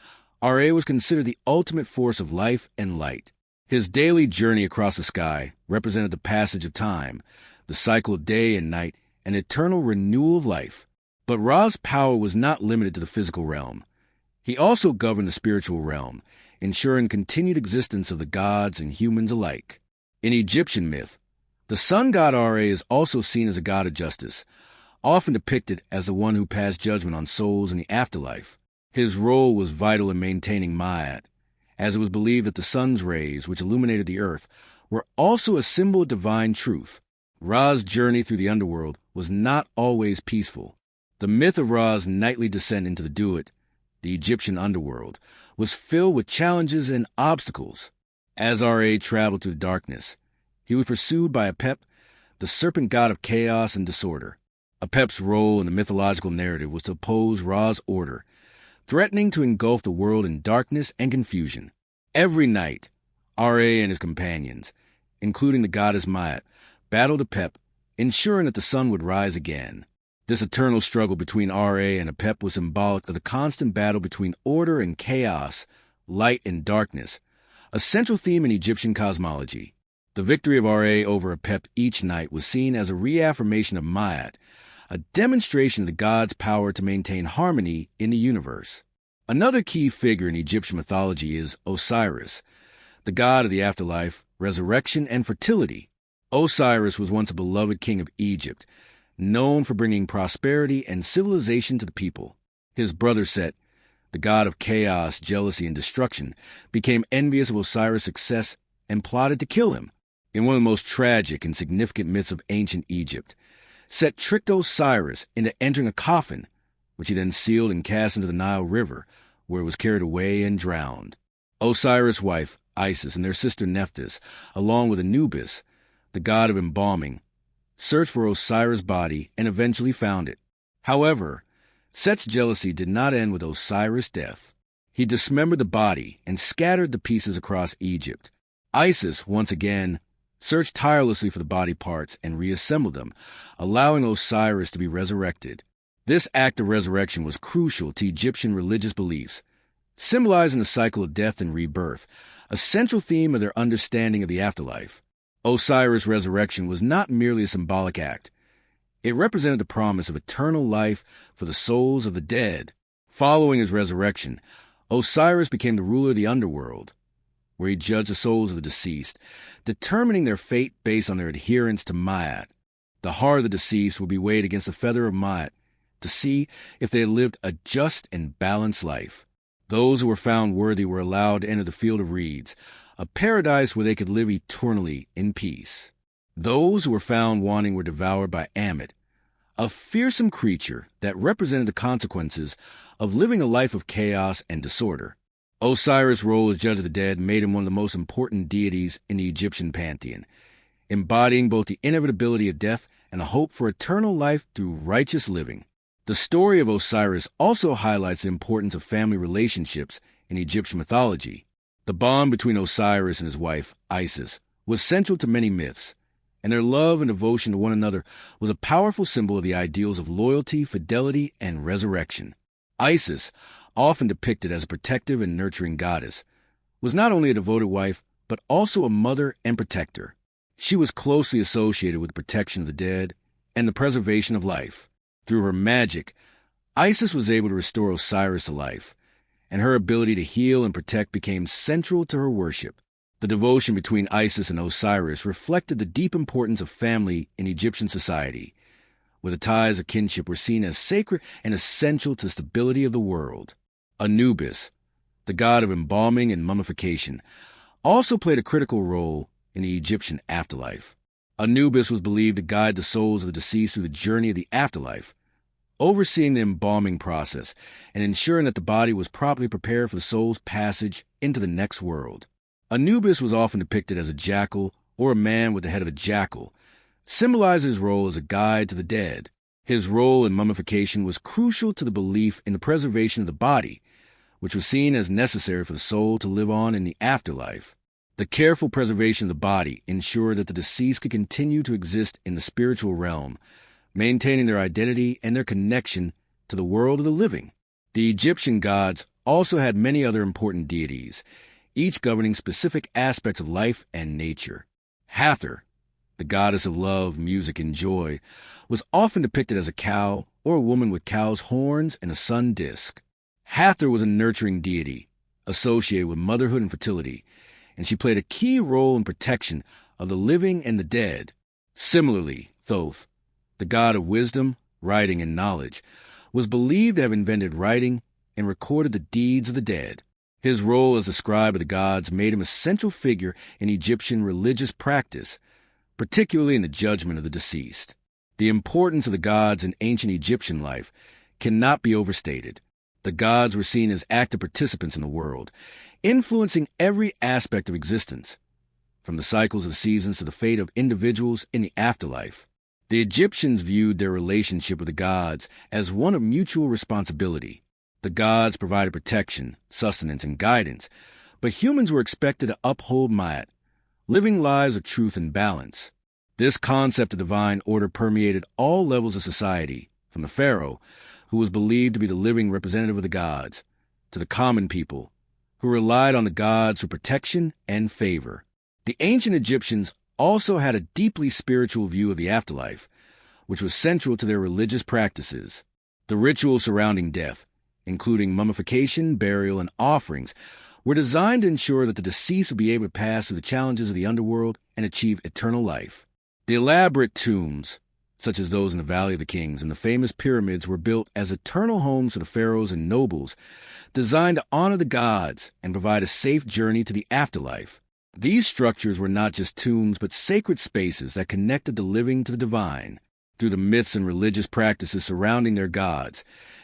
Ra was considered the ultimate force of life and light. His daily journey across the sky represented the passage of time, the cycle of day and night, and eternal renewal of life. But Ra's power was not limited to the physical realm. He also governed the spiritual realm, ensuring continued existence of the gods and humans alike. In Egyptian myth, the sun god Ra is also seen as a god of justice, often depicted as the one who passed judgment on souls in the afterlife. His role was vital in maintaining Ma'at, as it was believed that the sun's rays, which illuminated the earth, were also a symbol of divine truth. Ra's journey through the underworld was not always peaceful. The myth of Ra's nightly descent into the Duat, the Egyptian underworld, was filled with challenges and obstacles. As Ra traveled through the darkness, he was pursued by Apep, the serpent god of chaos and disorder. Apep's role in the mythological narrative was to oppose Ra's order, threatening to engulf the world in darkness and confusion. Every night, Ra and his companions, including the goddess Ma'at, battled Apep, ensuring that the sun would rise again. This eternal struggle between Ra and Apep was symbolic of the constant battle between order and chaos, light and darkness, a central theme in Egyptian cosmology. The victory of Ra over Apep each night was seen as a reaffirmation of Ma'at, a demonstration of the god's power to maintain harmony in the universe. Another key figure in Egyptian mythology is Osiris, the god of the afterlife, resurrection, and fertility. Osiris was once a beloved king of Egypt, known for bringing prosperity and civilization to the people. His brother Set, the god of chaos, jealousy, and destruction, became envious of Osiris' success and plotted to kill him. In one of the most tragic and significant myths of ancient Egypt, Set tricked Osiris into entering a coffin, which he then sealed and cast into the Nile River, where it was carried away and drowned. Osiris' wife, Isis, and their sister Nephthys, along with Anubis, the god of embalming, searched for Osiris' body and eventually found it. However, Set's jealousy did not end with Osiris' death. He dismembered the body and scattered the pieces across Egypt. Isis, once again, searched tirelessly for the body parts and reassembled them, allowing Osiris to be resurrected. This act of resurrection was crucial to Egyptian religious beliefs, symbolizing the cycle of death and rebirth, a central theme of their understanding of the afterlife. Osiris' resurrection was not merely a symbolic act. It represented the promise of eternal life for the souls of the dead. Following his resurrection, Osiris became the ruler of the underworld. where he judged the souls of the deceased, determining their fate based on their adherence to Ma'at. The heart of the deceased would be weighed against the feather of Ma'at to see if they had lived a just and balanced life. Those who were found worthy were allowed to enter the field of reeds, a paradise where they could live eternally in peace. Those who were found wanting were devoured by Ammit, a fearsome creature that represented the consequences of living a life of chaos and disorder. Osiris' role as judge of the dead made him one of the most important deities in the Egyptian pantheon, embodying both the inevitability of death and the hope for eternal life through righteous living. The story of Osiris also highlights the importance of family relationships in Egyptian mythology. The bond between Osiris and his wife, Isis, was central to many myths, and their love and devotion to one another was a powerful symbol of the ideals of loyalty, fidelity, and resurrection. Isis, often depicted as a protective and nurturing goddess, was not only a devoted wife, but also a mother and protector. She was closely associated with the protection of the dead and the preservation of life. Through her magic, Isis was able to restore Osiris to life, and her ability to heal and protect became central to her worship. The devotion between Isis and Osiris reflected the deep importance of family in Egyptian society, where the ties of kinship were seen as sacred and essential to the stability of the world. Anubis, the god of embalming and mummification, also played a critical role in the Egyptian afterlife. Anubis was believed to guide the souls of the deceased through the journey of the afterlife, overseeing the embalming process and ensuring that the body was properly prepared for the soul's passage into the next world. Anubis was often depicted as a jackal or a man with the head of a jackal, symbolizing his role as a guide to the dead. His role in mummification was crucial to the belief in the preservation of the body, which was seen as necessary for the soul to live on in the afterlife. The careful preservation of the body ensured that the deceased could continue to exist in the spiritual realm, maintaining their identity and their connection to the world of the living. The Egyptian gods also had many other important deities, each governing specific aspects of life and nature. Hathor, the goddess of love, music, and joy, was often depicted as a cow or a woman with cow's horns and a sun disk. Hathor was a nurturing deity associated with motherhood and fertility, and she played a key role in protection of the living and the dead. Similarly, Thoth, the god of wisdom, writing, and knowledge, was believed to have invented writing and recorded the deeds of the dead. His role as a scribe of the gods made him a central figure in Egyptian religious practice, particularly in the judgment of the deceased. The importance of the gods in ancient Egyptian life cannot be overstated. The gods were seen as active participants in the world, influencing every aspect of existence, from the cycles of the seasons to the fate of individuals in the afterlife. The Egyptians viewed their relationship with the gods as one of mutual responsibility. The gods provided protection, sustenance, and guidance, but humans were expected to uphold Ma'at, living lives of truth and balance. This concept of divine order permeated all levels of society, from the pharaoh, who was believed to be the living representative of the gods, to the common people, who relied on the gods for protection and favor. The ancient Egyptians also had a deeply spiritual view of the afterlife, which was central to their religious practices. The rituals surrounding death, including mummification, burial, and offerings, were designed to ensure that the deceased would be able to pass through the challenges of the underworld and achieve eternal life. The elaborate tombs, such as those in the Valley of the Kings and the famous pyramids, were built as eternal homes for the pharaohs and nobles, designed to honor the gods and provide a safe journey to the afterlife. These structures were not just tombs, but sacred spaces that connected the living to the divine. Through the myths and religious practices surrounding their gods,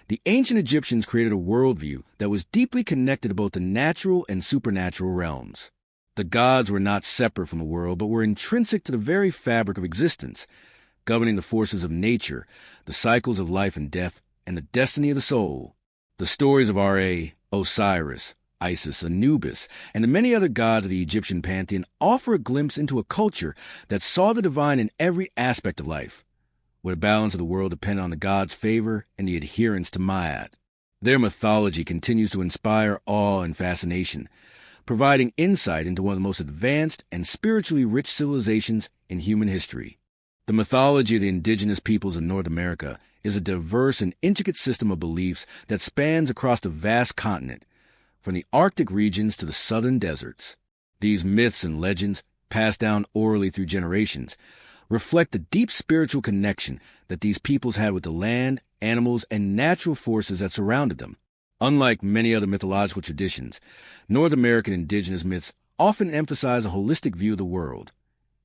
the ancient Egyptians created a worldview that was deeply connected to both the natural and supernatural realms. The gods were not separate from the world, but were intrinsic to the very fabric of existence, governing the forces of nature, the cycles of life and death, and the destiny of the soul. The stories of Ra, Osiris, Isis, Anubis, and the many other gods of the Egyptian pantheon offer a glimpse into a culture that saw the divine in every aspect of life, where the balance of the world depended on the gods' favor and the adherence to Ma'at. Their mythology continues to inspire awe and fascination, providing insight into one of the most advanced and spiritually rich civilizations in human history. The mythology of the indigenous peoples of North America is a diverse and intricate system of beliefs that spans across the vast continent, from the Arctic regions to the southern deserts. These myths and legends, passed down orally through generations, reflect the deep spiritual connection that these peoples had with the land, animals, and natural forces that surrounded them. Unlike many other mythological traditions, North American indigenous myths often emphasize a holistic view of the world,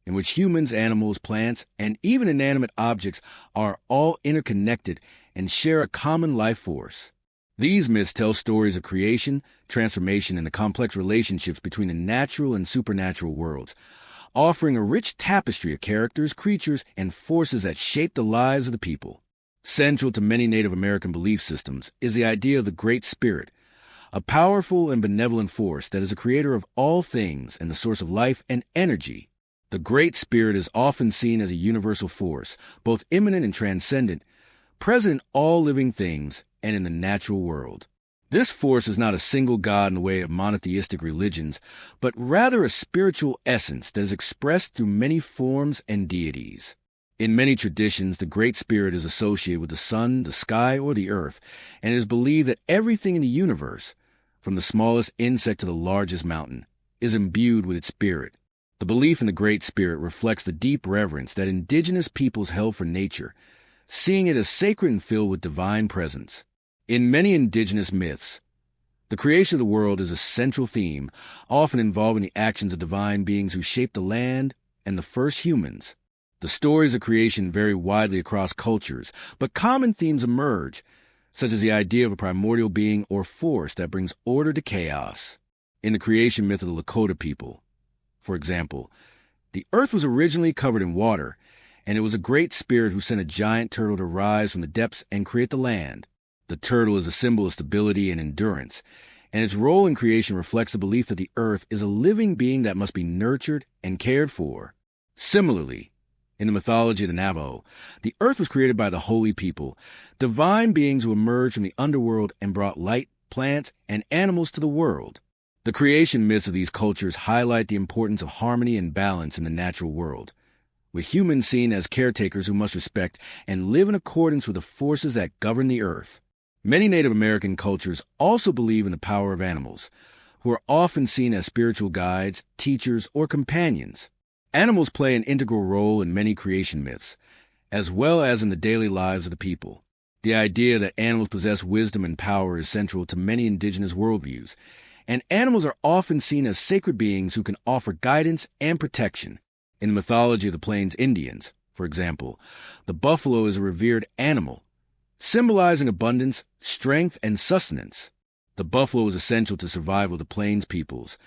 in which humans, animals, plants, and even inanimate objects are all interconnected and share a common life force. These myths tell stories of creation, transformation, and the complex relationships between the natural and supernatural worlds, offering a rich tapestry of characters, creatures, and forces that shape the lives of the people. Central to many Native American belief systems is the idea of the Great Spirit, a powerful and benevolent force that is a creator of all things and the source of life and energy. The Great Spirit is often seen as a universal force, both immanent and transcendent, present in all living things and in the natural world. This force is not a single god in the way of monotheistic religions, but rather a spiritual essence that is expressed through many forms and deities. In many traditions, the Great Spirit is associated with the sun, the sky, or the earth, and it is believed that everything in the universe, from the smallest insect to the largest mountain, is imbued with its spirit. The belief in the Great Spirit reflects the deep reverence that indigenous peoples held for nature, seeing it as sacred and filled with divine presence. In many indigenous myths, the creation of the world is a central theme, often involving the actions of divine beings who shaped the land and the first humans. The stories of creation vary widely across cultures, but common themes emerge, such as the idea of a primordial being or force that brings order to chaos. In the creation myth of the Lakota people, for example, the earth was originally covered in water, and it was a great spirit who sent a giant turtle to rise from the depths and create the land. The turtle is a symbol of stability and endurance, and its role in creation reflects the belief that the earth is a living being that must be nurtured and cared for. Similarly, in the mythology of the Navajo, the earth was created by the holy people, divine beings who emerged from the underworld and brought light, plants, and animals to the world. The creation myths of these cultures highlight the importance of harmony and balance in the natural world, with humans seen as caretakers who must respect and live in accordance with the forces that govern the earth. Many Native American cultures also believe in the power of animals, who are often seen as spiritual guides, teachers, or companions. Animals play an integral role in many creation myths, as well as in the daily lives of the people. The idea that animals possess wisdom and power is central to many indigenous worldviews, and animals are often seen as sacred beings who can offer guidance and protection. In the mythology of the Plains Indians, for example, the buffalo is a revered animal, symbolizing abundance, strength, and sustenance. The buffalo is essential to survival of the Plains peoples,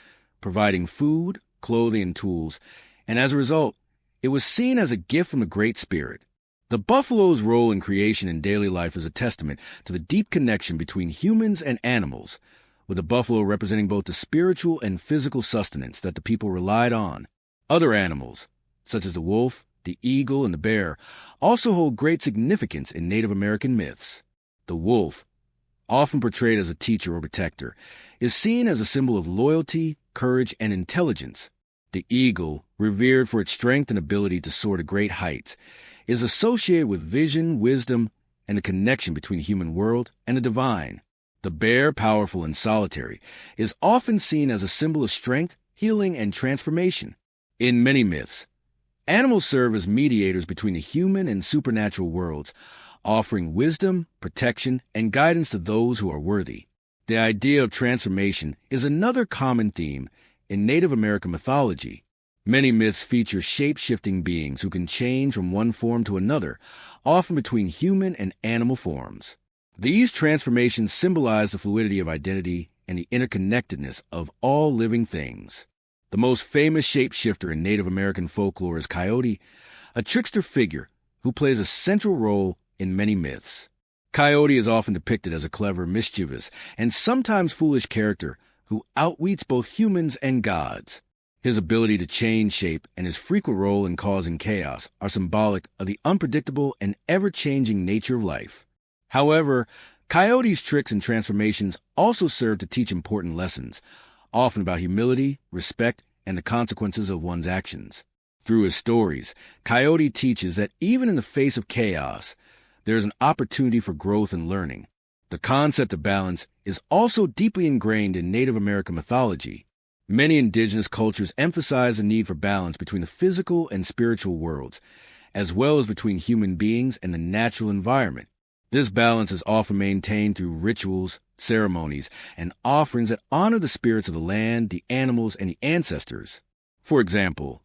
providing food, clothing, and tools, and as a result, it was seen as a gift from the Great Spirit. The buffalo's role in creation and daily life is a testament to the deep connection between humans and animals, with the buffalo representing both the spiritual and physical sustenance that the people relied on. Other animals, such as the wolf, the eagle, and the bear, also hold great significance in Native American myths. The wolf, often portrayed as a teacher or protector, is seen as a symbol of loyalty, courage, and intelligence. The eagle, revered for its strength and ability to soar to great heights, is associated with vision, wisdom, and the connection between the human world and the divine. The bear, powerful and solitary, is often seen as a symbol of strength, healing, and transformation. In many myths, animals serve as mediators between the human and supernatural worlds, offering wisdom, protection, and guidance to those who are worthy. The idea of transformation is another common theme in Native American mythology. Many myths feature shape-shifting beings who can change from one form to another, often between human and animal forms. These transformations symbolize the fluidity of identity and the interconnectedness of all living things. The most famous shapeshifter in Native American folklore is Coyote, a trickster figure who plays a central role in many myths. Coyote is often depicted as a clever, mischievous, and sometimes foolish character who outwits both humans and gods. His ability to change shape and his frequent role in causing chaos are symbolic of the unpredictable and ever-changing nature of life. However, Coyote's tricks and transformations also serve to teach important lessons, often about humility, respect, and the consequences of one's actions. Through his stories, Coyote teaches that even in the face of chaos, there is an opportunity for growth and learning. The concept of balance is also deeply ingrained in Native American mythology. Many indigenous cultures emphasize the need for balance between the physical and spiritual worlds, as well as between human beings and the natural environment. This balance is often maintained through rituals, ceremonies, and offerings that honor the spirits of the land, the animals, and the ancestors. For example,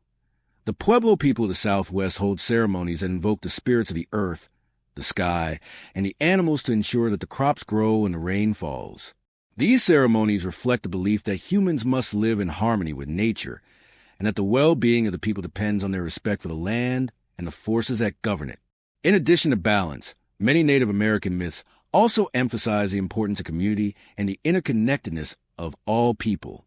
the Pueblo people of the Southwest hold ceremonies that invoke the spirits of the earth, the sky, and the animals to ensure that the crops grow and the rain falls. These ceremonies reflect the belief that humans must live in harmony with nature, and that the well-being of the people depends on their respect for the land and the forces that govern it. In addition to balance, many Native American myths also emphasize the importance of community and the interconnectedness of all people.